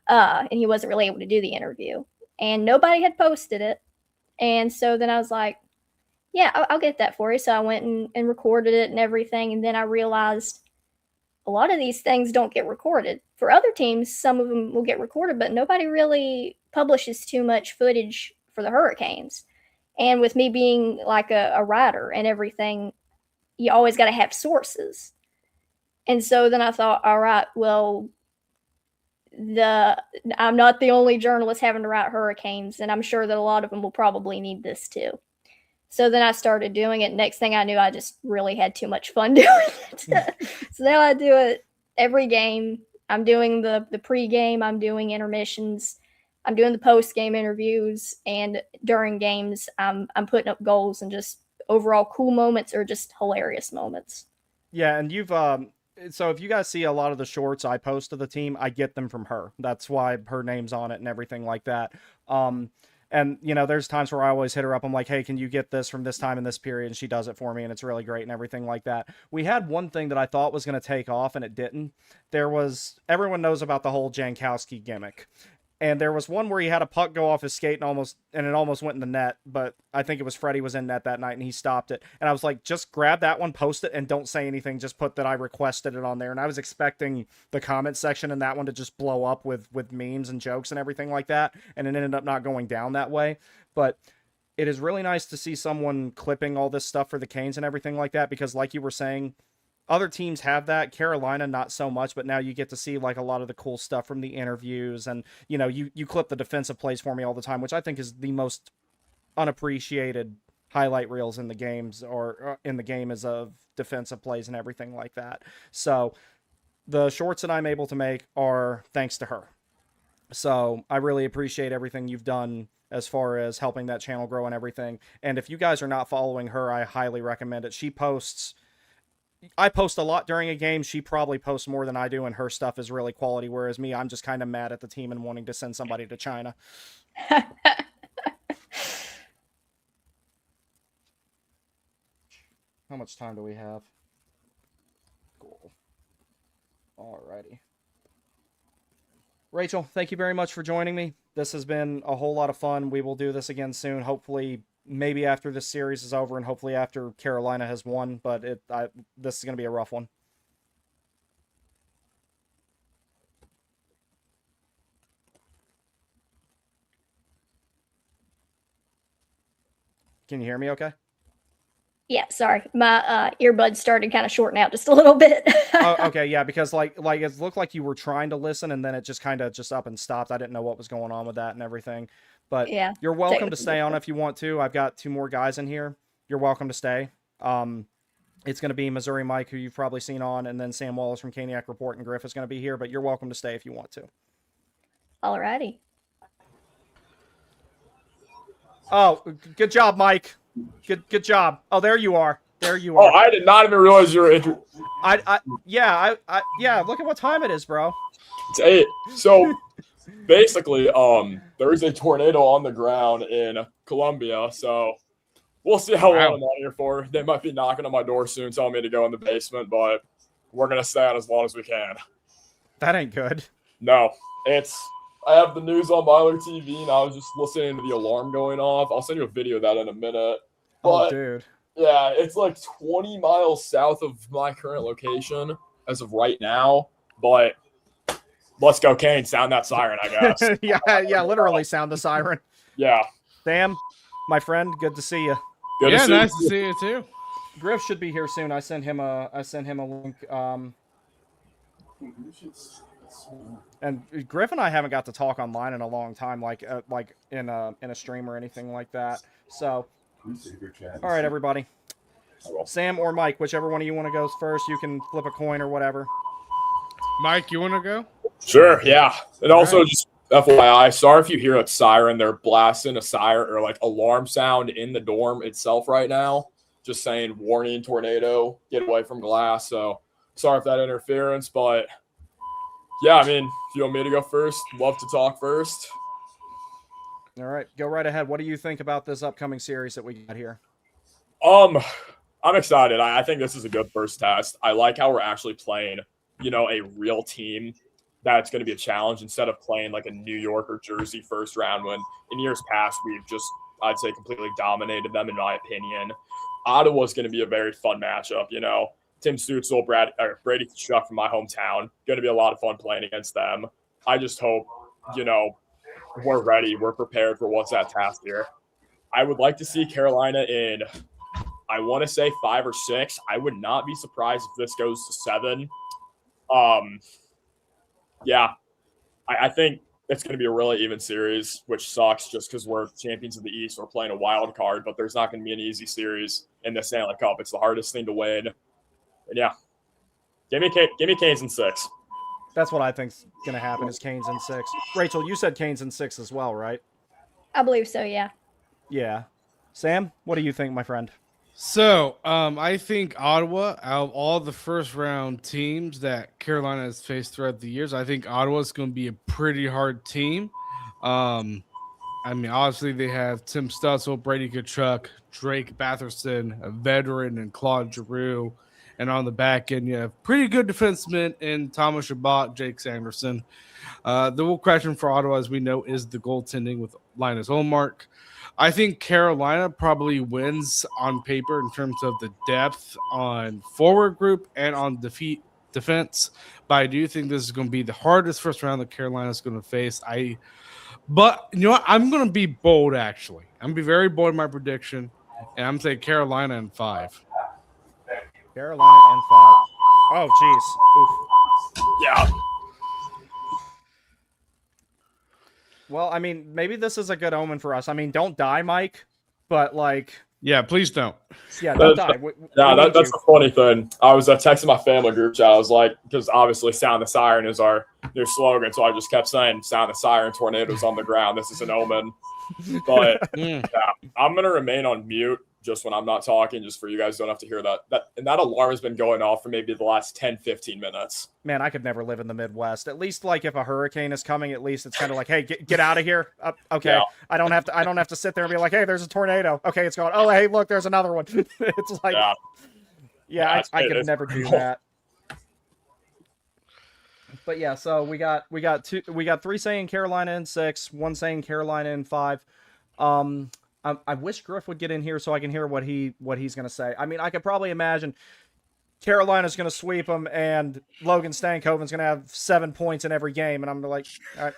And he wasn't really able to do the interview. And nobody had posted it. And so then I was like, yeah, I'll get that for you. So I went and recorded it and everything. And then I realized a lot of these things don't get recorded. For other teams, some of them will get recorded, but nobody really publishes too much footage for the Hurricanes. And with me being a writer and everything, you always got to have sources. And so then I thought, all right, well, I'm not the only journalist having to write Hurricanes, and I'm sure that a lot of them will probably need this too. So then I started doing it. Next thing I knew, I just really had too much fun doing it. So now I do it every game. I'm doing the pre-game. I'm doing intermissions. I'm doing the post-game interviews. And during games, I'm putting up goals and just overall cool moments or just hilarious moments. Yeah, and you've so if you guys see a lot of the shorts I post to the team, I get them from her. That's why her name's on it and everything like that. And, there's times where I always hit her up. I'm like, hey, can you get this from this time in this period? And she does it for me, and it's really great and everything like that. We had one thing that I thought was going to take off, and it didn't. Everyone knows about the whole Jankowski gimmick. And there was one where he had a puck go off his skate and it almost went in the net, but I think it was Freddie was in net that night and he stopped it. And I was like, just grab that one, post it, and don't say anything. Just put that I requested it on there. And I was expecting the comment section in that one to just blow up with memes and jokes and everything like that. And it ended up not going down that way. But it is really nice to see someone clipping all this stuff for the Canes and everything like that, because like you were saying, other teams have that. Carolina, not so much, but now you get to see a lot of the cool stuff from the interviews, and you clip the defensive plays for me all the time, which I think is the most unappreciated highlight reels in the games or in the game is of defensive plays and everything like that. So the shorts that I'm able to make are thanks to her. So I really appreciate everything you've done as far as helping that channel grow and everything. And if you guys are not following her, I highly recommend it. I post a lot during a game. She probably posts more than I do, and her stuff is really quality, whereas me, I'm just kind of mad at the team and wanting to send somebody to China. How much time do we have? Cool. Alrighty. Rachel, thank you very much for joining me. This has been a whole lot of fun. We will do this again soon. Hopefully, maybe after this series is over and hopefully after Carolina has won, but this is going to be a rough one. Can you hear me okay? Yeah, sorry. My earbuds started kind of shorting out just a little bit. Oh, okay, yeah, because like it looked like you were trying to listen and then it just kind of just up and stopped. I didn't know what was going on with that and everything. But Yeah, you're welcome to technical stay on difficulty. if you want to. I've got 2 more guys in here. You're welcome to stay. It's going to be Missouri Mike, who you've probably seen on, and then Sam Wallace from Caniac Report, and Griff is going to be here, but you're welcome to stay if you want to. Alrighty. Oh, good job, Mike. Good job. Oh, there you are. There you Oh, are. I did not even realize you were Yeah, look at what time it is, bro. It's 8. So basically, there is a tornado on the ground in Colombia. So we'll see how long I'm out here for. They might be knocking on my door soon, telling me to go in the basement, but we're gonna stay on as long as we can. That ain't good. No, I have the news on Myler TV, and I was just listening to the alarm going off. I'll send you a video of that in a minute. Oh, But dude. yeah, it's like 20 miles south of my current location as of right now. But let's go, Kane. Sound that siren, I guess. yeah, literally sound the siren. Yeah. Sam, my friend, good to see you. Good Yeah, to see nice you. to see you too. Griff should be here soon. I sent him a link. And Griff and I haven't got to talk online in a long time, like in a stream or anything like that. So, all right, everybody. Sam or Mike, whichever one of you want to go first, you can flip a coin or whatever. Mike, you want to go? Sure, yeah. And also, right. just FYI, sorry if you hear a siren. They're blasting a siren or like alarm sound in the dorm itself right now. Just saying, warning, tornado, get away from glass. So sorry if that interference, but yeah, I mean, if you want me to go first, love to talk first. All right, go right ahead. What do you think about this upcoming series that we got here? I'm excited. I think this is a good first test. I like how we're actually playing, a real team that's going to be a challenge instead of playing like a New York or Jersey first round when in years past we've just, I'd say, completely dominated them in my opinion. Ottawa's going to be a very fun matchup, Tim Stutzel, Brady Tkachuk from my hometown. Going to be a lot of fun playing against them. I just hope, we're ready. We're prepared for what's at task here. I would like to see Carolina in, I want to say 5 or 6. I would not be surprised if this goes to 7. Yeah, I think it's going to be a really even series, which sucks just because we're champions of the East. We're playing a wild card, but there's not going to be an easy series in the Stanley Cup. It's the hardest thing to win. And yeah, give me Canes in 6. That's what I think's going to happen is Canes in 6. Rachel, you said Canes in 6 as well, right? I believe so, yeah. Yeah. Sam, what do you think, my friend? So, I think Ottawa, out of all the first round teams that Carolina has faced throughout the years, I think Ottawa is going to be a pretty hard team. I mean, obviously they have Tim Stutzel, Brady Tkachuk, Drake Batherson, a veteran, and Claude Giroux. And on the back end, you have pretty good defensemen in Thomas Chabot, Jake Sanderson. The real question for Ottawa, as we know, is the goaltending with Linus Ullmark. I think Carolina probably wins on paper in terms of the depth on forward group and on defense. But I do think this is going to be the hardest first round that Carolina is going to face. But you know what? I'm going to be bold, actually. I'm going to be very bold in my prediction, and I'm saying Carolina in 5. Carolina in 5. Oh, jeez. Oof. Yeah. Well, I mean, maybe this is a good omen for us. I mean, don't die, Mike, but like, Yeah, please don't. yeah, don't die. That's the funny thing. I was texting my family group chat. I was like, because obviously sound the siren is our new slogan. So I just kept saying, sound the siren, tornadoes on the ground. This is an omen. But yeah, I'm going to remain on mute just when I'm not talking, just for you guys don't have to hear that. And that alarm has been going off for maybe the last 10, 15 minutes. Man, I could never live in the Midwest. At least, like, if a hurricane is coming, at least it's kind of like, hey, get out of here. Okay, Yeah. I don't have to sit there and be like, hey, there's a tornado. Okay, it's gone. Oh, hey, look, there's another one. It's like, Yeah, I could never do that. But yeah, so we got 3 saying Carolina in 6, 1 saying Carolina in 5. I wish Griff would get in here so I can hear what he's going to say. I mean, I could probably imagine Carolina's going to sweep them and Logan Stankoven's going to have 7 points in every game. And I'm like, all right.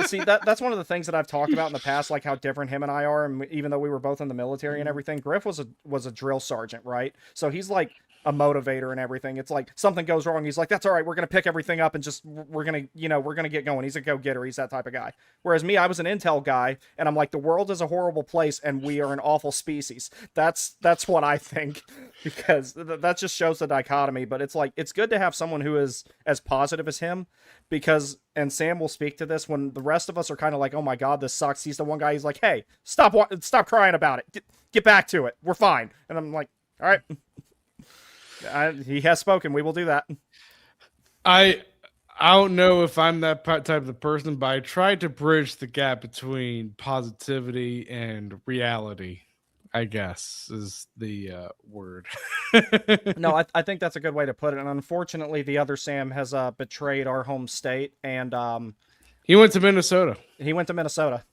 see, that's one of the things that I've talked about in the past, like how different him and I are. And even though we were both in the military and everything, Griff was a drill sergeant, right? So he's like a motivator and everything. It's like something goes wrong, he's like, that's all right, we're gonna pick everything up and just we're gonna get going. He's a go-getter. He's that type of guy. Whereas me, I was an intel guy, and I'm like, the world is a horrible place and we are an awful species. That's what I think, because that just shows the dichotomy. But it's like, it's good to have someone who is as positive as him, because, and Sam will speak to this, when the rest of us are kind of like, oh my god, this sucks, he's the one guy, he's like, hey, stop crying about it, get back to it, we're fine. And I'm like, all right. He has spoken. We will do that. I don't know if I'm that type of person, but I try to bridge the gap between positivity and reality, I guess, is the word. No, I think that's a good way to put it. And unfortunately, the other Sam has betrayed our home state, and he went to Minnesota. He went to Minnesota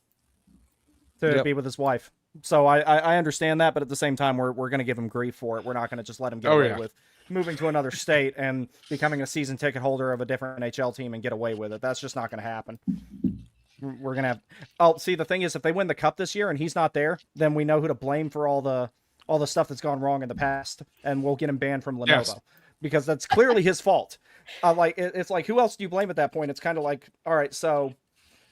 to be with his wife. So I understand that, but at the same time, we're going to give him grief for it. We're not going to just let him get away with moving to another state and becoming a season ticket holder of a different NHL team and get away with it. That's just not going to happen. We're going to have... Oh, see, the thing is, if they win the Cup this year and he's not there, then we know who to blame for all the stuff that's gone wrong in the past, and we'll get him banned from Lenovo. Yes. Because that's clearly his fault. It's like, who else do you blame at that point? It's kind of like, all right, so...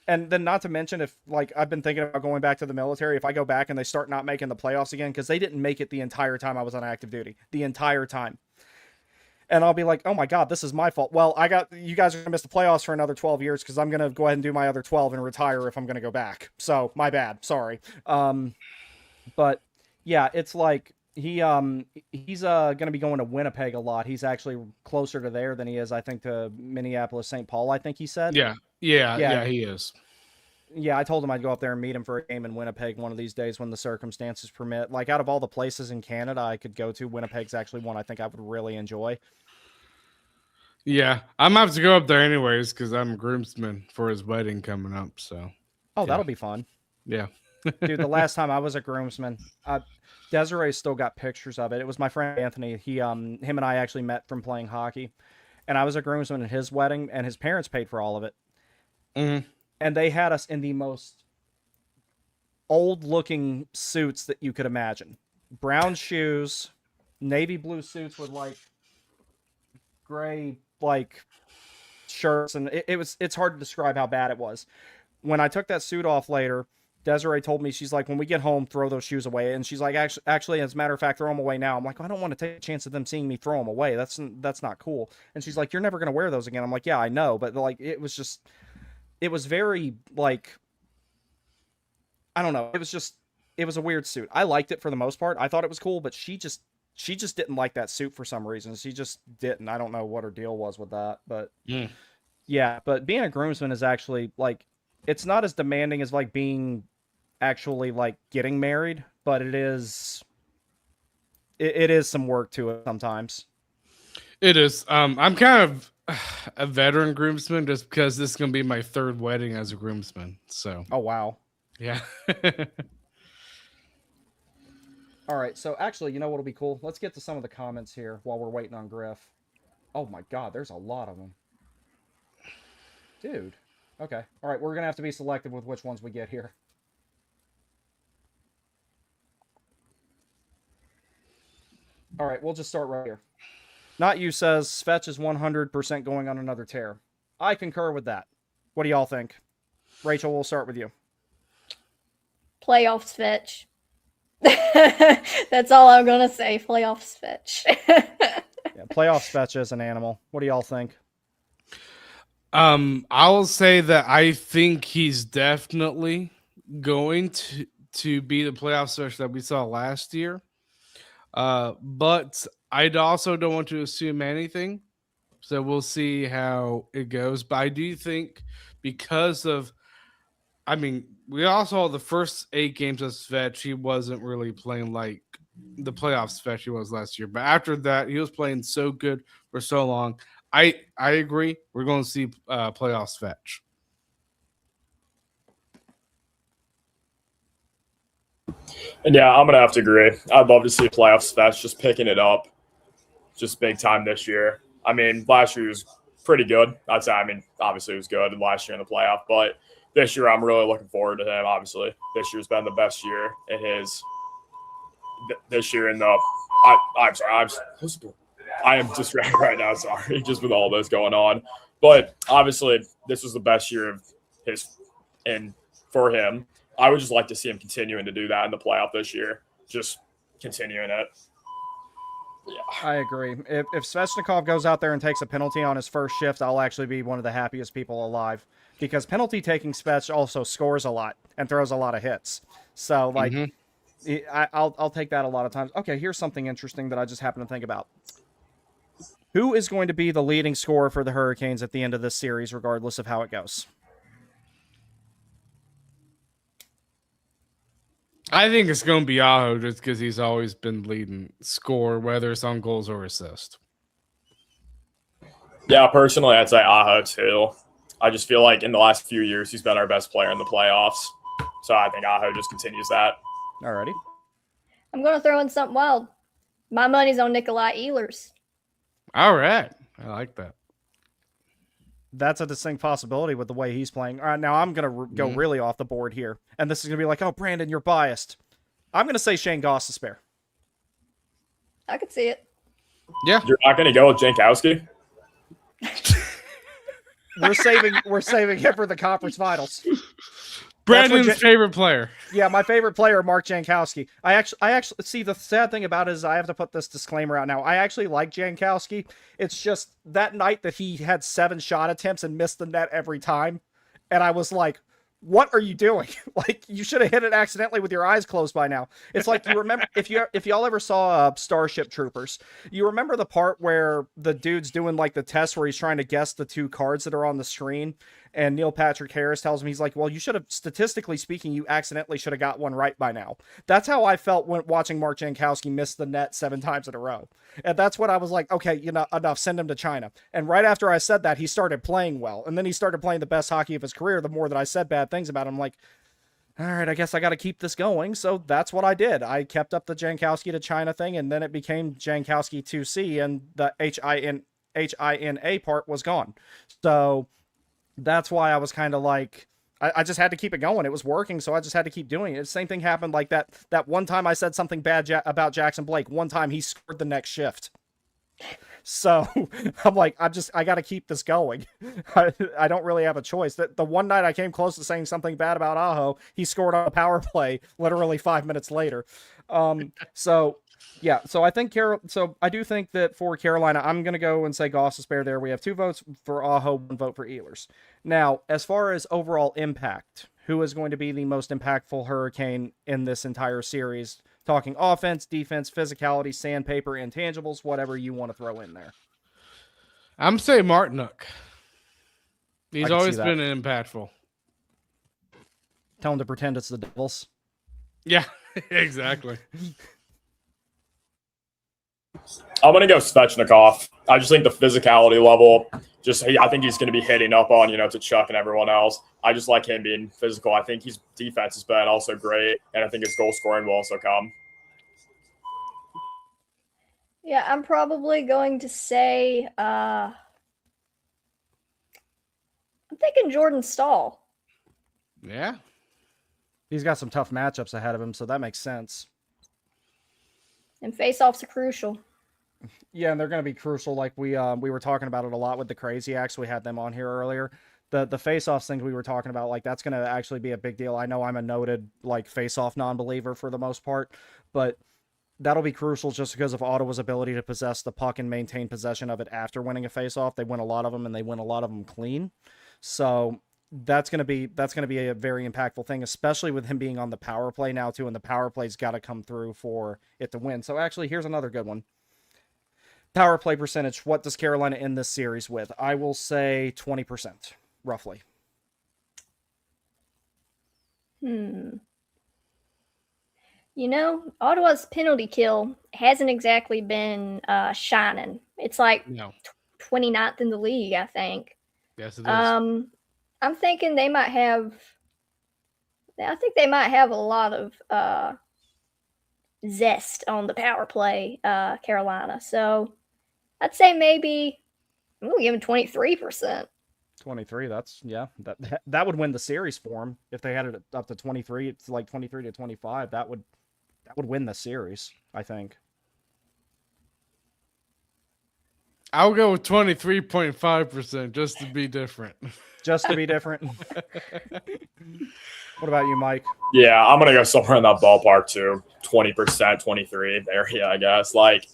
And then not to mention, if, like, I've been thinking about going back to the military, if I go back and they start not making the playoffs again, because they didn't make it the entire time I was on active duty. The entire time. And I'll be like, oh my god, this is my fault. Well, you guys are going to miss the playoffs for another 12 years, because I'm going to go ahead and do my other 12 and retire if I'm going to go back. So, my bad. Sorry. But, yeah, it's like, he's going to be going to Winnipeg a lot. He's actually closer to there than he is, I think, to Minneapolis, St. Paul, I think he said. Yeah, he is. Yeah, I told him I'd go up there and meet him for a game in Winnipeg one of these days when the circumstances permit. Like, out of all the places in Canada I could go to, Winnipeg's actually one I think I would really enjoy. Yeah, I'm going to have to go up there anyways, because I'm a groomsman for his wedding coming up, so. Oh, that'll be fun. Yeah. Dude, the last time I was a groomsman, Desiree still got pictures of it. It was my friend Anthony. Him and I actually met from playing hockey. And I was a groomsman at his wedding, and his parents paid for all of it. Mm-hmm. And they had us in the most old-looking suits that you could imagine. Brown shoes, navy blue suits with, like, gray, like, shirts. And it's hard to describe how bad it was. When I took that suit off later, Desiree told me, she's like, when we get home, throw those shoes away. And she's like, actually, as a matter of fact, throw them away now. I'm like, I don't want to take a chance of them seeing me throw them away. That's not cool. And she's like, you're never going to wear those again. I'm like, yeah, I know. But, like, it was very, like, I don't know. It was a weird suit. I liked it for the most part. I thought it was cool, but she just didn't like that suit for some reason. She just didn't. I don't know what her deal was with that. But, yeah. But being a groomsman is actually, like, it's not as demanding as, like, being actually, like, getting married, but it is some work to it sometimes. It is. I'm kind of a veteran groomsman just because this is going to be my third wedding as a groomsman. So. Oh, wow. Yeah. All right. So actually, you know what'll be cool? Let's get to some of the comments here while we're waiting on Griff. Oh my god, there's a lot of them. Dude. Okay. All right. We're going to have to be selective with which ones we get here. All right. We'll just start right here. Not You says, Svetch is 100% going on another tear. I concur with that. What do y'all think? Rachel, we'll start with you. Playoffs Fetch. That's all I'm going to say. Playoffs Fetch. Yeah, playoffs Fetch is an animal. What do y'all think? I'll say that I think he's definitely going to be the playoff Fetch that we saw last year. But I also don't want to assume anything. So we'll see how it goes. But I do think because of, I mean, we all saw the first 8 games of Svetch, he wasn't really playing like the playoff Svetch he was last year. But after that, he was playing so good for so long. I agree. We're going to see playoff Svetch. And yeah, I'm going to have to agree. I'd love to see playoff Svetch just picking it up just big time this year. I mean, last year he was pretty good. I'd say, I mean, obviously it was good last year in the playoff, but this year I'm really looking forward to him. Obviously, this year's been the best year in his. This year in the. I'm sorry. I am distracted right now. Sorry, just with all this going on. But obviously, this was the best year of his, and for him, I would just like to see him continuing to do that in the playoff this year. Just continuing it. Yeah, I agree. If Svechnikov goes out there and takes a penalty on his first shift, I'll actually be one of the happiest people alive, because penalty taking Svech also scores a lot and throws a lot of hits. So like, I'll take that a lot of times. Okay, here's something interesting that I just happened to think about. Who is going to be the leading scorer for the Hurricanes at the end of this series, regardless of how it goes? I think it's going to be Aho, just because he's always been leading score, whether it's on goals or assist. Yeah, personally, I'd say Aho too. I just feel like in the last few years, he's been our best player in the playoffs. So I think Aho just continues that. Alrighty. I'm going to throw in something wild. My money's on Nikolai Ehlers. All right. I like that. That's a distinct possibility with the way he's playing. All right, now I'm going to go really off the board here. And this is going to be like, oh, Brandon, you're biased. I'm going to say Shane Gostisbehere. I could see it. Yeah. You're not going to go with Jankowski? We're saving him for the conference finals. Brandon's favorite player. Yeah, my favorite player, Mark Jankowski. I actually see, the sad thing about it is I have to put this disclaimer out now. I actually like Jankowski. It's just that night that he had 7 shot attempts and missed the net every time, and I was like, what are you doing? Like, you should have hit it accidentally with your eyes closed by now. It's like, you remember, if y'all ever saw Starship Troopers, you remember the part where the dude's doing like the test where he's trying to guess the 2 cards that are on the screen, and Neil Patrick Harris tells him, he's like, well, you should have, statistically speaking, you accidentally should have got one right by now. That's how I felt when watching Mark Jankowski miss the net 7 times in a row. And that's what I was like, okay, enough, send him to China. And right after I said that, he started playing well. And then he started playing the best hockey of his career. The more that I said bad things about him, I'm like, all right, I guess I got to keep this going. So that's what I did. I kept up the Jankowski to China thing, and then it became Jankowski 2C, and the HINA part was gone. So that's why I was kind of like, I just had to keep it going. It was working, so I just had to keep doing it. The same thing happened like that one time I said something bad about Jackson Blake. One time he scored the next shift. So I'm like, I got to keep this going. I don't really have a choice. The one night I came close to saying something bad about Aho, he scored on a power play literally 5 minutes later. So yeah, so I do think that for Carolina, I'm going to go and say Gostisbehere there. We have 2 votes for Aho, 1 vote for Ehlers. Now, as far as overall impact, who is going to be the most impactful Hurricane in this entire series? Talking offense, defense, physicality, sandpaper, intangibles, whatever you want to throw in there. I'm saying Martinuk. I He's can always see that. been impactful. Tell him to pretend it's the Devils. Yeah, exactly. I'm going to go Svechnikov. I just think the physicality level, I think he's going to be hitting up on, to Chuck and everyone else. I just like him being physical. I think his defense has been also great, and I think his goal scoring will also come. Yeah, I'm probably going to say, I'm thinking Jordan Stahl. Yeah. He's got some tough matchups ahead of him, so that makes sense. And faceoffs are crucial. Yeah, and they're going to be crucial. Like we were talking about it a lot with the Crazy Acts. We had them on here earlier. The face-offs thing we were talking about, like, that's going to actually be a big deal. I know I'm a noted, like, face-off non-believer for the most part, but that'll be crucial just because of Ottawa's ability to possess the puck and maintain possession of it after winning a face-off. They win a lot of them, and they win a lot of them clean. So that's going to be a very impactful thing, especially with him being on the power play now too, and the power play's got to come through for it to win. So actually, here's another good one. Power play percentage. What does Carolina end this series with? I will say 20%, roughly. Ottawa's penalty kill hasn't exactly been shining. It's like 29th in the league, I think. Yes, it is. I'm thinking they might have. I think they might have a lot of zest on the power play, Carolina. So I'd say maybe I'm gonna give them 23%. 23. That's that would win the series for him if they had it up to 23. It's like 23 to 25. That would win the series, I think. I'll go with 23.5% just to be different. Just to be different. What about you, Mike? Yeah, I'm gonna go somewhere in that ballpark too. 20%, 23 area, I guess. Like,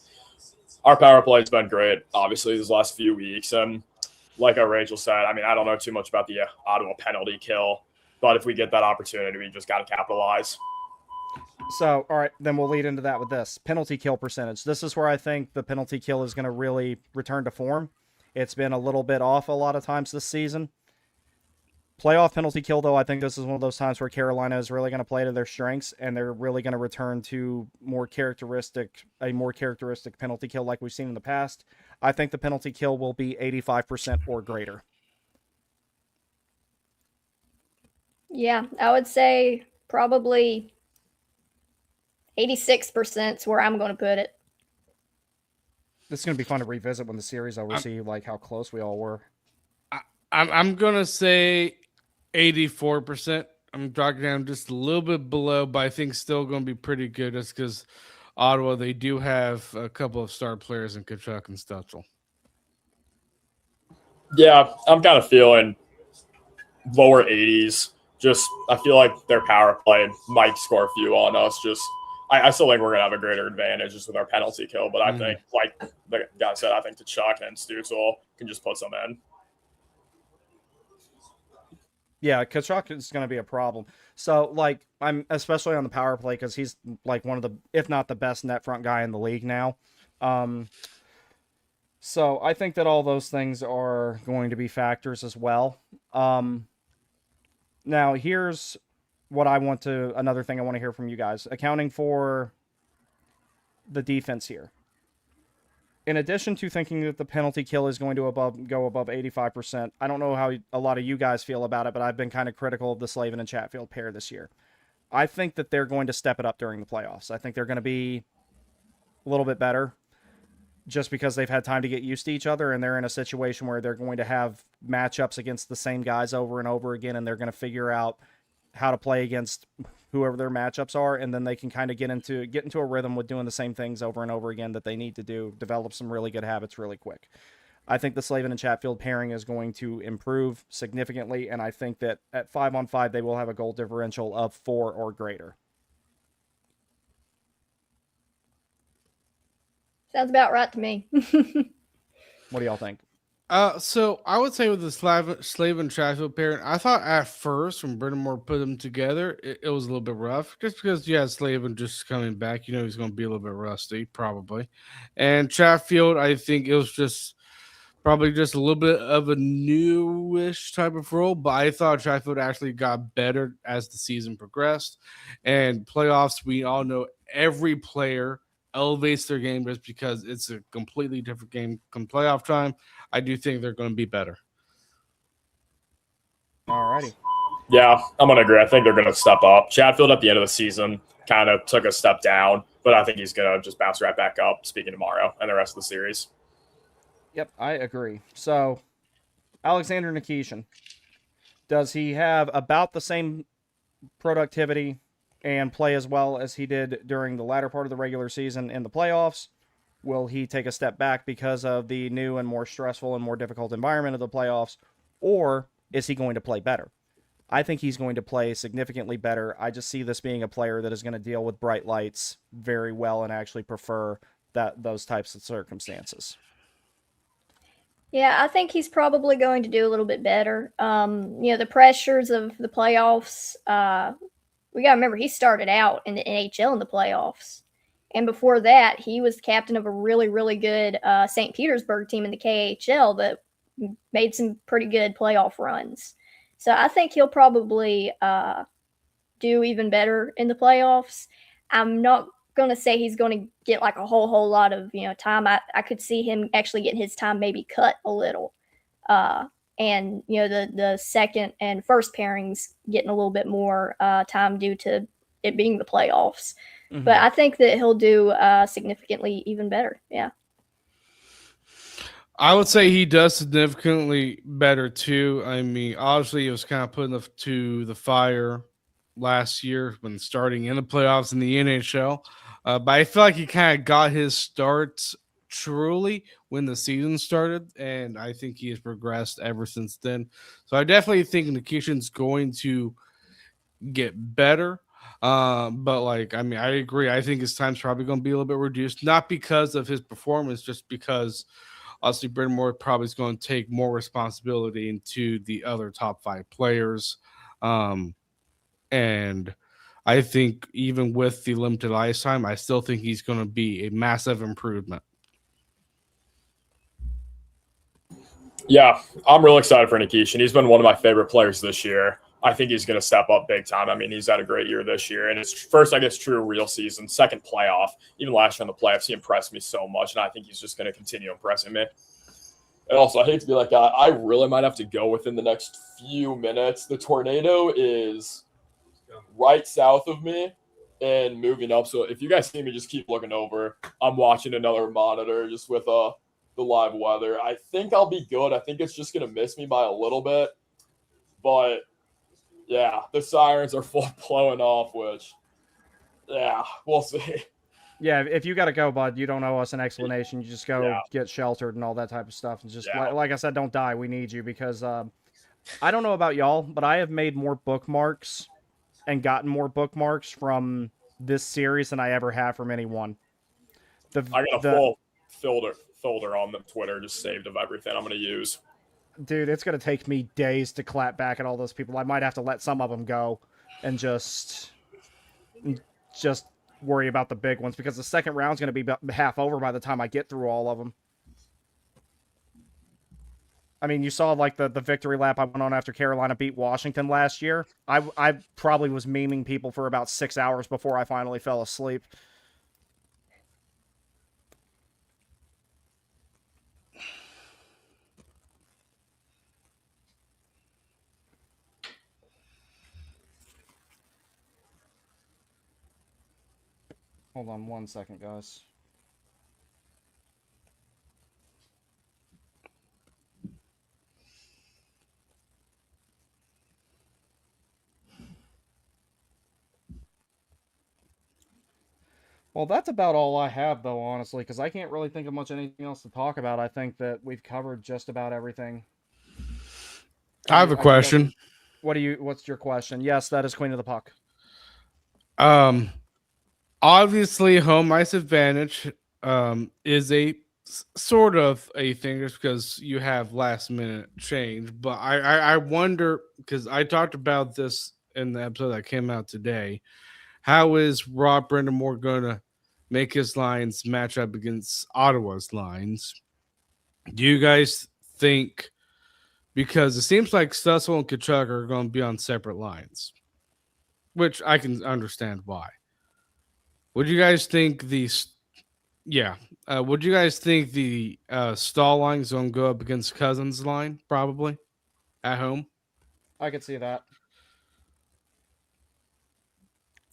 our power play has been great, obviously, these last few weeks. And like Rachel said, I mean, I don't know too much about the Ottawa penalty kill, but if we get that opportunity, we just got to capitalize. So, all right, then we'll lead into that with this. Penalty kill percentage. This is where I think the penalty kill is going to really return to form. It's been a little bit off a lot of times this season. Playoff penalty kill, though, I think this is one of those times where Carolina is really going to play to their strengths, and they're really going to return to a more characteristic penalty kill like we've seen in the past. I think the penalty kill will be 85% or greater. Yeah, I would say probably 86% is where I'm going to put it. This is going to be fun to revisit when the series over, see like how close we all were. I'm gonna say 84%. I'm dropping down just a little bit below, but I think still going to be pretty good. Just because Ottawa, they do have a couple of star players in Kachuk and Stutzel. Yeah, I'm kind of feeling lower 80s. Just, I feel like their power play might score a few on us. Just, I still think we're going to have a greater advantage just with our penalty kill. But I think, like the guy said, I think Kachuk and Stutzel can just put some in. Yeah, Kachuk is going to be a problem. So, like, I'm especially on the power play because he's like one of the, if not the best net front guy in the league now. So I think that all those things are going to be factors as well. Now, here's what another thing I want to hear from you guys. Accounting for the defense here. In addition to thinking that the penalty kill is going to go above 85%, I don't know how a lot of you guys feel about it, but I've been kind of critical of the Slavin and Chatfield pair this year. I think that they're going to step it up during the playoffs. I think they're going to be a little bit better just because they've had time to get used to each other, and they're in a situation where they're going to have matchups against the same guys over and over again, and they're going to figure out how to play against whoever their matchups are, and then they can kind of get into a rhythm with doing the same things over and over again that they need to do, develop some really good habits really quick. I think the Slavin and Chatfield pairing is going to improve significantly, and I think that at 5-on-5 they will have a goal differential of 4 or greater. Sounds about right to me. What do y'all think? So I would say with the Slavin Chatfield pairing, I thought at first when Brendan Moore put them together, it was a little bit rough. Just because you had Slavin just coming back, he's going to be a little bit rusty, probably. And Chatfield, I think it was just probably just a little bit of a newish type of role, but I thought Chatfield actually got better as the season progressed. And playoffs, we all know every player elevates their game just because it's a completely different game come playoff time. I do think they're going to be better. Alrighty. Yeah, I'm going to agree. I think they're going to step up. Chatfield at the end of the season kind of took a step down, but I think he's going to just bounce right back up speaking tomorrow and the rest of the series. Yep, I agree. So, Alexander Nikishin, does he have about the same productivity and play as well as he did during the latter part of the regular season in the playoffs? Will he take a step back because of the new and more stressful and more difficult environment of the playoffs? Or is he going to play better? I think he's going to play significantly better. I just see this being a player that is going to deal with bright lights very well and actually prefer those types of circumstances. Yeah, I think he's probably going to do a little bit better. The pressures of the playoffs, we got to remember he started out in the NHL in the playoffs. And before that, he was the captain of a really, really good St. Petersburg team in the KHL that made some pretty good playoff runs. So I think he'll probably do even better in the playoffs. I'm not going to say he's going to get like a whole lot of time. I could see him actually getting his time maybe cut a little. And the second and first pairings getting a little bit more time due to it being the playoffs. Mm-hmm. But I think that he'll do significantly even better. Yeah. I would say he does significantly better too. I mean, obviously, he was kind of put to the fire last year when starting in the playoffs in the NHL. But I feel like he kind of got his starts truly when the season started, and I think he has progressed ever since then. So I definitely think Nikishin's going to get better. But like, I mean, I agree. I think his time's probably going to be a little bit reduced, not because of his performance, just because obviously Brandon Moore probably is going to take more responsibility into the other top 5 players. And I think even with the limited ice time, I still think he's going to be a massive improvement. Yeah, I'm real excited for Nikishin. He's been one of my favorite players this year. I think he's going to step up big time. I mean, he's had a great year this year. And it's first, I guess, true real season, second playoff. Even last year in the playoffs, he impressed me so much. And I think he's just going to continue impressing me. And also, I hate to be like, I really might have to go within the next few minutes. The tornado is right south of me and moving up. So if you guys see me, just keep looking over. I'm watching another monitor just with the live weather. I think I'll be good. I think it's just going to miss me by a little bit. But, yeah, the sirens are full blowing off, which, yeah, we'll see. Yeah, if you got to go, bud, you don't owe us an explanation. You just go Yeah. get sheltered and all that type of stuff. And just, Yeah. like I said, don't die. We need you because I don't know about y'all, but I have made more bookmarks and gotten more bookmarks from this series than I ever have from anyone. I got a full folder on the Twitter just saved of everything I'm going to use. Dude, it's going to take me days to clap back at all those people. I might have to let some of them go and just worry about the big ones because the second round's going to be half over by the time I get through all of them. I mean, you saw like the victory lap I went on after Carolina beat Washington last year. I probably was memeing people for about 6 hours before I finally fell asleep. Hold on 1 second, guys. Well, that's about all I have, though, honestly, because I can't really think of much anything else to talk about. I think that we've covered just about everything. I have a question. What's your question? Yes, that is Queen of the Puck. Obviously, home ice advantage is a sort of a thing just because you have last minute change. But I wonder, because I talked about this in the episode that came out today. How is Rob Brindamore going to make his lines match up against Ottawa's lines? Do you guys think, because it seems like Stussel and Kachuk are going to be on separate lines, which I can understand why. Would you guys think would you guys think the Stahl line is going to go up against Cousins' line, probably, at home? I could see that.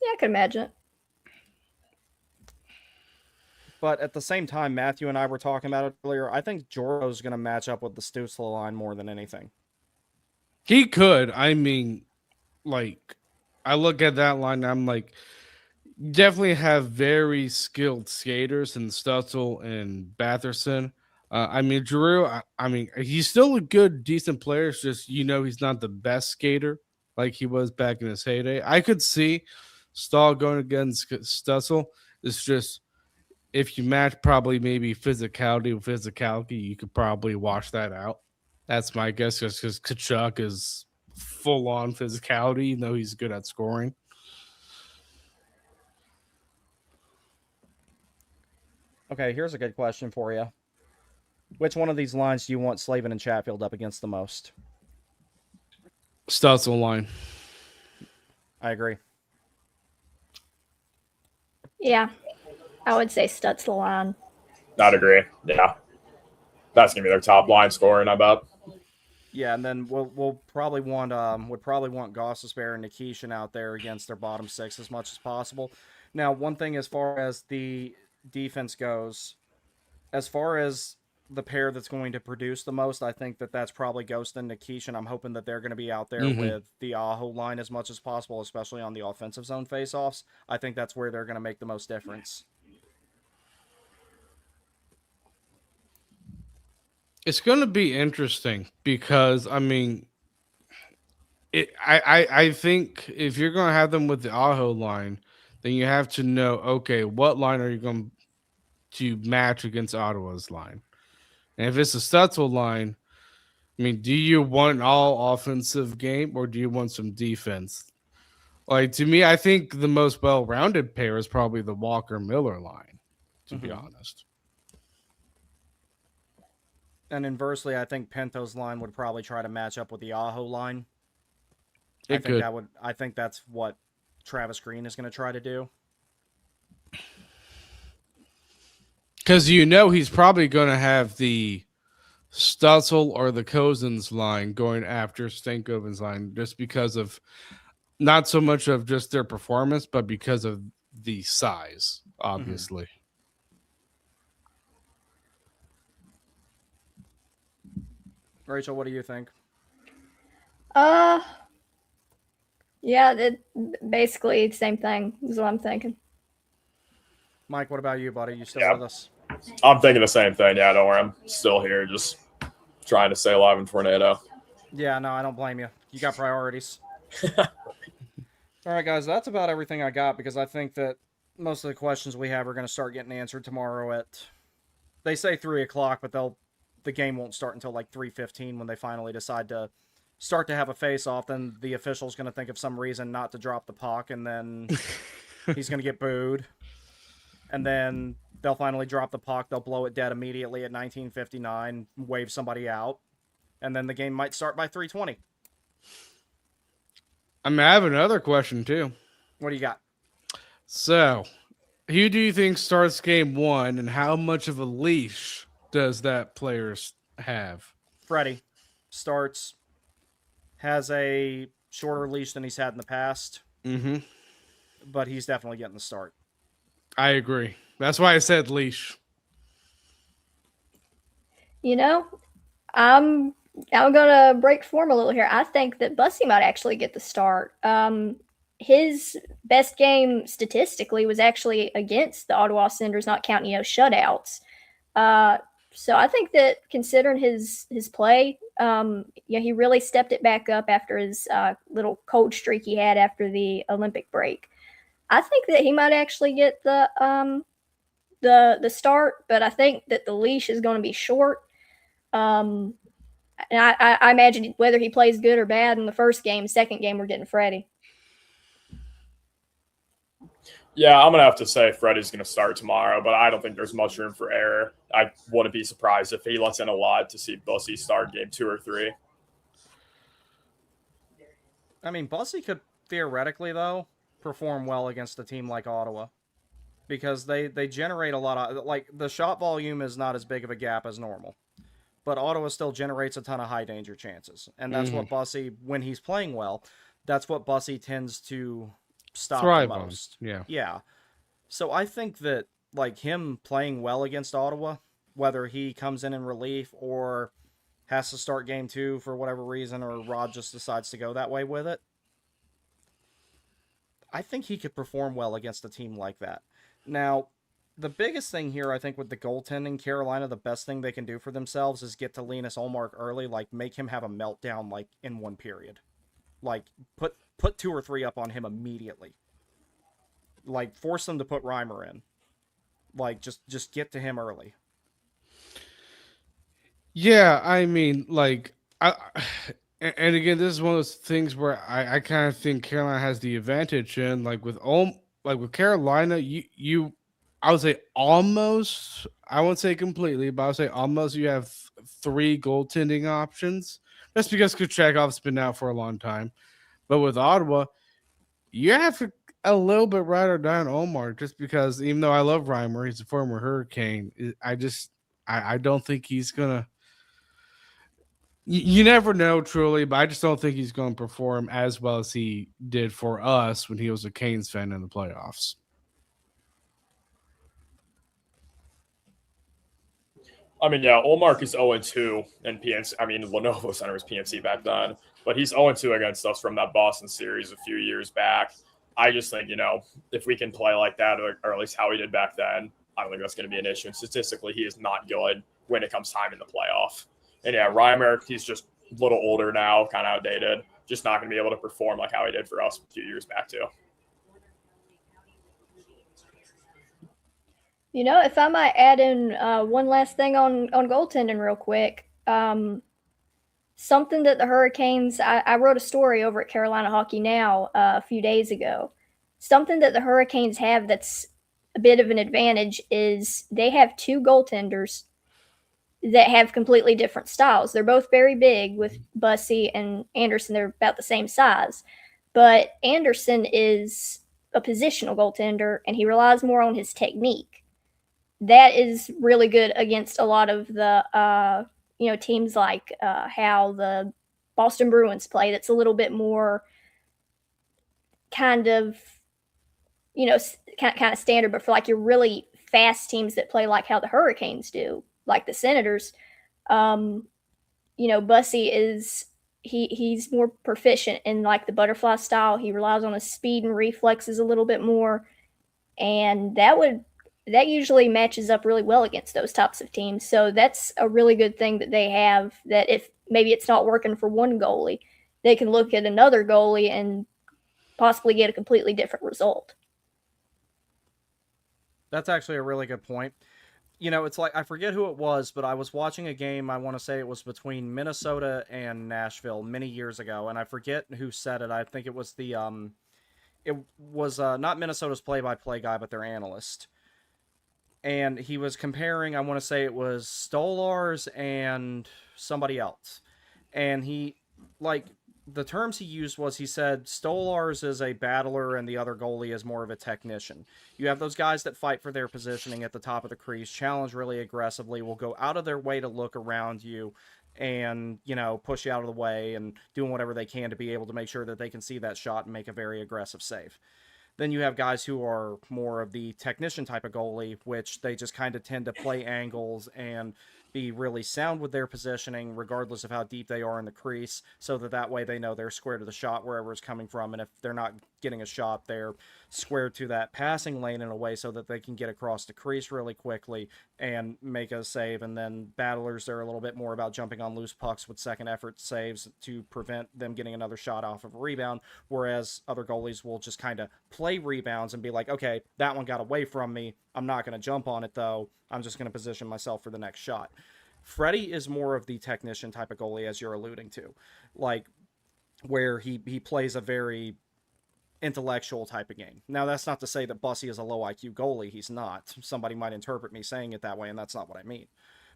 Yeah, I could imagine it. But at the same time, Matthew and I were talking about it earlier. I think Joro's going to match up with the Stützle line more than anything. He could. I mean, like, I look at that line and I'm like, definitely have very skilled skaters in Stutzel and Batherson. I mean, Giroux, I mean, he's still a good, decent player. It's just, he's not the best skater like he was back in his heyday. I could see Stahl going against Stutzel. It's just, if you match probably maybe physicality with physicality, you could probably wash that out. That's my guess, just because Kachuk is full-on physicality, even though he's good at scoring. Okay, here's a good question for you. Which one of these lines do you want Slavin and Chatfield up against the most? Stutzel line. I agree. Yeah, I would say Stützle line. I'd agree. Yeah. That's going to be their top line scoring, I bet. Yeah, and then we'll probably want Gostisbehere and Nikishin out there against their bottom six as much as possible. Now, one thing as far as the defense goes, as far as the pair that's going to produce the most, I think that's probably Ghost and Nikish, and I'm hoping that they're going to be out there with the Aho line as much as possible, especially on the offensive zone faceoffs. I think that's where they're going to make the most difference. It's going to be interesting because, I mean, I think if you're going to have them with the Aho line, then you have to know, okay, what line are you going to match against Ottawa's line? And if it's a Stutzel line, I mean, do you want an all offensive game or do you want some defense? Like, to me, I think the most well-rounded pair is probably the Walker-Miller line, to be honest. And inversely, I think Pinto's line would probably try to match up with the Aho line. I think that's what Travis Green is going to try to do. Because he's probably going to have the Stutzel or the Cozens line going after Stankoven's line, just because of not so much of just their performance, but because of the size, obviously. Rachel, what do you think? Yeah, basically the same thing is what I'm thinking. Mike, what about you, buddy? You still with us? I'm thinking the same thing. Yeah, don't worry. I'm still here, just trying to stay alive in Tornado. Yeah, no, I don't blame you. You got priorities. All right, guys, that's about everything I got, because I think that most of the questions we have are going to start getting answered tomorrow at, they say 3 o'clock, but the game won't start until like 3:15 when they finally decide to start to have a face-off. Then the official's going to think of some reason not to drop the puck, and then he's going to get booed. And then they'll finally drop the puck. They'll blow it dead immediately at 19:59, wave somebody out, and then the game might start by 3:20. I mean, I have another question, too. What do you got? So, who do you think starts game 1, and how much of a leash does that player have? Freddie starts, has a shorter leash than he's had in the past, but he's definitely getting the start. I agree. That's why I said leash. I'm gonna break form a little here. I think that Bussy might actually get the start. His best game statistically was actually against the Ottawa Senators, not counting shutouts. So I think that considering his play, he really stepped it back up after his little cold streak he had after the Olympic break. I think that he might actually get the start, but I think that the leash is going to be short. And I imagine whether he plays good or bad in the first game, second game, we're getting Freddie. Yeah, I'm going to have to say Freddie's going to start tomorrow, but I don't think there's much room for error. I wouldn't be surprised if he lets in a lot to see Bussy start game 2 or 3. I mean, Bussy could theoretically, though, perform well against a team like Ottawa, because they generate a lot of, like, the shot volume is not as big of a gap as normal, but Ottawa still generates a ton of high danger chances, and that's what Bussy, when he's playing well, that's what Bussy tends to stop thrive the most. On. Yeah. So I think that, like, him playing well against Ottawa, whether he comes in relief or has to start game 2 for whatever reason, or Rod just decides to go that way with it, I think he could perform well against a team like that. Now, the biggest thing here, I think, with the goaltending, Carolina, the best thing they can do for themselves is get to Linus Ullmark early, like, make him have a meltdown, like, in one period. Like, put 2 or 3 up on him immediately. Like, force them to put Reimer in. Like, just get to him early. Yeah, I mean, like, and again, this is one of those things where I kind of think Carolina has the advantage in, like with Carolina, I would say almost, I won't say completely, but I would say almost you have 3 goaltending options. That's because Kuchekov's been out for a long time. But with Ottawa, you have to a little bit ride or die on Omar, just because even though I love Reimer, he's a former Hurricane. I don't think he's gonna. You never know, truly, but I just don't think he's going to perform as well as he did for us when he was a Canes fan in the playoffs. I mean, yeah, Olmark is 0-2 in PNC. I mean, Lenovo Center was PNC back then, but he's 0-2 against us from that Boston series a few years back. I just think, if we can play like that, or at least how he did back then, I don't think that's going to be an issue. And statistically, he is not good when it comes time in the playoff. And yeah, Reimer, he's just a little older now, kind of outdated, just not going to be able to perform like how he did for us a few years back too. If I might add in one last thing on goaltending real quick, something that the Hurricanes, I wrote a story over at Carolina Hockey Now a few days ago. Something that the Hurricanes have that's a bit of an advantage is they have two goaltenders that have completely different styles. They're both very big with Bussey and Anderson. They're about the same size. But Anderson is a positional goaltender, and he relies more on his technique. That is really good against a lot of the teams like how the Boston Bruins play. That's a little bit more kind of standard, but for like your really fast teams that play like how the Hurricanes do, like the Senators, Bussey is he's more proficient in like the butterfly style. He relies on his speed and reflexes a little bit more, and that usually matches up really well against those types of teams. So that's a really good thing that they have, that if maybe it's not working for one goalie, they can look at another goalie and possibly get a completely different result. That's actually a really good point. It's like, I forget who it was, but I was watching a game, I want to say it was between Minnesota and Nashville many years ago, and I forget who said it. I think it was not Minnesota's play-by-play guy, but their analyst. And he was comparing, I want to say it was Stolarz and somebody else. And the terms he used was, he said Stolarz is a battler and the other goalie is more of a technician. You have those guys that fight for their positioning at the top of the crease, challenge really aggressively, will go out of their way to look around you and, push you out of the way and doing whatever they can to be able to make sure that they can see that shot and make a very aggressive save. Then you have guys who are more of the technician type of goalie, which they just kind of tend to play angles and be really sound with their positioning, regardless of how deep they are in the crease, so that way they know they're square to the shot wherever it's coming from. And if they're not getting a shot, they're square to that passing lane in a way so that they can get across the crease really quickly and make a save. And then battlers, they're a little bit more about jumping on loose pucks with second effort saves to prevent them getting another shot off of a rebound, whereas other goalies will just kind of play rebounds and be like, okay, that one got away from me. I'm not going to jump on it, though. I'm just going to position myself for the next shot. Freddie is more of the technician type of goalie, as you're alluding to, like where he plays a very intellectual type of game. Now, that's not to say that Bussey is a low IQ goalie. He's not. Somebody might interpret me saying it that way, and that's not what I mean.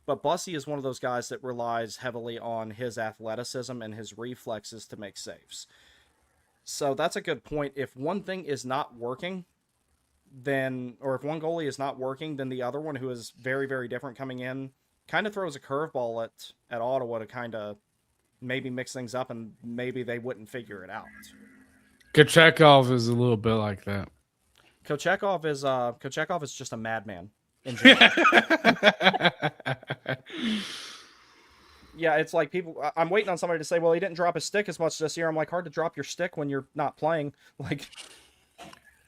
But Bussey is one of those guys that relies heavily on his athleticism and his reflexes to make saves. So that's a good point. If one thing is not working, or if one goalie is not working, then the other one, who is very, very different coming in, kind of throws a curveball at Ottawa to kind of maybe mix things up, and maybe they wouldn't figure it out. Kochekov is a little bit like that. Kochekov is just a madman in general. Yeah, it's like I'm waiting on somebody to say, well, he didn't drop his stick as much this year. I'm like, hard to drop your stick when you're not playing. Like,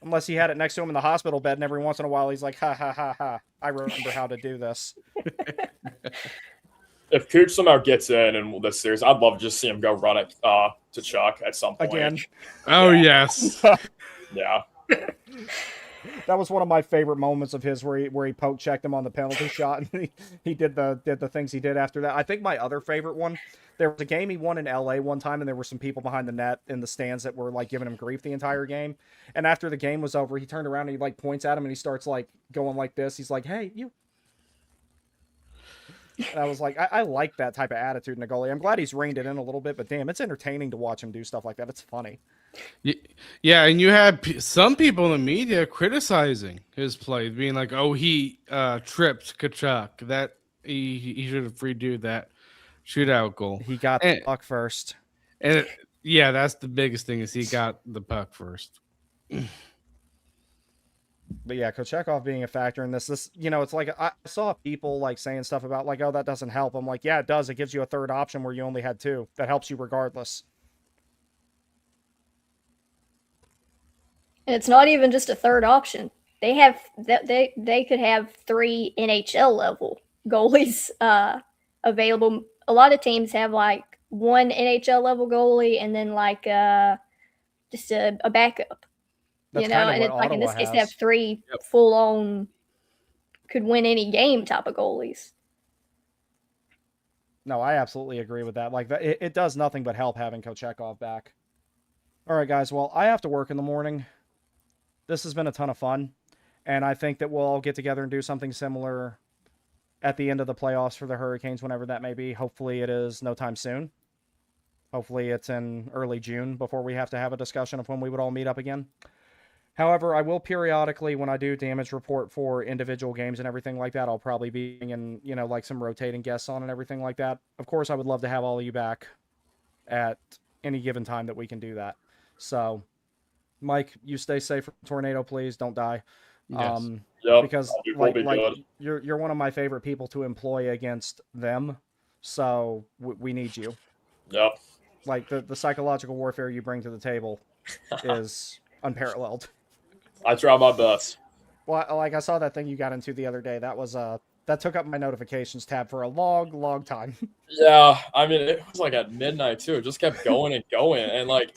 unless he had it next to him in the hospital bed, and every once in a while he's like, ha, ha, ha, ha, I remember how to do this. If Cooch somehow gets in this series, I'd love to just see him go run it to Chuck at some point. Again. Oh, yes. Yeah. That was one of my favorite moments of his, where he poke checked him on the penalty shot, and he did the things he did after that. I think my other favorite one, there was a game he won in LA one time, and there were some people behind the net in the stands that were like giving him grief the entire game. And after the game was over, he turned around and he like points at him and he starts like going like this. He's like, "Hey, you." And I was like, I like that type of attitude in a goalie. I'm glad he's reined it in a little bit, but damn, it's entertaining to watch him do stuff like that. It's funny. Yeah, and you had some people in the media criticizing his play, being like, "Oh, he tripped Tkachuk. That he should have redo that shootout goal. He got the puck first." And yeah, that's the biggest thing, is he got the puck first. But yeah, Kochekov being a factor in this, it's like I saw people like saying stuff about like, oh, that doesn't help. I'm like, yeah, it does. It gives you a third option where you only had two. That helps you regardless. And it's not even just a third option. They have they could have 3 NHL level goalies available. A lot of teams have like 1 NHL level goalie and then like just a backup. That's And what it's like in Ottawa this case they have has. 3 full on could win any game type of goalies. No, I absolutely agree with that. Like it does nothing but help having Kochekov back. All right, guys. Well, I have to work in the morning. This has been a ton of fun, and I think that we'll all get together and do something similar at the end of the playoffs for the Hurricanes, whenever that may be. Hopefully, it is no time soon. Hopefully, it's in early June before we have to have a discussion of when we would all meet up again. However, I will periodically, when I do damage report for individual games and everything like that, I'll probably be in, like some rotating guests on and everything like that. Of course, I would love to have all of you back at any given time that we can do that. So, Mike, you stay safe from tornado, please. Don't die. Yes. Because we'll be good. you're one of my favorite people to employ against them. So we need you. Yep. Like the psychological warfare you bring to the table is unparalleled. I try my best. Well, like I saw that thing you got into the other day. That was that took up my notifications tab for a long time. Yeah, I mean, it was like at midnight too. It just kept going and going, and like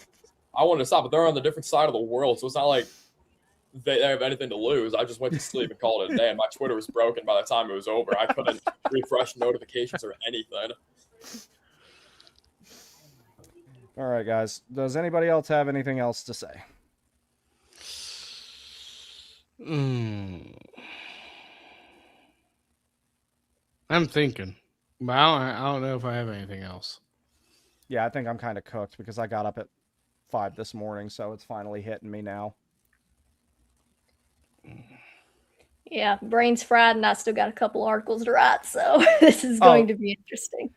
I wanted to stop, but they're on the different side of the world, so it's not like they have anything to lose. I just went to sleep and called it a day, and my Twitter was broken by the time it was over. I couldn't refresh notifications or anything. All right, guys. Does anybody else have anything else to say? I'm thinking, but I don't know if I have anything else. Yeah, I think I'm kind of cooked because I got up at 5 this morning, so it's finally hitting me now. Yeah, brain's fried, and I still got a couple articles to write, so this is going to be interesting.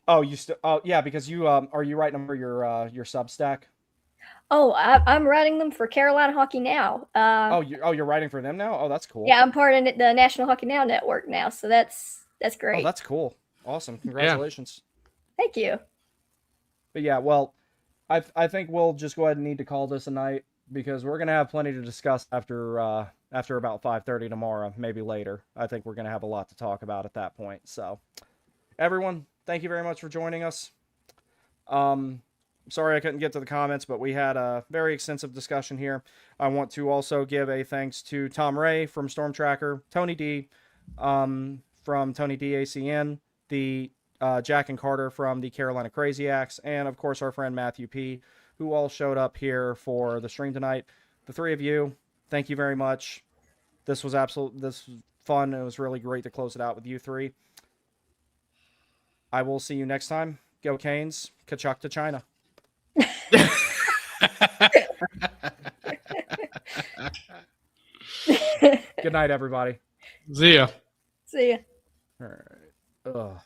Oh, you still? Oh, yeah, because you are you writing them for your Substack? Oh, I'm writing them for Carolina Hockey Now. You're writing for them now? Oh, that's cool. Yeah, I'm part of the National Hockey Now network now, so that's great. Oh, that's cool. Awesome. Congratulations. Yeah. Thank you. But yeah, well, I think we'll just go ahead and need to call this a night because we're gonna have plenty to discuss after about 5:30 tomorrow, maybe later. I think we're gonna have a lot to talk about at that point. So, everyone, thank you very much for joining us. Sorry I couldn't get to the comments, but we had a very extensive discussion here. I want to also give a thanks to Tom Ray from Storm Tracker, Tony D from Tony DACN, the Jack and Carter from the Carolina Crazyaks, and of course our friend Matthew P, who all showed up here for the stream tonight. The three of you, thank you very much. This was fun. It was really great to close it out with you three. I will see you next time. Go Canes. Kachuk to China. Good night, everybody. See ya. See ya. All right. Ugh.